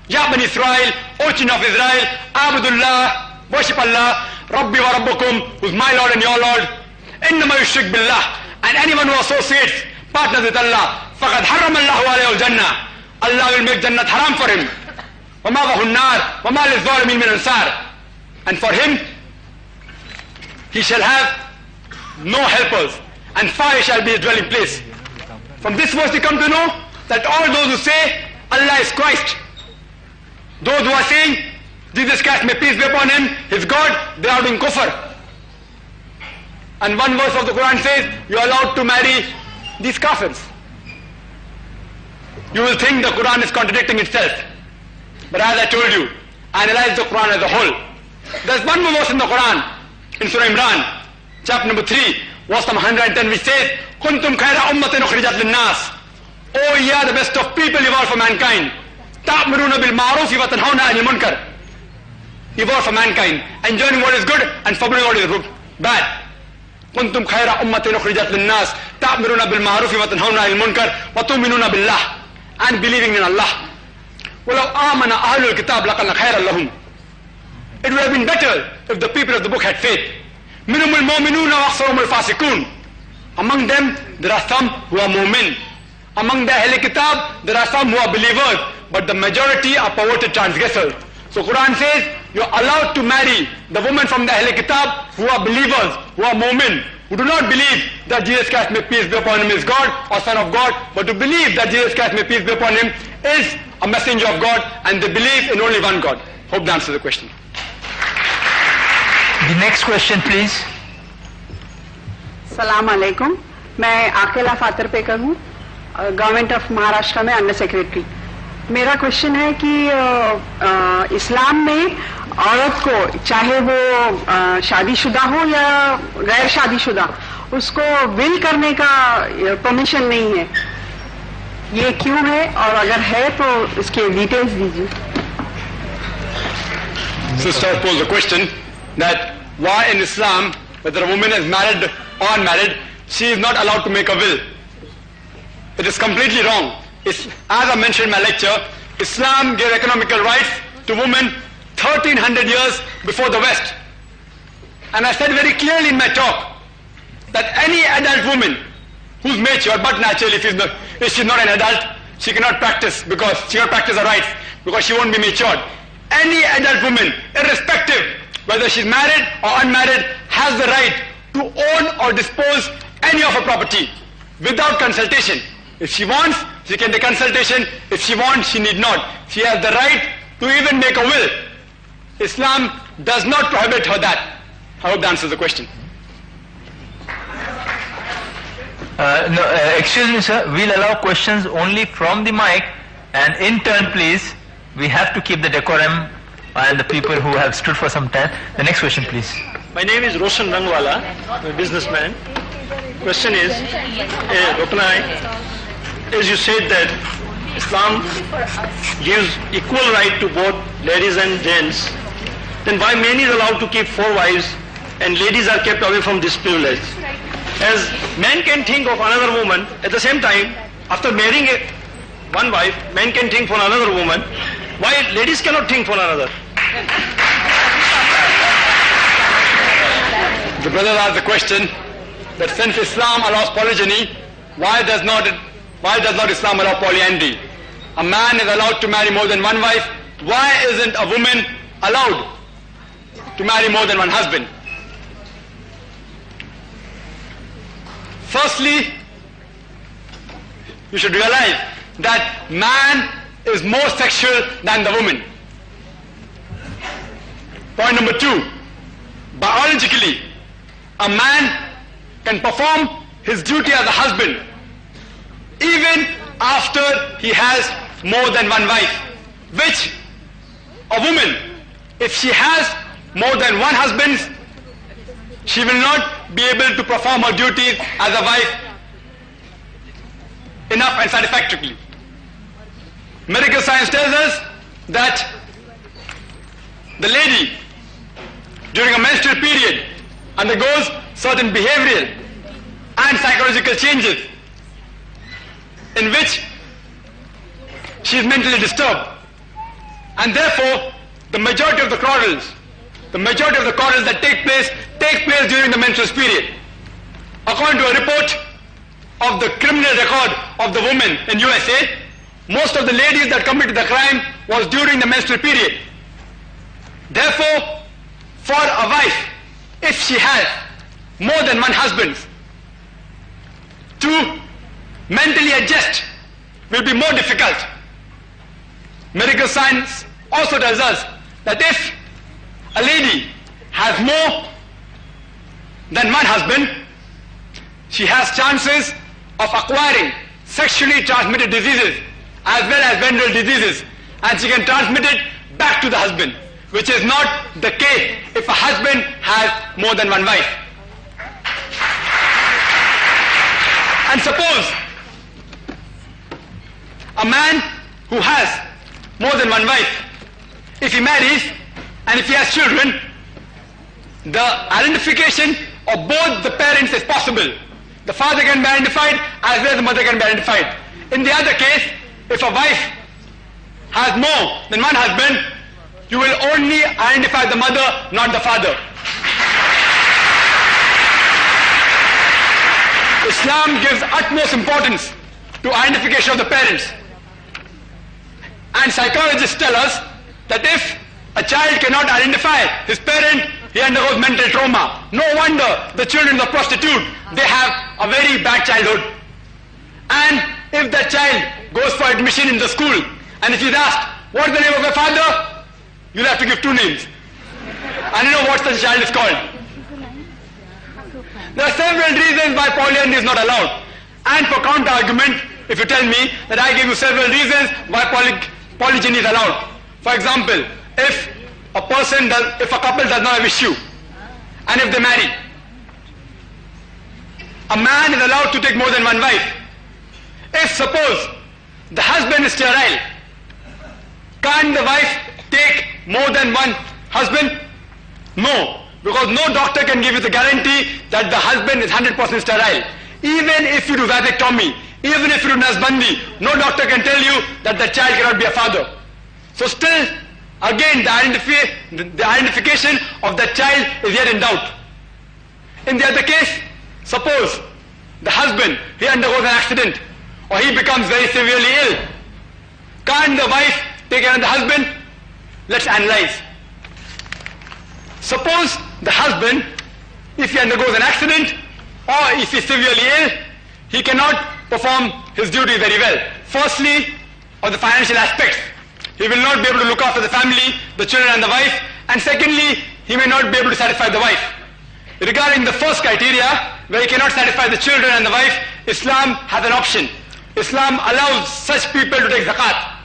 Ya Bani Israel, O children of Israel, Abdullah, worship Allah, Rabbi wa Rabbukum, who is my Lord and your Lord. إِنَّمَا يُشْرِكْ بِاللَّهِ. And anyone who associates, partners with Allah, فَقَدْ حَرَّمَ اللَّهُ عَلَيْهِ الْجَنَّةِ. Allah will make Jannat haram for him. وَمَا ذَهُ النَّارِ وَمَا لِلظَّالِمِينَ مِنْ أَنصَارٍ. And for him, he shall have no helpers, and fire shall be his dwelling place. From this verse we come to know that all those who say Allah is Christ, those who are saying Jesus Christ, may peace be upon him, is God, they are doing kufr. And one verse of the Quran says you are allowed to marry these kafirs. You will think the Quran is contradicting itself. But as I told you, analyze the Quran as a whole. There's one more verse in the Quran, in Surah Imran, chapter number 3, verse number 110, which says, Kuntum khayra ummatin ukhrijat linnas. Oh, ye are the best of people evolved for mankind. Ta'muruna bil ma'ruf wa tanhauna 'anil munkar. Evolved for mankind, enjoining what is good and forbidding what is bad. Kuntum khayra ummatin ukhrijat linnas. Ta'muruna bil ma'ruf wa tanhauna 'anil munkar wa tu'minuna billah. And believing in Allah. وَلَوْ آمَنَ أَهْلُ الْكِتَابِ لَكَانَ خَيْرًا لَهُمْ. It would have been better if the people of the book had faith. مِنْهُمُ الْمُؤْمِنُونَ وَأَكْثَرُهُمُ الْفَاسِقُونَ. Among them, there are some who are mu'min. Among the Ahl Kitab, there are some who are believers, but the majority are perverted transgressors. So Quran says, you are allowed to marry the women from the Ahl Kitab who are believers, who are mu'min, who do not believe that Jesus Christ, may peace be upon him, is God or son of God, but to believe that Jesus Christ, may peace be upon him, is a messenger of God, and they believe in only one God. Hope that answers the question. The next question, please. सलाम अलैकुम, मैं आकेला फातरपेकर हूँ, government of Maharashtra में under secretary. मेरा question है कि इस्लाम में औरत को, चाहे वो शादीशुदा हो या गैर शादीशुदा, उसको विल करने का परमिशन नहीं है। ये क्यों है, और अगर है तो इसके डिटेल्स दीजिए। Sister posed the question that why in Islam, whether a woman is married or unmarried, she is not allowed to make a will. It is completely wrong. As I mentioned in my lecture, Islam gave economical rights to women 1300 years before the West. And I said very clearly in my talk that any adult woman who's mature, but naturally if she's not an adult, she cannot practice because she cannot practice her rights because she won't be matured. Any adult woman, irrespective whether she's married or unmarried, has the right to own or dispose any of her property without consultation. If she wants, she can take consultation. If she wants, she need not. She has the right to even make a will. Islam does not prohibit her that. I hope that answers the question. Excuse me, sir. We'll allow questions only from the mic, and in turn, please, we have to keep the decorum and the people who have stood for some time. The next question, please. My name is Roshan Rangwala, a businessman. Question is, Dr. Naik, as you said that Islam gives equal right to both ladies and gents, then why men is allowed to keep 4 wives and ladies are kept away from this privilege? As men can think of another woman, at the same time, after marrying one wife, men can think for another woman, why ladies cannot think for another? The brother asked the question that since Islam allows polygyny, why does not Islam allow polyandry? A man is allowed to marry more than one wife. Why isn't a woman allowed to marry more than one husband? Firstly, you should realize that man is more sexual than the woman. Point number 2, biologically, a man can perform his duty as a husband even after he has more than one wife, which a woman, if she has more than one husband, she will not be able to perform her duties as a wife enough and satisfactorily. Medical science tells us that the lady during a menstrual period undergoes certain behavioral and psychological changes in which she is mentally disturbed, and therefore the majority of the quarrels that take place during the menstrual period. According to a report of the criminal record of the women in USA, most of the ladies that committed the crime was during the menstrual period. Therefore, for a wife, if she has more than one husband, to mentally adjust will be more difficult. Medical science also tells us that if a lady has more than one husband, she has chances of acquiring sexually transmitted diseases as well as venereal diseases, and she can transmit it back to the husband, which is not the case if a husband has more than one wife. And suppose a man who has more than one wife, if he marries and if he has children, the identification of both the parents is possible. The father can be identified as well as the mother can be identified. In the other case, if a wife has more than one husband, you will only identify the mother, not the father. Islam gives utmost importance to identification of the parents. And psychologists tell us that if a child cannot identify his parent, he undergoes mental trauma. No wonder the children of the prostitute, they have a very bad childhood. And if that child goes for admission in the school, and if he's asked, what's the name of your father? You'll have to give two names. And you know what the child is called. There are several reasons why polyandry is not allowed. And for counter argument, if you tell me that I give you several reasons why polygyny is allowed. For example, if a couple does not have issue, and if they marry, a man is allowed to take more than one wife. If suppose the husband is sterile, can't the wife take more than one husband? No, because no doctor can give you the guarantee that the husband is 100% sterile. Even if you do vasectomy, even if you do nasbandi, no doctor can tell you that the child cannot be a father. So still, again, the identification of the child is yet in doubt. In the other case, suppose the husband, he undergoes an accident, or he becomes very severely ill. Can't the wife take care of the husband? Let's analyze. Suppose the husband, if he undergoes an accident, or if he is severely ill, he cannot perform his duty very well. Firstly, of the financial aspects. He will not be able to look after the family, the children and the wife, and secondly, he may not be able to satisfy the wife. Regarding the first criteria, where he cannot satisfy the children and the wife, Islam has an option. Islam allows such people to take zakat.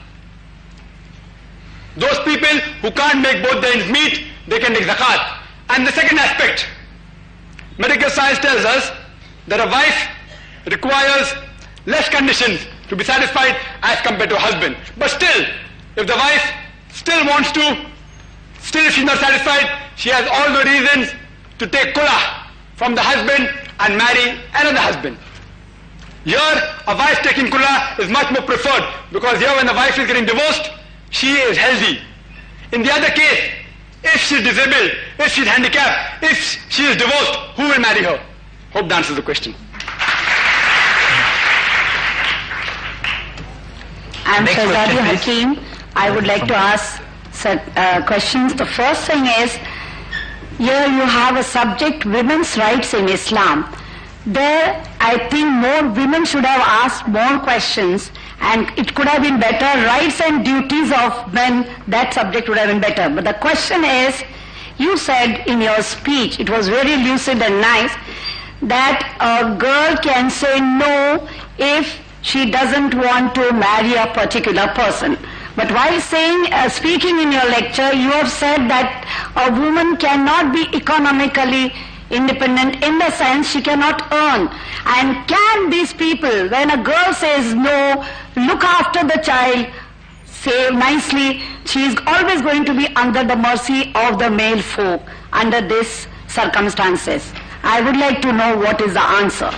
Those people who can't make both the ends meet, they can take zakat. And the second aspect, medical science tells us that a wife requires less conditions to be satisfied as compared to a husband. But still, if the wife still wants to, still if she's not satisfied, she has all the reasons to take kula from the husband and marry another husband. Here, a wife taking kula is much more preferred, because here when the wife is getting divorced, she is healthy. In the other case, if she is disabled, if she is handicapped, if she is divorced, who will marry her? Hope that answers the question. I'm Shahzadi Hakim. I would like to ask questions. The first thing is, here you have a subject, women's rights in Islam. There, I think more women should have asked more questions, and it could have been better. Rights and duties of men, that subject would have been better. But the question is, you said in your speech, it was very lucid and nice, that a girl can say no if she doesn't want to marry a particular person. But while speaking in your lecture, you have said that a woman cannot be economically independent in the sense she cannot earn. And can these people, when a girl says no, look after the child, say nicely, she is always going to be under the mercy of the male folk under these circumstances. I would like to know what is the answer.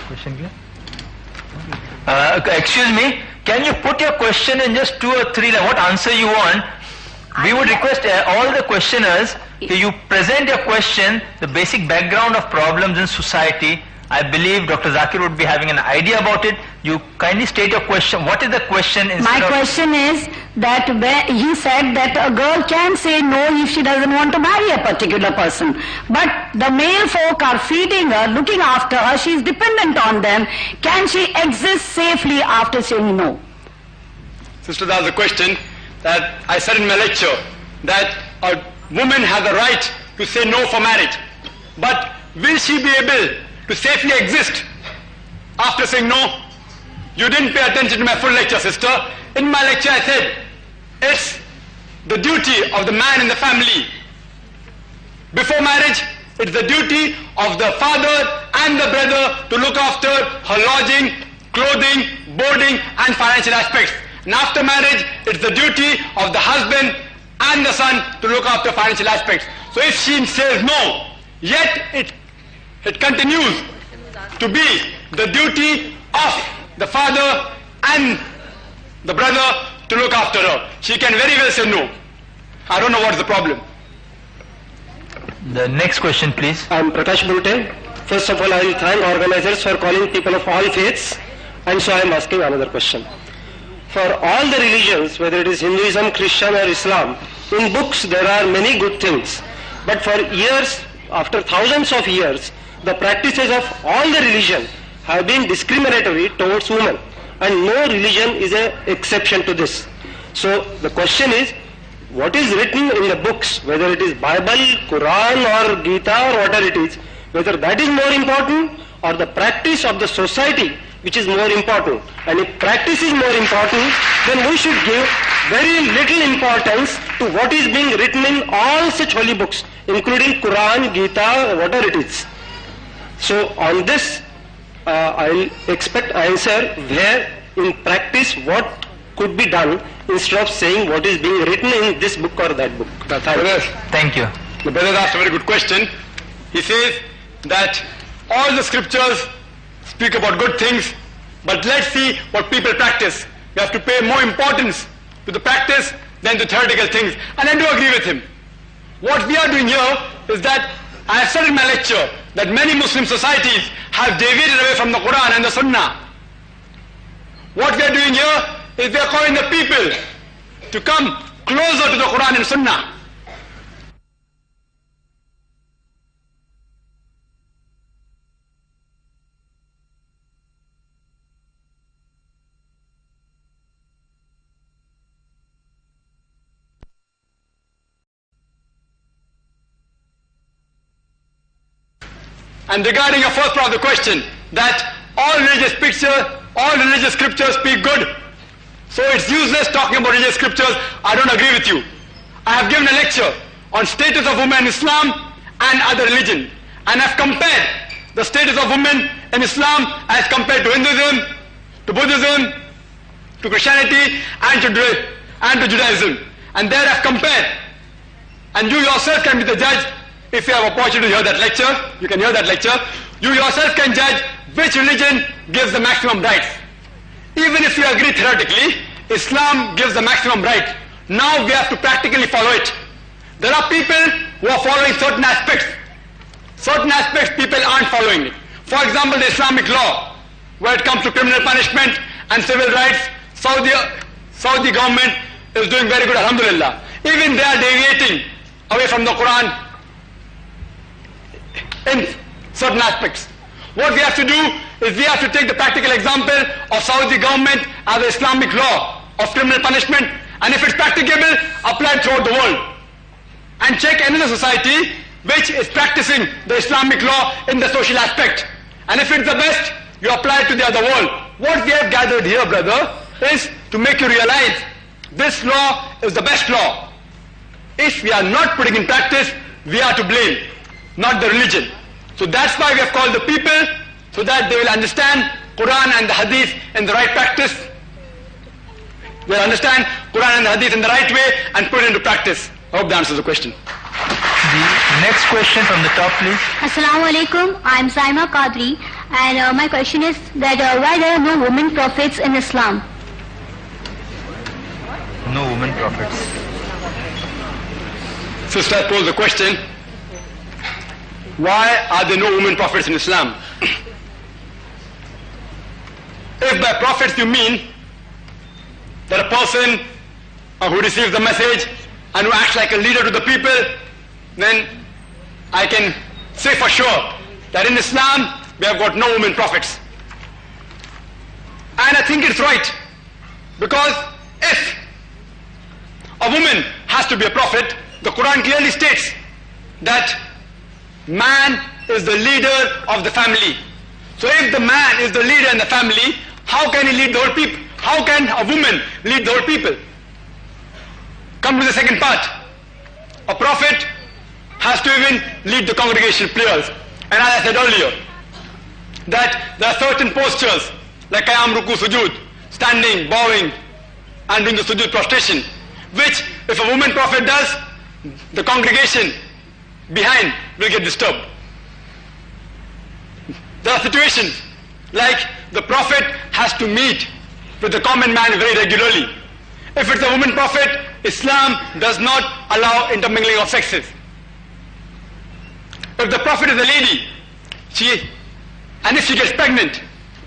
Excuse me, can you put your question in just 2 or 3 lines? What answer you want? We would request all the questioners, you present your question, the basic background of problems in society. I believe Dr. Zakir would be having an idea about it. You kindly state your question. What is the question? My question is that he said that a girl can say no if she doesn't want to marry a particular person. But the male folk are feeding her, looking after her, she is dependent on them. Can she exist safely after saying no? Sister, that's the question that I said in my lecture, that a woman has a right to say no for marriage. But will she be able to safely exist after saying no? You didn't pay attention to my full lecture, sister. In my lecture I said, it's the duty of the man in the family. Before marriage, it's the duty of the father and the brother to look after her lodging, clothing, boarding and financial aspects. And after marriage, it's the duty of the husband and the son to look after financial aspects. So if she says no, yet it continues to be the duty of the father and the brother to look after her. She can very well say no. I don't know what is the problem. The next question, please. I am Prakash Bulte. First of all, I will thank organizers for calling people of all faiths, and so I am asking another question. For all the religions, whether it is Hinduism, Christian or Islam, in books there are many good things. But for years, after thousands of years, the practices of all the religion have been discriminatory towards women, and no religion is an exception to this. So the question is, what is written in the books, whether it is Bible, Quran or Gita or whatever it is, whether that is more important or the practice of the society which is more important? And if practice is more important, then we should give very little importance to what is being written in all such holy books, including Quran, Gita, whatever it is. So on this, I will expect answer where in practice what could be done instead of saying what is being written in this book or that book. Thank you. The brother asked a very good question. He says that all the scriptures speak about good things, but let's see what people practice. We have to pay more importance to the practice than the theoretical things. And I do agree with him. What we are doing here is that I have said in my lecture that many Muslim societies have deviated away from the Quran and the Sunnah. What we are doing here is we are calling the people to come closer to the Quran and Sunnah. And regarding your first part of the question, that all religious scriptures speak good. So it's useless talking about religious scriptures. I don't agree with you. I have given a lecture on status of women in Islam and other religion. And I've compared the status of women in Islam as compared to Hinduism, to Buddhism, to Christianity and to Judaism. And there I've compared. And you yourself can be the judge. If you have opportunity to hear that lecture, you can hear that lecture. You yourself can judge which religion gives the maximum rights. Even if you agree theoretically, Islam gives the maximum right. Now we have to practically follow it. There are people who are following certain aspects. Certain aspects people aren't following it. For example, the Islamic law, where it comes to criminal punishment and civil rights, Saudi government is doing very good, alhamdulillah. Even they are deviating away from the Quran in certain aspects. What we have to do is we have to take the practical example of Saudi government as the Islamic law of criminal punishment, and if it's practicable, apply it throughout the world. And check another society which is practicing the Islamic law in the social aspect. And if it's the best, you apply it to the other world. What we have gathered here, brother, is to make you realize this law is the best law. If we are not putting in practice, we are to blame, not the religion. So that's why we have called the people, so that they will understand Quran and the Hadith in the right practice. They'll understand Quran and the Hadith in the right way and put it into practice. I hope that answers the question. The next question from the top, please. Assalamu alaikum. I'm Saima Qadri, and my question is that why there are no women prophets in Islam? No women prophets. Sister posed the question, why are there no women prophets in Islam? If by prophets you mean that a person who receives the message and who acts like a leader to the people, then I can say for sure that in Islam we have got no women prophets. And I think it's right, because if a woman has to be a prophet, the Quran clearly states that man is the leader of the family. So if the man is the leader in the family, how can he lead the whole people? How can a woman lead the whole people? Come to the second part. A prophet has to even lead the congregation prayers. And as I said earlier, that there are certain postures like Qiyam, Ruku, Sujood, standing, bowing, and doing the Sujood prostration, which if a woman prophet does, the congregation behind will get disturbed. There are situations like the prophet has to meet with the common man very regularly. If it's a woman prophet, Islam does not allow intermingling of sexes. If the prophet is a lady, and if she gets pregnant,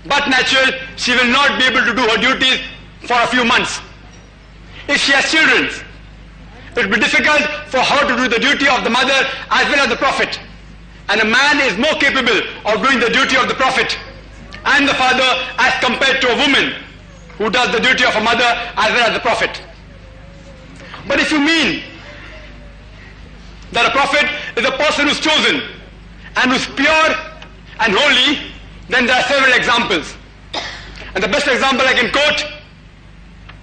but natural, she will not be able to do her duties for a few months. If she has children, it will be difficult for her to do the duty of the mother as well as the prophet. And a man is more capable of doing the duty of the prophet and the father as compared to a woman who does the duty of a mother as well as the prophet. But if you mean that a prophet is a person who's chosen and who's pure and holy, then there are several examples. And the best example I can quote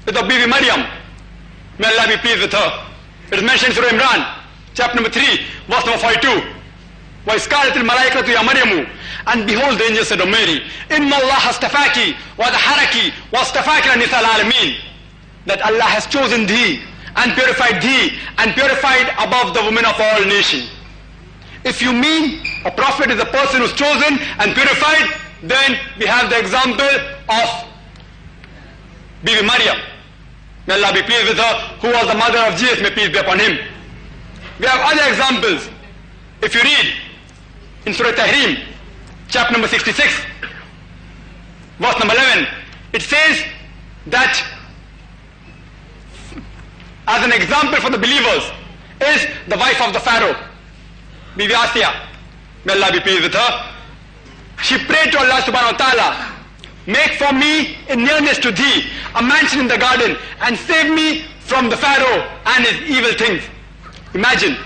is of Bibi Maryam. May Allah be pleased with her. It is mentioned in Surah Imran, chapter number 3, verse number 42. وَإِذْ قَالَتِ الْمَلَائِكَةُ يَا مَرْيَمُ, and behold, the angel said, O Mary, إِنَّ اللَّهَ اسْتَفَاكِ وَطَهَّرَكِ وَاسْتَفَاكِ لَنِسَاءِ الْعَالَمِينَ, that Allah has chosen thee and purified above the women of all nations. If you mean a prophet is a person who's chosen and purified, then we have the example of Bibi Maryam. May Allah be pleased with her, who was the mother of Jesus, may peace be upon him. We have other examples. If you read in Surah Tahrim, chapter number 66, verse number 11, it says that as an example for the believers is the wife of the Pharaoh, Bibi Asya. May Allah be pleased with her. She prayed to Allah subhanahu wa ta'ala, make for me in nearness to thee a mansion in the garden and save me from the Pharaoh and his evil things. Imagine,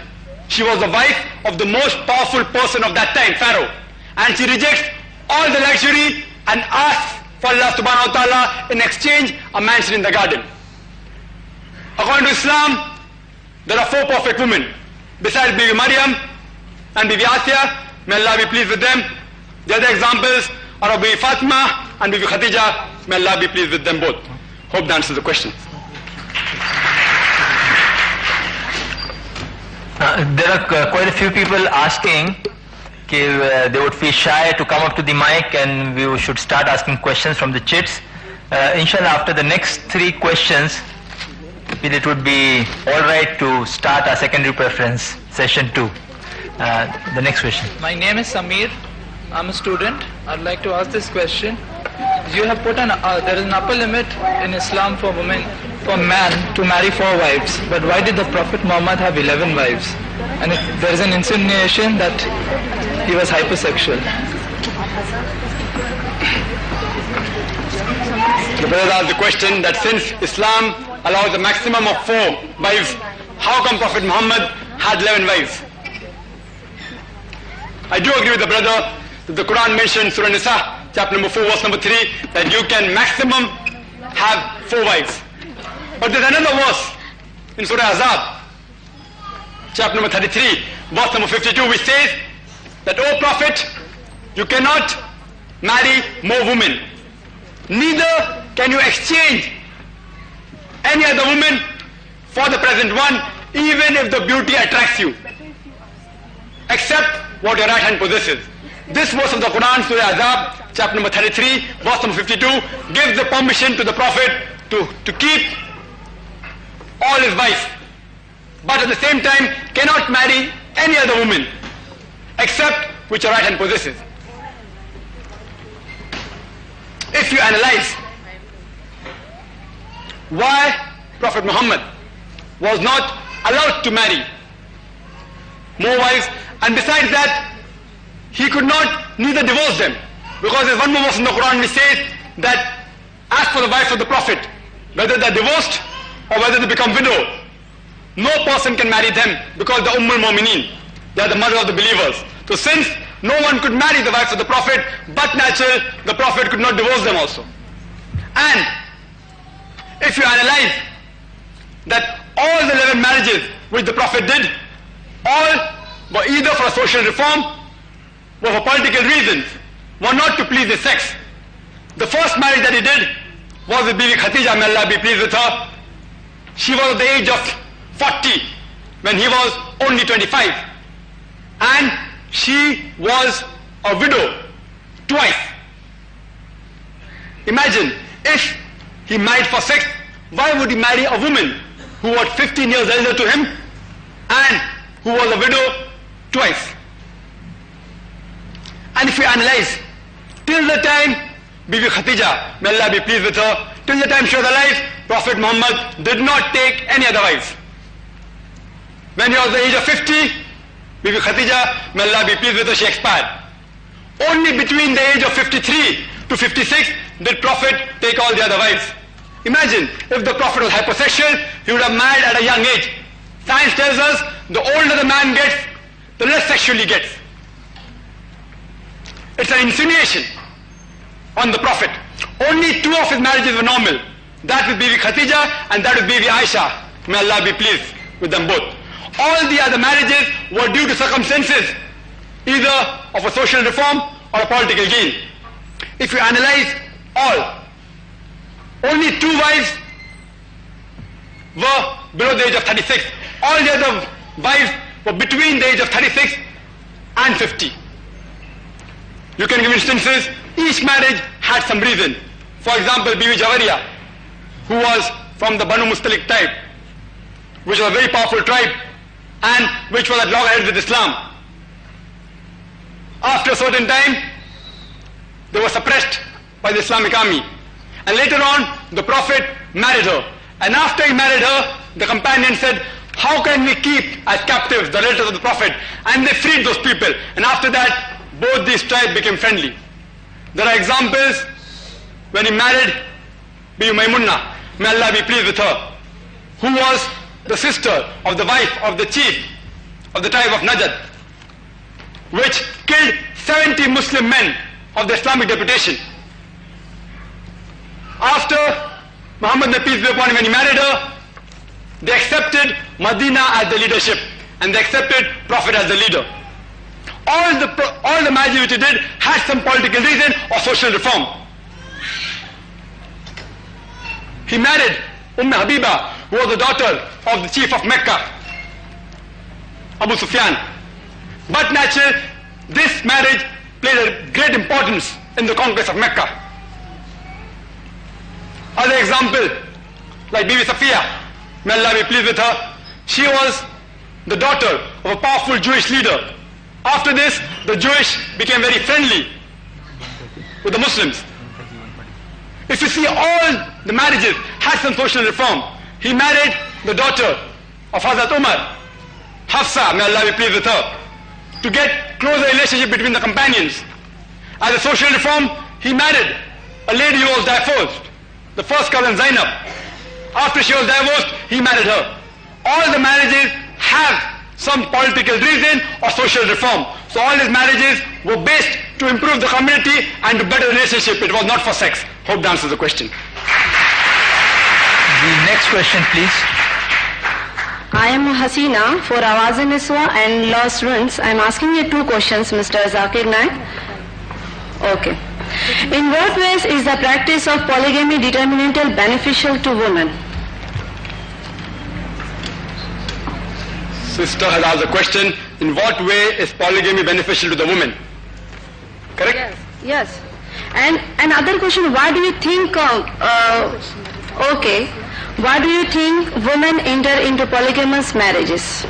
she was the wife of the most powerful person of that time, Pharaoh, and she rejects all the luxury and asks for Allah subhanahu wa ta'ala in exchange a mansion in the garden. According to Islam, there are 4 perfect women besides Bibi Maryam and Bibi Asya. May Allah be pleased with them. The other examples are of Bibi Fatima and Bibi Khadija. May Allah be pleased with them both. Hope that answers the question. There are quite a few people asking they would feel shy to come up to the mic, and we should start asking questions from the chits. Inshallah, after the next 3 questions, it would be alright to start our secondary preference, session 2. The next question. My name is Samir. I'm a student. I'd like to ask this question. You have put there is an upper limit in Islam for man to marry 4 wives. But why did the Prophet Muhammad have 11 wives? And there is an insinuation that he was hypersexual. The brother asked the question that since Islam allows a maximum of 4 wives, how come Prophet Muhammad had 11 wives? I do agree with the brother that the Quran mentioned Surah Nisa, chapter number 4, verse number 3, that you can maximum have 4 wives. But there's another verse in Surah Azab, chapter number 33, verse number 52, which says that, O Prophet, you cannot marry more women. Neither can you exchange any other woman for the present one, even if the beauty attracts you, except what your right hand possesses. This verse of the Quran, Surah Azab, chapter number 33, verse number 52, gives the permission to the Prophet to keep all his wives, but at the same time cannot marry any other woman except which your right hand possesses. If you analyze why Prophet Muhammad was not allowed to marry more wives, and besides that he could not neither divorce them, because there's one more verse in the Quran which says that as for the wives of the Prophet, whether they're divorced or whether they become widow, no person can marry them, because they're Ummul Mu'mineen, they are the mother of the believers. So since no one could marry the wives of the Prophet, but natural, the Prophet could not divorce them also. And if you analyze that all the 11 marriages which the Prophet did, all were either for a social reform, were for political reasons, were not to please his sex. The first marriage that he did was with Bibi Khatija, may Allah be pleased with her. She was at the age of 40 when he was only 25, and she was a widow twice. Imagine, if he married for sex, why would he marry a woman who was 15 years elder to him and who was a widow twice? And if we analyze, till the time Bibi Khatija, may Allah be pleased with her, till the time she was alive, Prophet Muhammad did not take any other wives. When he was the age of 50, Bibi Khatija, may Allah be pleased with her, she expired. Only between the age of 53 to 56 did Prophet take all the other wives. Imagine, if the Prophet was hypersexual, he would have married at a young age. Science tells us the older the man gets, the less sexual he gets. It's an insinuation on the Prophet. Only 2 of his marriages were normal. That with Bibi Khatija and that with Bibi Aisha. May Allah be pleased with them both. All the other marriages were due to circumstances, either of a social reform or a political gain. If you analyze all, only 2 wives were below the age of 36. All the other wives were between the age of 36 and 50. You can give instances. Each marriage had some reason. For example, Bibi Jawariya, who was from the Banu Mustalik tribe, which was a very powerful tribe and which was at loggerheads with Islam. After a certain time, they were suppressed by the Islamic army. And later on, the Prophet married her. And after he married her, the companion said, how can we keep as captives the relatives of the Prophet? And they freed those people. And after that, both these tribes became friendly. There are examples when he married Bibi Maimunah, may Allah be pleased with her, who was the sister of the wife of the chief of the tribe of Najd, which killed 70 Muslim men of the Islamic deputation. After Muhammad, may peace be upon him, when he married her, they accepted Medina as the leadership and they accepted Prophet as the leader. All the marriages which he did had some political reason or social reform. He married Habiba, who was the daughter of the chief of Mecca, Abu Sufyan. But naturally, this marriage played a great importance in the conquest of Mecca. Other example, like Bibi Safiya, may Allah be pleased with her, she was the daughter of a powerful Jewish leader. After this, the Jewish became very friendly with the Muslims. If you see, all the marriages had some social reform. He married the daughter of Hazrat Umar, Hafsa, may Allah be pleased with her, to get closer relationship between the companions. As a social reform, he married a lady who was divorced, the first cousin Zainab. After she was divorced, he married her. All the marriages have some political reason or social reform. So all his marriages were based to improve the community and to better relationship. It was not for sex. Hope that answers the question. The next question, please. I am Hasina for Awaz-e-Niswa and law students. I am asking you 2 questions, Mr. Zakir Naik. Okay. In what ways is the practice of polygamy determinantal beneficial to women? sister has asked a question, in what way is polygamy beneficial to the woman? Correct? Yes. Yes. And another question, why do you think, why do you think women enter into polygamous marriages?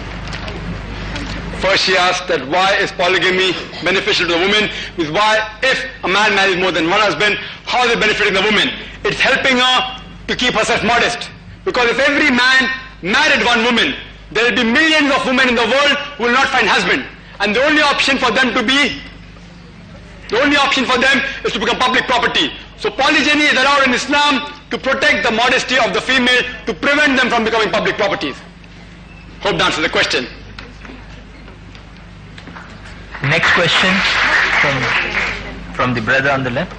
First she asked that why is polygamy beneficial to the woman, is why if a man marries more than one husband, how is it benefiting the woman? It's helping her to keep herself modest. Because if every man married one woman, there will be millions of women in the world who will not find husband. And the only option for them is to become public property. So polygyny is allowed in Islam to protect the modesty of the female, to prevent them from becoming public properties. Hope that answers the question. Next question from the brother on the left.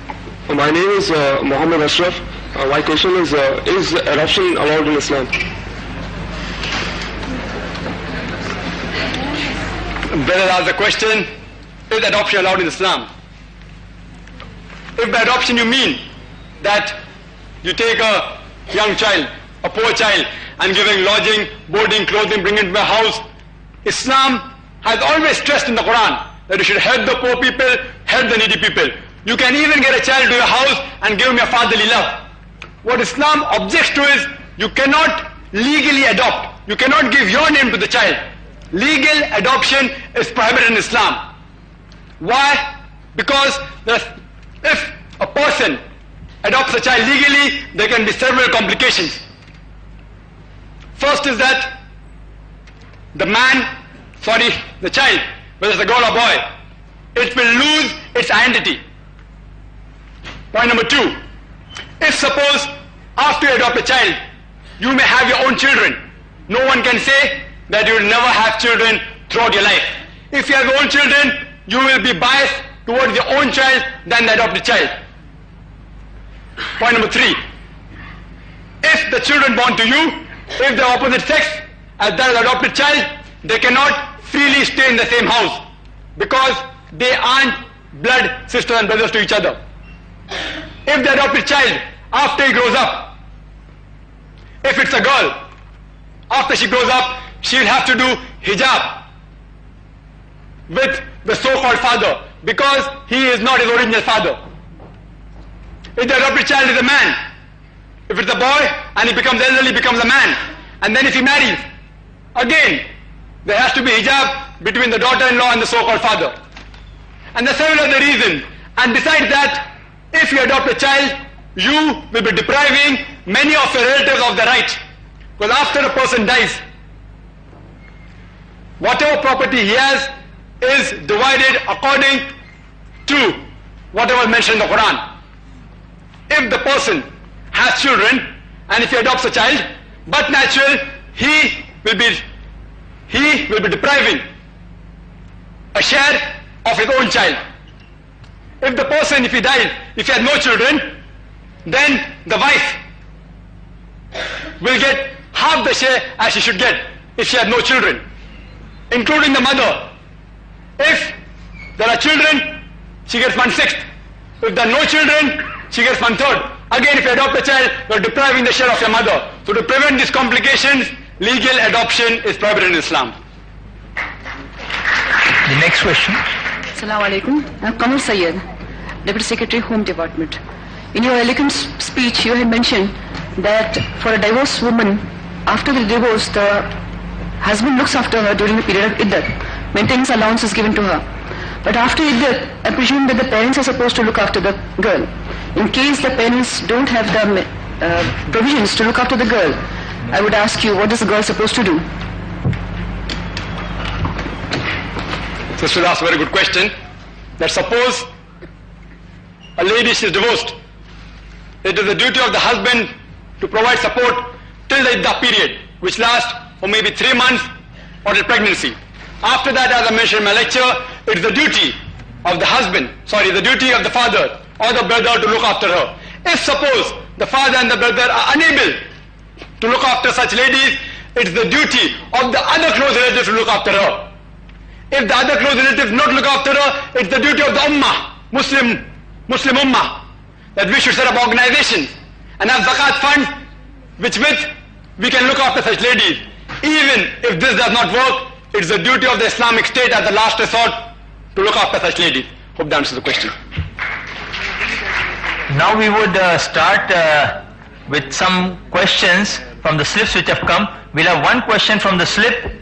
My name is Mohammed Ashraf. My question is adoption allowed in Islam? Brother asked the question, is adoption allowed in Islam? If by adoption you mean that you take a young child, a poor child, and giving lodging, boarding, clothing, bring it to a house, Islam has always stressed in the Quran that you should help the poor people, help the needy people. You can even get a child to your house and give him your fatherly love. What Islam objects to is you cannot legally adopt. You cannot give your name to the child. Legal adoption is prohibited in Islam. Why? Because if a person adopts a child legally, there can be several complications. First is that the child, whether it's a girl or boy, it will lose its identity. Point number 2, if suppose after you adopt a child, you may have your own children, no one can say that you will never have children throughout your life. If you have your own children, you will be biased towards your own child than the adopted child. Point number 3, if the children born to you, if they are opposite sex as that of the adopted child, they cannot freely stay in the same house because they aren't blood sisters and brothers to each other. If the adopted child, after he grows up, if it's a girl, after she grows up, she will have to do hijab with the so-called father because he is not his original father. If the adopted child is a man, if it's a boy and he becomes elderly, becomes a man, and then if he marries, again, there has to be hijab between the daughter-in-law and the so-called father. And there are several other reasons. And besides that, if you adopt a child, you will be depriving many of your relatives of the right. Because after a person dies, whatever property he has is divided according to whatever is mentioned in the Quran. If the person has children, and if he adopts a child, but natural, he will be depriving a share of his own child. If the person, if he dies, if he has no children, then the wife will get half the share as she should get if she has no children, including the mother. If there are children, she gets 1/6. If there are no children, she gets 1/3. Again, if you adopt a child, you are depriving the share of your mother. So to prevent these complications, legal adoption is prohibited in Islam. The next question. Assalamu alaikum. I'm Kamal Sayyed, Deputy Secretary, Home Department. In your elegant speech, you had mentioned that for a divorced woman, after the divorce, the husband looks after her during the period of iddat. Maintenance allowance is given to her. But after iddat, I presume that the parents are supposed to look after the girl. In case the parents don't have the provisions to look after the girl, I would ask you, what is the girl supposed to do? Sister asked a very good question. That suppose a lady is divorced, it is the duty of the husband to provide support till the iddah period, which lasts for maybe 3 months or till pregnancy. After that, as I mentioned in my lecture, it is the duty of the husband, the duty of the father or the brother to look after her. If suppose the father and the brother are unable to look after such ladies, it is the duty of the other close relatives to look after her. If the other close relatives not look after her, it's the duty of the ummah, Muslim ummah, that we should set up organizations and have zakat funds with which we can look after such ladies. Even if this does not work, it's the duty of the Islamic State as the last resort to look after such ladies. Hope that answers the question. Now we would start with some questions from the slips which have come. We'll have one question from the slip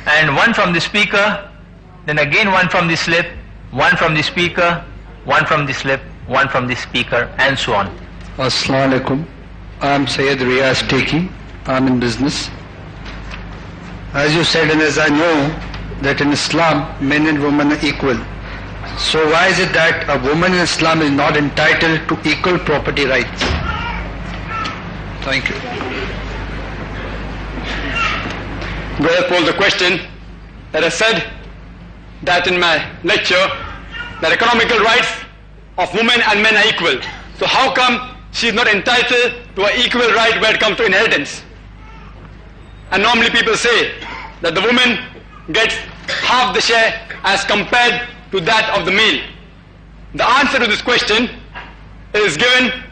and one from the speaker, then again one from the slip, one from the speaker, one from the slip, one from the speaker, and so on. Assalamu alaikum. I'm Syed Riyaz Teki. I'm in business. As you said and as I know that in Islam men and women are equal. So why is it that a woman in Islam is not entitled to equal property rights? Thank you. Brother posed the question that I said that in my lecture that economical rights of women and men are equal. So how come she is not entitled to an equal right when it comes to inheritance? And normally people say that the woman gets half the share as compared to that of the male. The answer to this question is given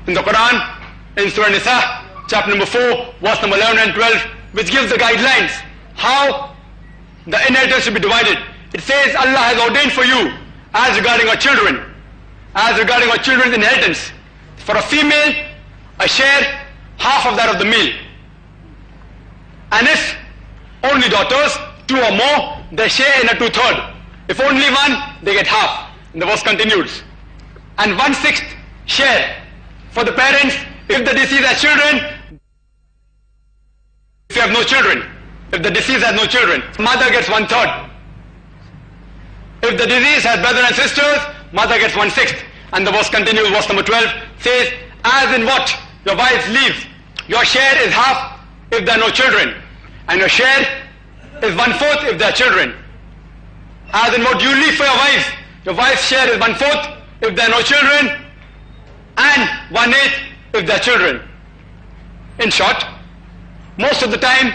in the Quran, in Surah Nisa, chapter number 4, verse number 11 and 12, which gives the guidelines how the inheritance should be divided. It says Allah has ordained for you as regarding our children's inheritance. For a female, a share, half of that of the male. And if only daughters, 2 or more, they share in a 2/3. If only one, they get half. And the verse continues. And 1/6 share for the parents if the deceased has children. If you have no children, if the deceased has no children, mother gets 1/3. If the deceased has brothers and sisters, mother gets 1/6. And the verse continues, verse number 12 says, as in what your wife leaves, your share is half if there are no children, and your share is 1/4 if there are children. As in what you leave for your wife's share is 1/4 if there are no children, and 1/8 if there are children. In short, most of the time,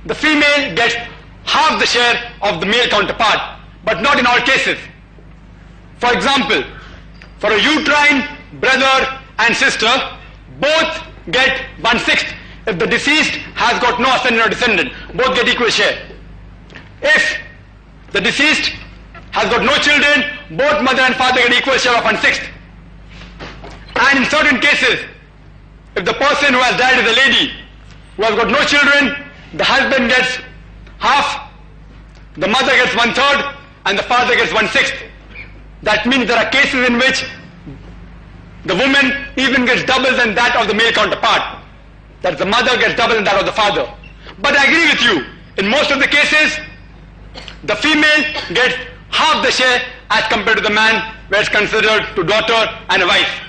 the female gets half the share of the male counterpart, but not in all cases. For example, for a uterine brother and sister, both get 1/6. If the deceased has got no ascendant or descendant, both get equal share. If the deceased has got no children, both mother and father get equal share of 1/6. And in certain cases, if the person who has died is a lady who has got no children, the husband gets half, the mother gets 1/3, and the father gets 1/6. That means there are cases in which the woman even gets double than that of the male counterpart. That the mother gets double than that of the father. But I agree with you, in most of the cases, the female gets half the share as compared to the man, where it's considered to daughter and a wife.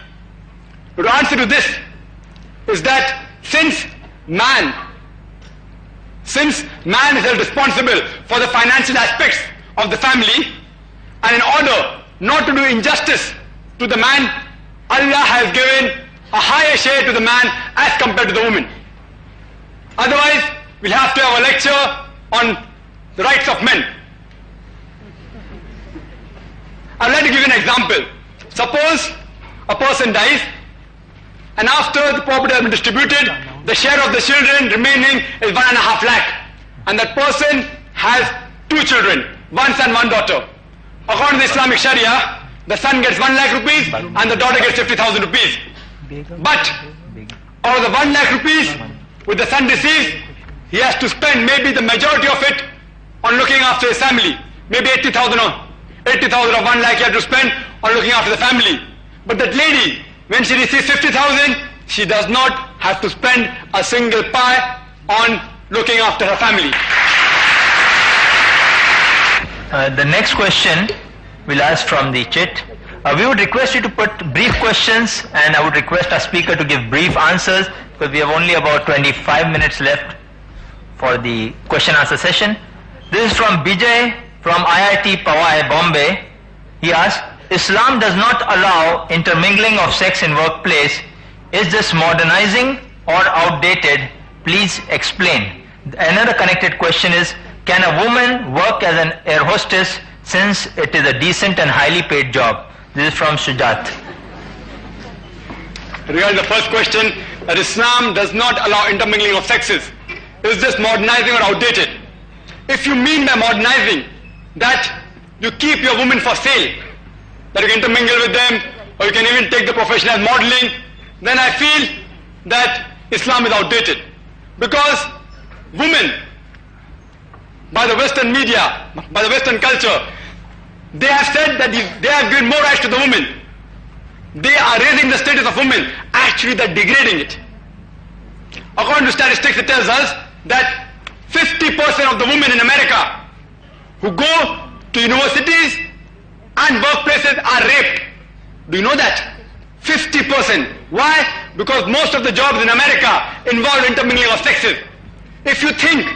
But the answer to this is that since man is held responsible for the financial aspects of the family, and in order not to do injustice to the man, Allah has given a higher share to the man as compared to the woman. Otherwise, we'll have to have a lecture on the rights of men. I'd like to give you an example. Suppose a person dies, and after the property has been distributed, the share of the children remaining is 1.5 lakh. And that person has 2 children, 1 son, 1 daughter. According to the Islamic Sharia, the son gets 1 lakh rupees and the daughter gets 50,000 rupees. But out of the 1 lakh rupees, with the son deceased, he has to spend maybe the majority of it on looking after his family. Maybe 80,000 of 1 lakh he has to spend on looking after the family. But that lady, when she receives 50,000, she does not have to spend a single pie on looking after her family. The next question we'll ask from the chat. We would request you to put brief questions, and I would request our speaker to give brief answers, because we have only about 25 minutes left for the question answer session. This is from Bijay from IIT Powai, Bombay. He asks, Islam does not allow intermingling of sex in workplace. Is this modernizing or outdated? Please explain. Another connected question is, can a woman work as an air hostess since it is a decent and highly paid job? This is from Sujat. Regarding the first question, that Islam does not allow intermingling of sexes. is this modernizing or outdated? If you mean by modernizing that you keep your women for sale, that you can intermingle with them, or you can even take the profession as modeling, then I feel that Islam is outdated. Because women, by the Western media, by the Western culture, they have said that they have given more rights to the women. They are raising the status of women. Actually, they're degrading it. According to statistics, it tells us that 50% of the women in America who go to universities and workplaces are raped. Do you know that? 50%. Why? Because most of the jobs in America involve intermingling of sexes. If you think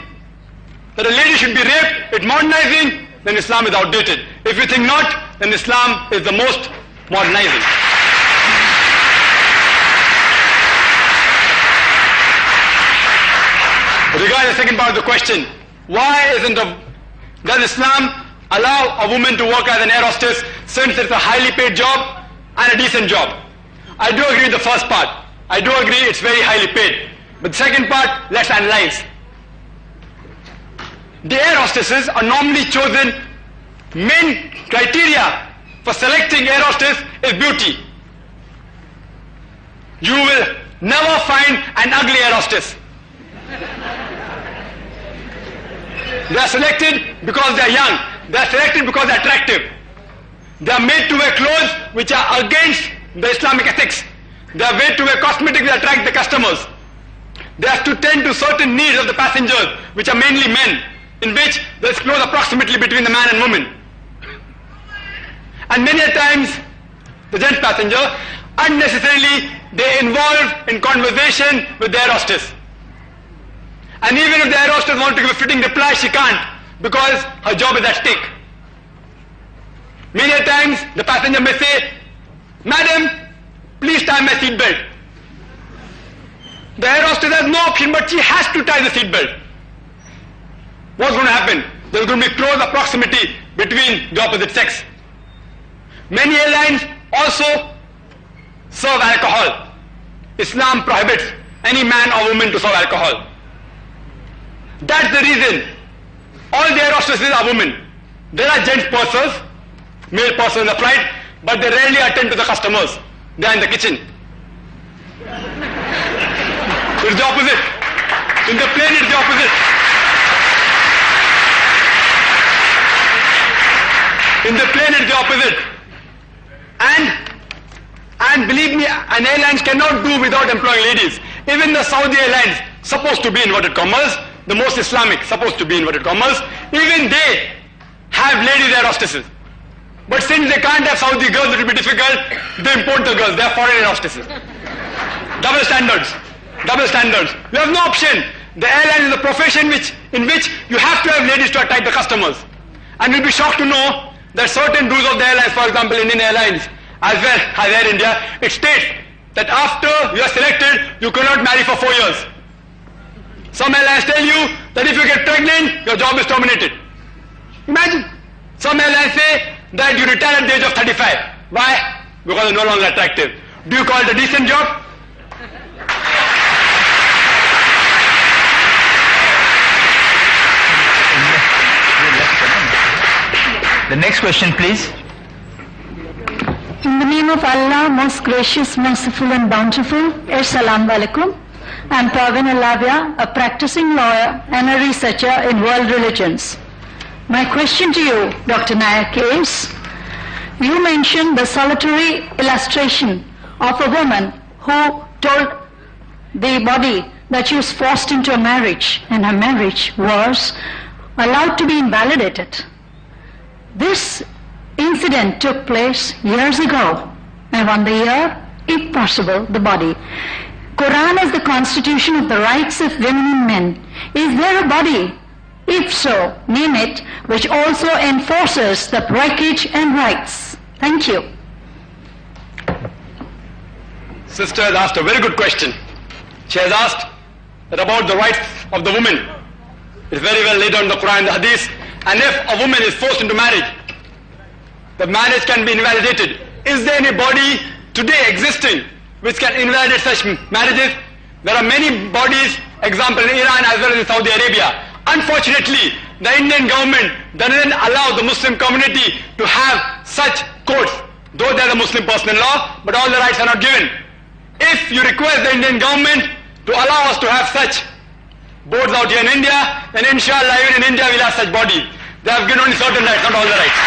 that a lady should be raped, it's modernizing, then Islam is outdated. If you think not, then Islam is the most modernizing. Regarding the second part of the question, does Islam allow a woman to work as an air hostess since it's a highly paid job and a decent job? I do agree with the first part. I do agree it's very highly paid. But the second part, let's analyze. The air hostesses are normally chosen. Main criteria for selecting air hostess is beauty. You will never find an ugly air hostess. They are selected because they are young. They are selected because they are attractive. They are made to wear clothes which are against the Islamic ethics. They are made to wear cosmetics that attract the customers. They have to tend to certain needs of the passengers, which are mainly men, in which there is close approximately between the man and woman. And many a times, the gent passenger, unnecessarily, they involve in conversation with the air hostess. And even if the air hostess wants to give a fitting reply, she can't, because her job is at stake. Many a times, the passenger may say, "Madam, please tie my seat belt." The air hostess has no option, but she has to tie the seat belt. What's going to happen? There's going to be close proximity between the opposite sex. Many airlines also serve alcohol. Islam prohibits any man or woman to serve alcohol. That's the reason all the air hostesses are women. There are gents pursers, male pursers in the flight, but they rarely attend to the customers. They are in the kitchen. It's the opposite. In the plane, it's the opposite. In the plane, it's the opposite. And believe me, an airlines cannot do without employing ladies. Even the Saudi Airlines, supposed to be inverted commas, the most Islamic, supposed to be inverted commas, even they have ladies air hostesses. But since they can't have Saudi girls, it will be difficult, they import the girls, they are foreign air hostesses. Double standards. Double standards. You have no option. The airline is a profession in which you have to have ladies to attract the customers. And you'll be shocked to know that certain rules of the airlines, for example Indian Airlines, as well as Air India, it states that after you are selected, you cannot marry for 4 years. Some airlines tell you that if you get pregnant, your job is terminated. Imagine. Some airlines say that you retire at the age of 35. Why? Because you're no longer attractive. Do you call it a decent job? The next question, please. In the name of Allah, most gracious, merciful and bountiful, Assalamu alaikum. I am Pravin Alavia, a practicing lawyer and a researcher in world religions. My question to you, Dr. Naik, is, you mentioned the solitary illustration of a woman who told the body that she was forced into a marriage and her marriage was allowed to be invalidated. This incident took place years ago, and on the year, if possible, the body. Quran is the constitution of the rights of women and men. Is there a body? If so, name it, which also enforces the breakage and rights. Thank you. Sister has asked a very good question. She has asked that about the rights of the woman. It's very well laid out in the Quran and the Hadith. And if a woman is forced into marriage, the marriage can be invalidated. Is there any body today existing which can invalidate such marriages? There are many bodies example in Iran as well as in Saudi Arabia. Unfortunately, the Indian government doesn't allow the Muslim community to have such courts, though they are the Muslim personal law, but all the rights are not given. If you request the Indian government to allow us to have such boards out here in India, then inshallah even in India we'll have such body. They have given only certain rights, not all the rights.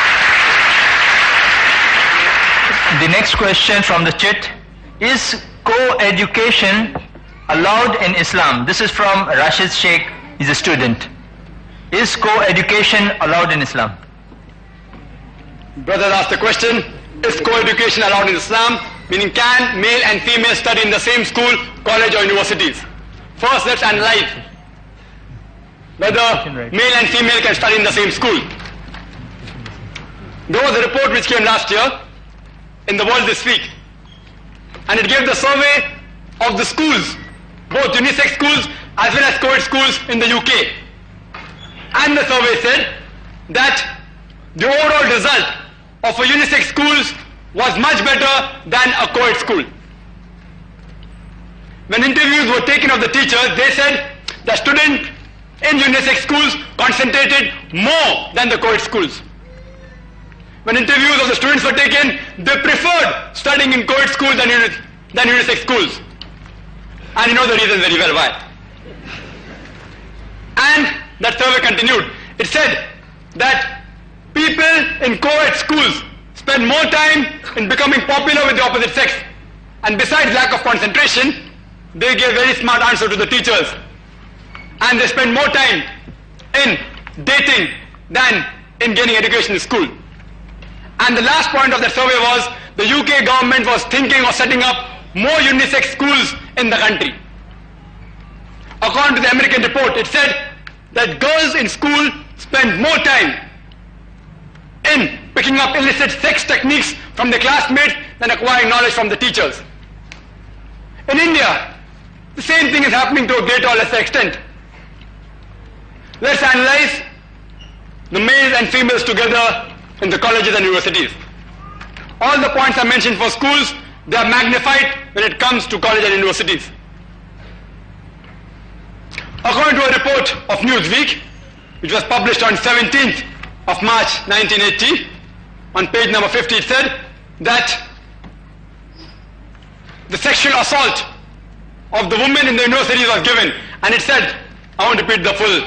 The next question from the chat: is co-education allowed in Islam? This is from Rashid Sheikh. He's a student. Is co-education allowed in Islam? Brother asked the question, is co-education allowed in Islam? Meaning, can male and female study in the same school, college or universities? First, let's analyze whether male and female can study in the same school. There was a report which came last year in the World This Week, and it gave the survey of the schools, both unisex schools as well as co-ed schools in the UK. And the survey said that the overall result of a unisex schools was much better than a co-ed school. When interviews were taken of the teachers, they said the student in unisex schools concentrated more than the co-ed schools. When interviews of the students were taken, they preferred studying in co-ed schools than unisex schools. And you know the reason very well why. And that survey continued. It said that people in co-ed schools spend more time in becoming popular with the opposite sex. And besides lack of concentration, they gave very smart answer to the teachers. And they spend more time in dating than in gaining education in school. And the last point of that survey was the UK government was thinking of setting up more unisex schools in the country. According to the American report, it said that girls in school spend more time in picking up illicit sex techniques from their classmates than acquiring knowledge from the teachers. In India, the same thing is happening to a greater or lesser extent. Let's analyze the males and females together in the colleges and universities. All the points I mentioned for schools, they are magnified when it comes to college and universities. According to a report of Newsweek, which was published on 17th of March 1980, on page number 50, it said that the sexual assault of the women in the universities was given, and it said, I won't repeat the full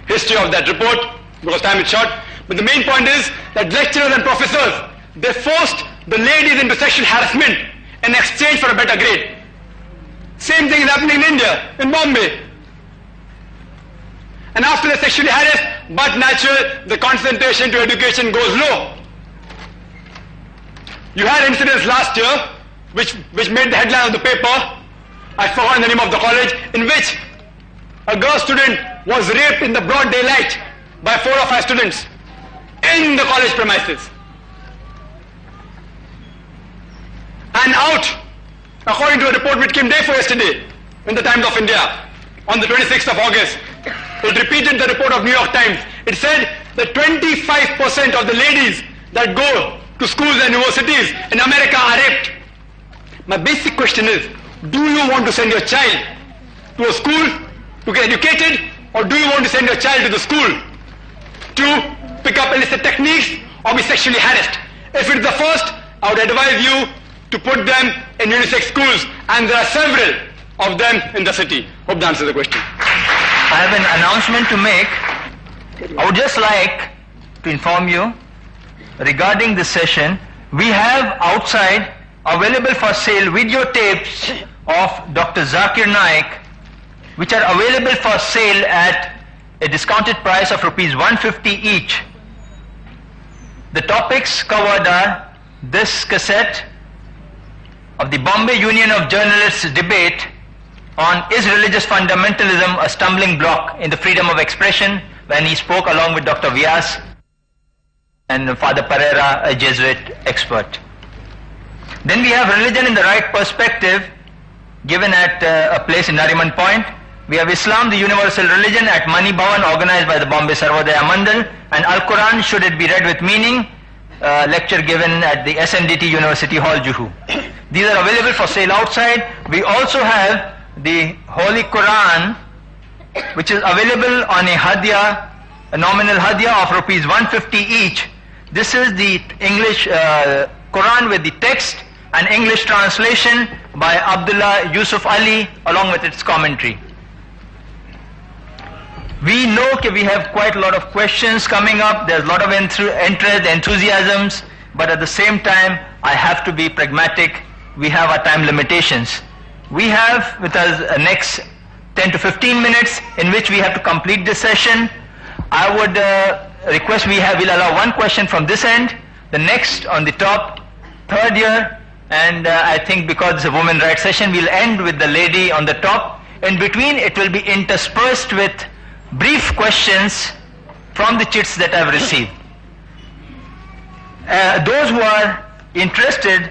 history of that report because time is short, but the main point is that lecturers and professors, they forced the ladies into sexual harassment in exchange for a better grade. Same thing is happening in India, in Bombay. And after they're sexually harassed, but natural, the concentration to education goes low. You had incidents last year which made the headline of the paper, I forgot the name of the college, in which a girl student was raped in the broad daylight by 4 or 5 students in the college premises. And out, according to a report which came day before yesterday in the Times of India on the 26th of August, it repeated the report of New York Times. It said that 25% of the ladies that go to schools and universities in America are raped. My basic question is, do you want to send your child to a school to get educated, or do you want to send your child to the school to pick up illicit techniques or be sexually harassed? If it's the first, I would advise you to put them in unisex schools, and there are several of them in the city. Hope that answers the question. I have an announcement to make. I would just like to inform you regarding this session. We have outside available for sale videotapes of Dr. Zakir Naik, which are available for sale at a discounted price of ₹150 each. The topics covered are this cassette of the Bombay Union of Journalists debate on is religious fundamentalism a stumbling block in the freedom of expression, when he spoke along with Dr. Vyas and Father Pereira, a Jesuit expert. Then we have religion in the right perspective, given at a place in Nariman Point. We have Islam, the universal religion, at Mani Bhavan, organized by the Bombay Sarvodaya Mandal, and Al-Quran, should it be read with meaning, lecture given at the SNDT University Hall, Juhu. These are available for sale outside. We also have the Holy Quran, which is available on a hadiyah, a nominal hadiyah of rupees 150 each. This is the English Quran with the text and English translation by Abdullah Yusuf Ali along with its commentary. We know that we have quite a lot of questions coming up, there's a lot of interest, enthusiasms, but at the same time I have to be pragmatic. We have our time limitations. We have with us next 10 to 15 minutes in which we have to complete this session. I would request we'll allow one question from this end, the next on the top, third year, and I think because it's a women rights session, we'll end with the lady on the top. In between, it will be interspersed with brief questions from the chits that I've received. Those who are interested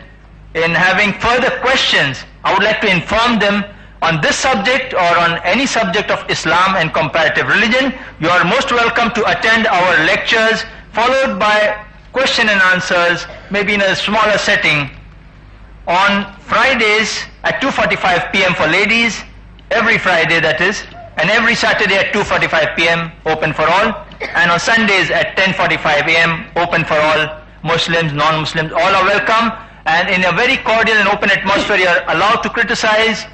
in having further questions, I would like to inform them on this subject or on any subject of Islam and comparative religion. You are most welcome to attend our lectures followed by question and answers, maybe in a smaller setting, on Fridays at 2:45 p.m. for ladies, every Friday that is, and every Saturday at 2:45 p.m. open for all, and on Sundays at 10:45 a.m. open for all. Muslims, non-Muslims, all are welcome, and in a very cordial and open atmosphere you are allowed to criticize,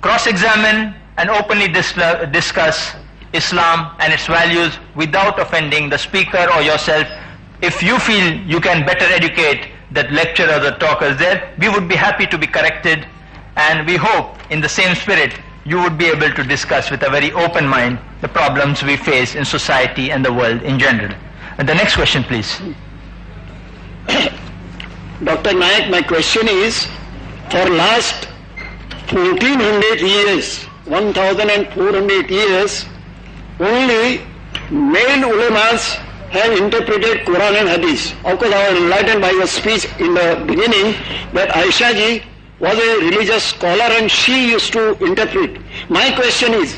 cross-examine and openly discuss Islam and its values without offending the speaker or yourself. If you feel you can better educate that lecturer or the talkers there, we would be happy to be corrected, and we hope in the same spirit you would be able to discuss with a very open mind the problems we face in society and the world in general. And the next question, please. Dr. Naik, my question is, for last 1400 years, 1400 years, only male ulamas have interpreted Quran and Hadith. Of course, I was enlightened by your speech in the beginning that Aisha ji was a religious scholar and she used to interpret. My question is,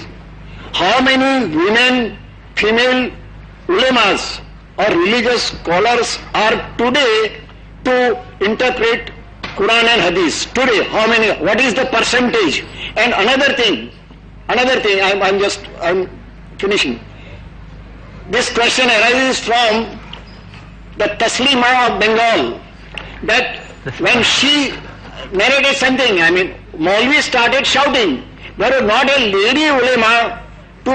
how many women, female ulamas or religious scholars are today to interpret Quran and Hadith? Today, how many? What is the percentage? And another thing, I'm finishing. This question arises from the Taslima of Bengal, that when she narrated something, Maulvi started shouting. There was not a lady ulema to,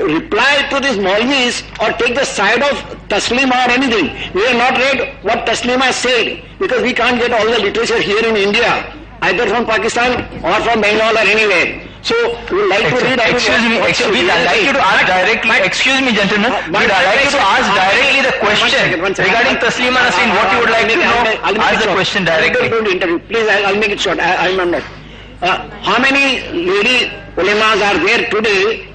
reply to these Maulvis or take the side of Taslima or anything. We have not read what Taslima said because we can't get all the literature here in India, either from Pakistan or from Bengal or anywhere. So we would like to read. We'd like you to ask directly. Excuse me, gentlemen. We'd like you to ask directly the question regarding Taslima Nasreen. What you would like to know? Ask the question directly. Please, I'll make it short. I'm not. How many lady ulemas are there today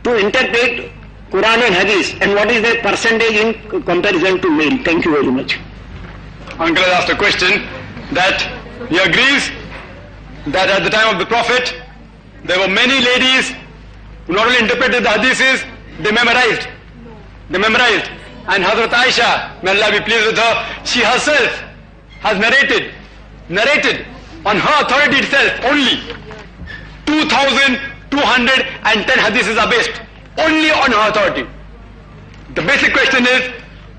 to interpret Quran and Hadith, and what is the percentage in comparison to male? Thank you very much. Uncle has asked a question that he agrees that at the time of the Prophet there were many ladies who not only interpreted the hadiths, they memorized. And Hazrat Aisha, may Allah be pleased with her, she herself has narrated on her authority itself only 2,210 hadiths are based only on her authority. The basic question is,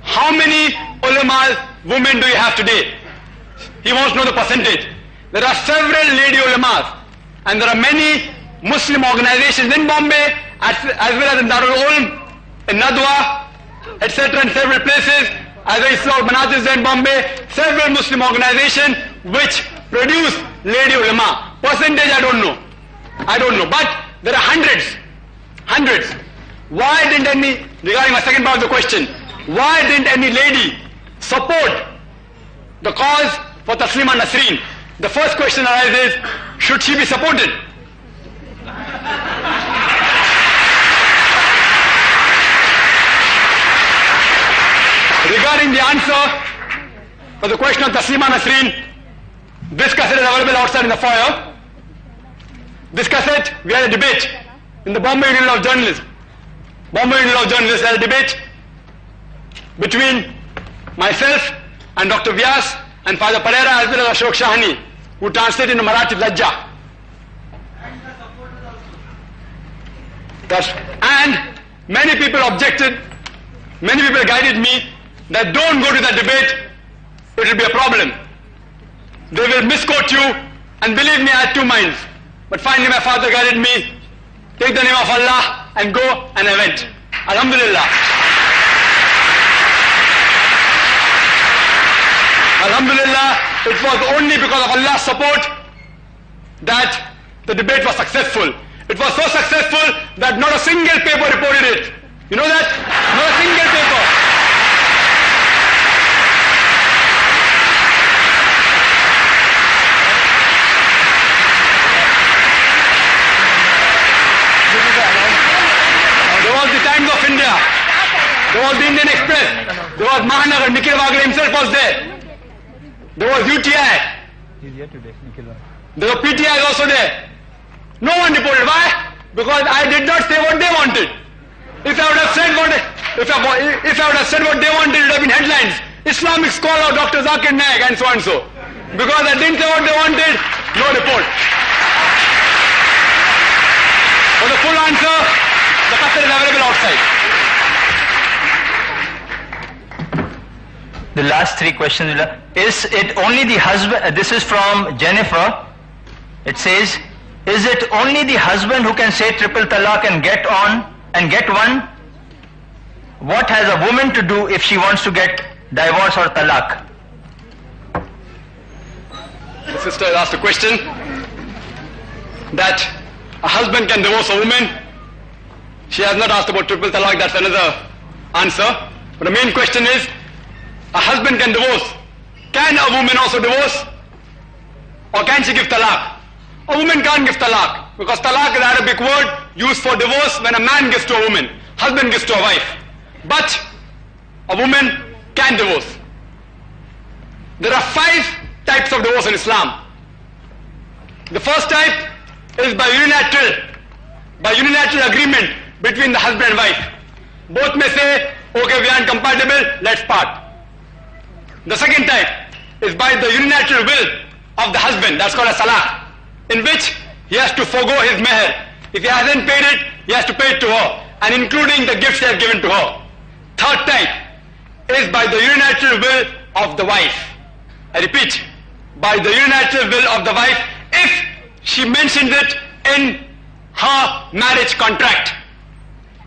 how many ulamas, women do you have today? He wants to know the percentage. There are several lady ulamas, and there are many Muslim organizations in Bombay as well as in Darul Ulum, in Nadwa, etc. in several places, as I saw Banatis in Bombay, several Muslim organizations which produce lady ulama. Percentage I don't know, but there are hundreds. Why didn't any, regarding my second part of the question, why didn't any lady support the cause for Taslima Nasreen? The first question arises, should she be supported? Regarding the answer for the question of Taslima Nasreen, this cassette is available outside in the foyer. This cassette, we had a debate in the Bombay Union of Journalists. Had a debate between myself and Dr. Vyas and Father Pereira as well as Ashok Shahani, who translated into Marathi Lajja. And many people objected, many people guided me that don't go to that debate, it will be a problem. They will misquote you, and believe me, I had two minds. But finally my father guided me, take the name of Allah and go, and I went. Alhamdulillah. Alhamdulillah, it was only because of Allah's support that the debate was successful. It was so successful that not a single paper reported it. You know that? Not a single paper. There was the Times of India. There was the Indian Express. There was Mahanagar. Nikhil Wagre himself was there. There was UTI. There were PTI also there. No one reported. Why? Because I did not say what they wanted. If I would have said what they wanted, it would have been headlines. Islamic scholar Dr. Zakir Naik and so and so. Because I didn't say what they wanted, no report. For the full answer, the qatar is available outside. The last three questions. Is it only the husband? This is from Jennifer. It says, is it only the husband who can say triple talaq and get one? What has a woman to do if she wants to get divorce or talaq? The sister has asked a question that a husband can divorce a woman. She has not asked about triple talaq, that's another answer. But the main question is, a husband can divorce. Can a woman also divorce? Or can she give talaq? A woman can't give talaq, because talaq is an Arabic word used for divorce when a man gives to a woman, husband gives to a wife. But a woman can divorce. There are 5 types of divorce in Islam. The first type is by unilateral agreement between the husband and wife. Both may say, okay, we aren't compatible, let's part. The second type is by the unilateral will of the husband, that's called a salah, in which he has to forgo his meher. If he hasn't paid it, he has to pay it to her, and including the gifts he has given to her. Third type is by the unilateral will of the wife. I repeat, by the unilateral will of the wife, if she mentions it in her marriage contract.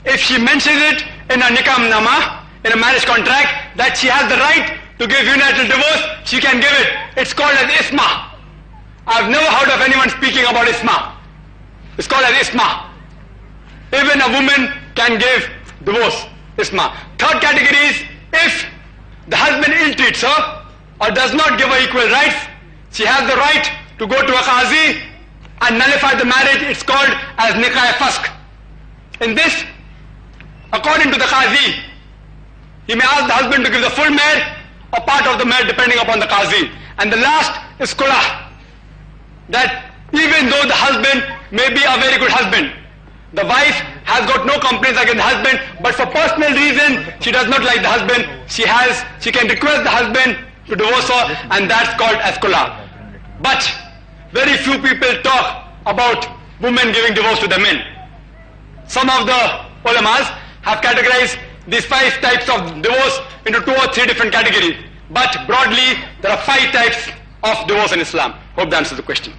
If she mentions it in a nikah nama, in a marriage contract, that she has the right to give unilateral divorce, she can give it. It's called as isma. I've never heard of anyone speaking about isma. It's called as isma. Even a woman can give divorce, isma. Third category is if the husband ill-treats her or does not give her equal rights, she has the right to go to a qazi and nullify the marriage. It's called as nikah-e-fask. In this, according to the qazi, he may ask the husband to give the full meher or part of the meher depending upon the qazi. And the last is kulah, that even though the husband may be a very good husband, the wife has got no complaints against the husband, but for personal reason she does not like the husband, she can request the husband to divorce her, and that's called as kulah. But very few people talk about women giving divorce to the men. Some of the ulamas have categorized these 5 types of divorce into 2 or 3 different categories. But broadly, there are 5 types of divorce in Islam. Hope that answers the question.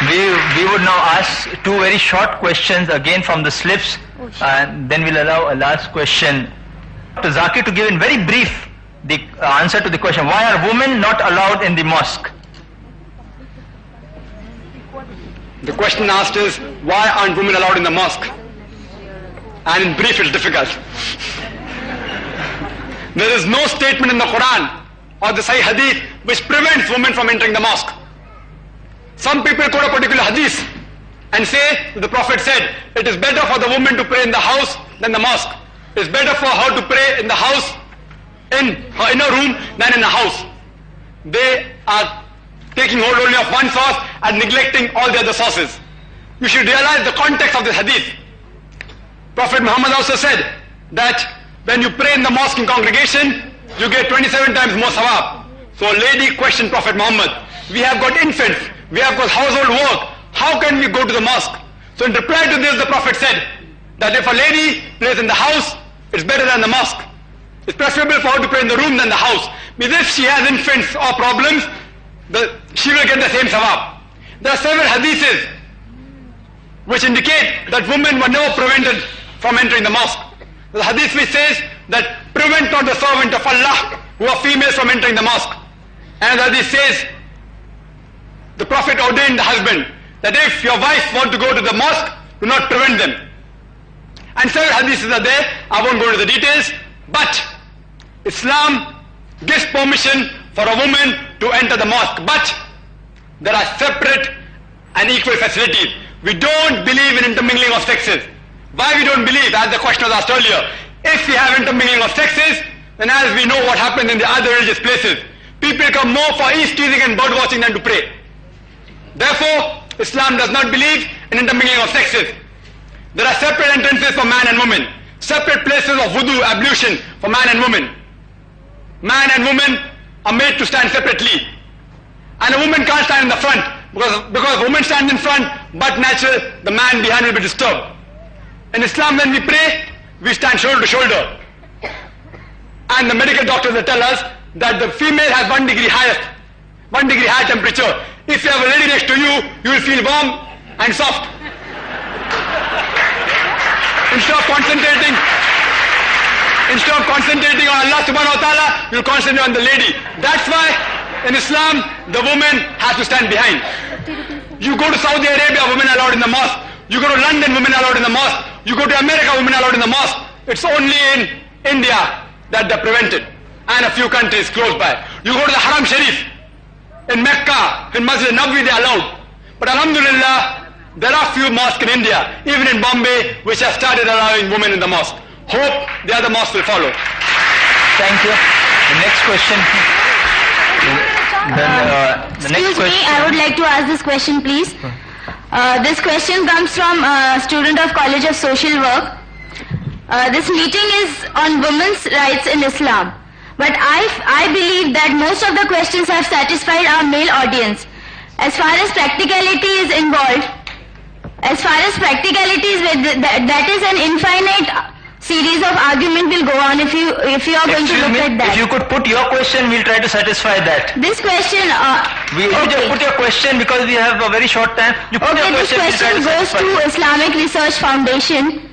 We would now ask 2 very short questions again from the slips, and then we'll allow a last question to Zakir to give in very brief the answer to the question, why are women not allowed in the mosque? The question asked is, why aren't women allowed in the mosque? And in brief, it's difficult. There is no statement in the Quran or the Sahih Hadith which prevents women from entering the mosque. Some people quote a particular hadith and say, the Prophet said, it is better for the woman to pray in the house than the mosque. It is better for her to pray in the house, in her inner room, than in the house. They are taking hold only of one source and neglecting all the other sources. You should realize the context of this hadith. Prophet Muhammad also said that when you pray in the mosque in congregation, you get 27 times more sawab. So a lady questioned Prophet Muhammad, we have got infants, we have got household work, how can we go to the mosque? So in reply to this, the Prophet said that if a lady prays in the house, it's better than the mosque. It's preferable for her to pray in the room than the house. Because if she has infants or problems, she will get the same sawab. There are several hadiths which indicate that women were never prevented from entering the mosque. The hadith which says that prevent not the servant of Allah who are females from entering the mosque. And the hadith says, the Prophet ordained the husband that if your wife want to go to the mosque, do not prevent them. And several hadiths are there, I won't go into the details, but Islam gives permission for a woman to enter the mosque, but there are separate and equal facilities. We don't believe in intermingling of sexes. Why we don't believe, as the question was asked earlier, if we have intermingling of sexes, then as we know what happens in the other religious places, people come more for east-teasing and bird watching than to pray. Therefore, Islam does not believe in intermingling of sexes. There are separate entrances for man and woman, separate places of wudu, ablution for man and woman. Man and woman are made to stand separately. And a woman can't stand in the front, because a woman stands in front, but natural, the man behind will be disturbed. In Islam, when we pray, we stand shoulder to shoulder. And the medical doctors will tell us that the female has 1 degree highest, 1 degree higher temperature. If you have a lady next to you, you will feel warm and soft. Instead of concentrating on Allah subhanahu wa ta'ala, you will concentrate on the lady. That's why in Islam, the woman has to stand behind. You go to Saudi Arabia, women allowed in the mosque. You go to London, women allowed in the mosque. You go to America, women allowed in the mosque. It's only in India that they're prevented, and a few countries close by. You go to the Haram Sharif, in Mecca, in Masjid Nabawi, they are allowed. But alhamdulillah, there are few mosques in India, even in Bombay, which have started allowing women in the mosque. Hope the other mosques will follow. Thank you. The next question. Excuse me, I would like to ask this question, please. This question comes from a student of College of Social Work. This meeting is on women's rights in Islam. But I believe that most of the questions have satisfied our male audience. As far as practicality is involved, that is an infinite series of argument will go on if you are going to look at that. If you could put your question, we'll try to satisfy that. This question, you just put your question because we have a very short time. You put your this question goes to Islamic Research Foundation.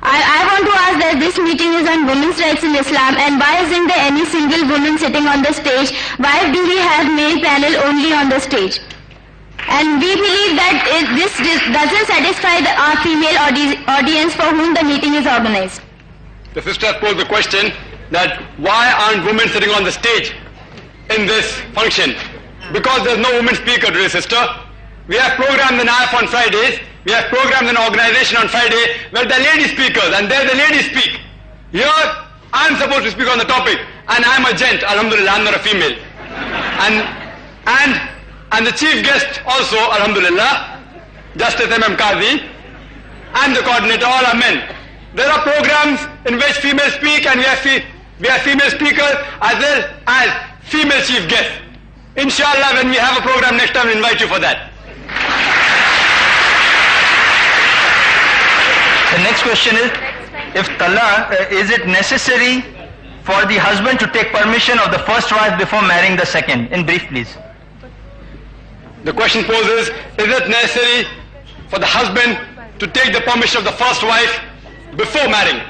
I want to ask that this meeting is on women's rights in Islam, and why isn't there any single woman sitting on the stage? Why do we have male panel only on the stage? And we believe that this doesn't satisfy our female audience for whom the meeting is organized. The sister posed the question that why aren't women sitting on the stage in this function? Because there's no woman speaker today, sister. We have programs in IF on Fridays. We have programs in organization on Friday where the lady speakers, and there the ladies speak. Here, I'm supposed to speak on the topic, and I'm a gent, alhamdulillah, I'm not a female. And the chief guest also, alhamdulillah, Justice M.M. Qazi, and the coordinator, all are men. There are programs in which females speak, and we have female speakers as well as female chief guests. Inshallah, when we have a program next time, we'll invite you for that. The next question is, if talaq, is it necessary for the husband to take permission of the first wife before marrying the second? In brief, please. The question poses, is it necessary for the husband to take the permission of the first wife before marrying?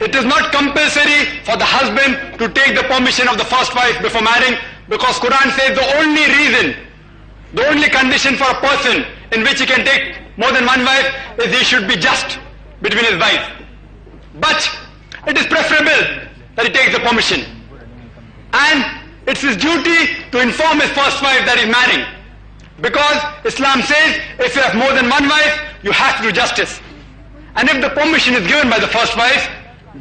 It is not compulsory for the husband to take the permission of the first wife before marrying, because Quran says the only reason, the only condition for a person in which he can take more than one wife is he should be just between his wives. But it is preferable that he takes the permission. And it's his duty to inform his first wife that he's marrying. Because Islam says if you have more than one wife, you have to do justice. And if the permission is given by the first wife,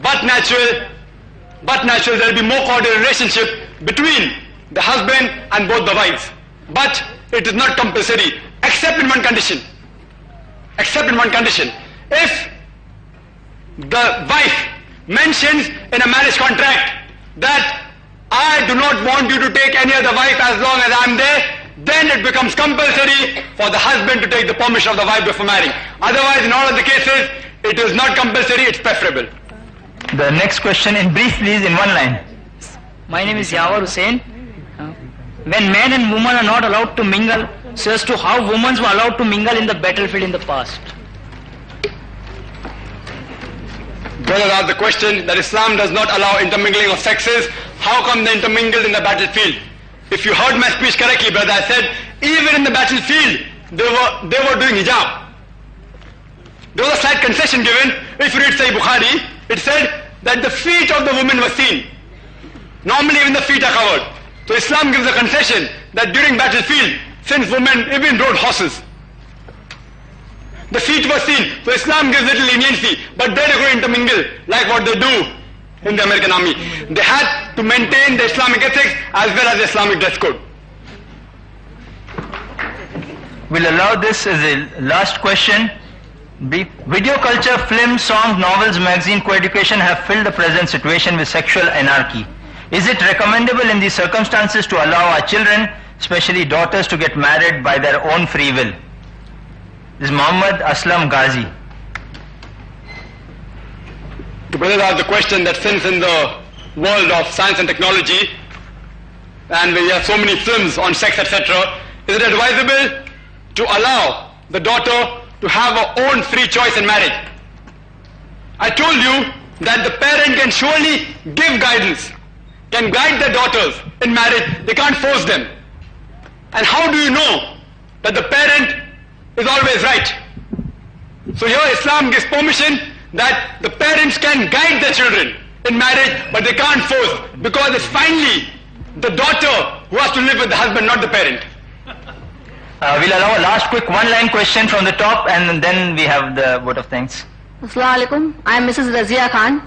but natural, there will be more cordial relationship between the husband and both the wives. But it is not compulsory, except in one condition. Except in one condition. If the wife mentions in a marriage contract that I do not want you to take any other wife as long as I am there, then then it becomes compulsory for the husband to take the permission of the wife before marrying. Otherwise, in all of the cases, it is not compulsory, it's preferable. The next question in brief, please, in one line. My name is Yawar Hussain. When men and women are not allowed to mingle, so as to how women were allowed to mingle in the battlefield in the past. Brother asked the question that Islam does not allow intermingling of sexes. How come they intermingled in the battlefield? If you heard my speech correctly, brother, I said even in the battlefield they were doing hijab. There was a slight concession given. If you read Sahih Bukhari, it said that the feet of the women were seen. Normally even the feet are covered. So Islam gives a concession that during battlefield, since women even rode horses, the feet were seen. So Islam gives little leniency, but they're going to intermingle like what they do in the American army. They had to maintain the Islamic ethics as well as the Islamic dress code. We'll allow this as a last question. Video culture, films, songs, novels, magazine, co-education have filled the present situation with sexual anarchy. Is it recommendable in these circumstances to allow our children, especially daughters, to get married by their own free will? This is Muhammad Aslam Ghazi. The brother asked the question that since in the world of science and technology, and we have so many films on sex, etc., is it advisable to allow the daughter to have her own free choice in marriage? I told you that the parent can surely give guidance, can guide their daughters in marriage. They can't force them. And how do you know that the parent is always right? So here Islam gives permission that the parents can guide their children in marriage, but they can't force, because it's finally the daughter who has to live with the husband, not the parent. We'll allow a last quick one-line question from the top, and then we have the vote of thanks. Assalamu alaikum. I am Mrs. Razia Khan.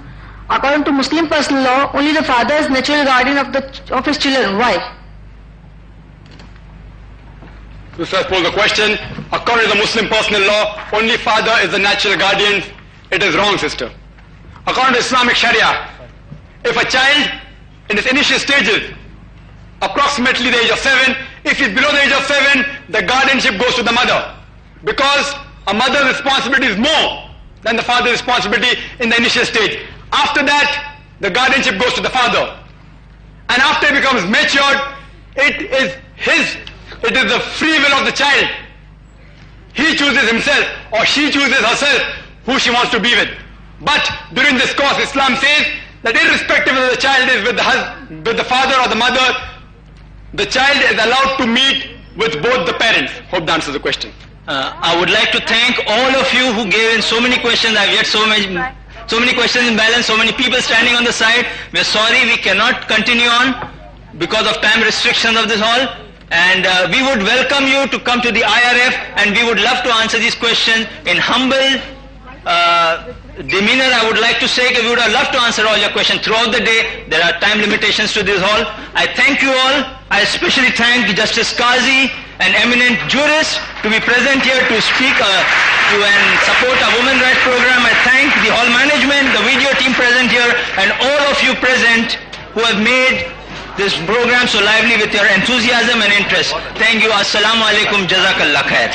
According to Muslim personal law, only the father is natural guardian of his children. Why? This has posed the question. According to the Muslim personal law, only father is the natural guardian. It is wrong, sister. According to Islamic Sharia, if a child in its initial stages, approximately the age of 7, if he's below the age of 7, the guardianship goes to the mother, because a mother's responsibility is more than the father's responsibility in the initial stage. After that, the guardianship goes to the father. And after he becomes matured, it is the free will of the child. He chooses himself, or she chooses herself who she wants to be with. But during this course, Islam says that irrespective of the child is with the father or the mother, the child is allowed to meet with both the parents. Hope that answers the question. I would like to thank all of you who gave in so many questions. I've yet so many questions in balance, so many people standing on the side. We're sorry we cannot continue on because of time restrictions of this hall. And we would welcome you to come to the IRF, and we would love to answer these questions in humble demeanor. I would like to say that we would have loved to answer all your questions throughout the day. There are time limitations to this hall. I thank you all. I especially thank Justice Qazi, an eminent jurist, to be present here to speak to and support our women rights program. I thank the hall management, the video team present here, and all of you present who have made this program so lively with your enthusiasm and interest. Thank you. Assalamu alaikum. Jazakallah khair.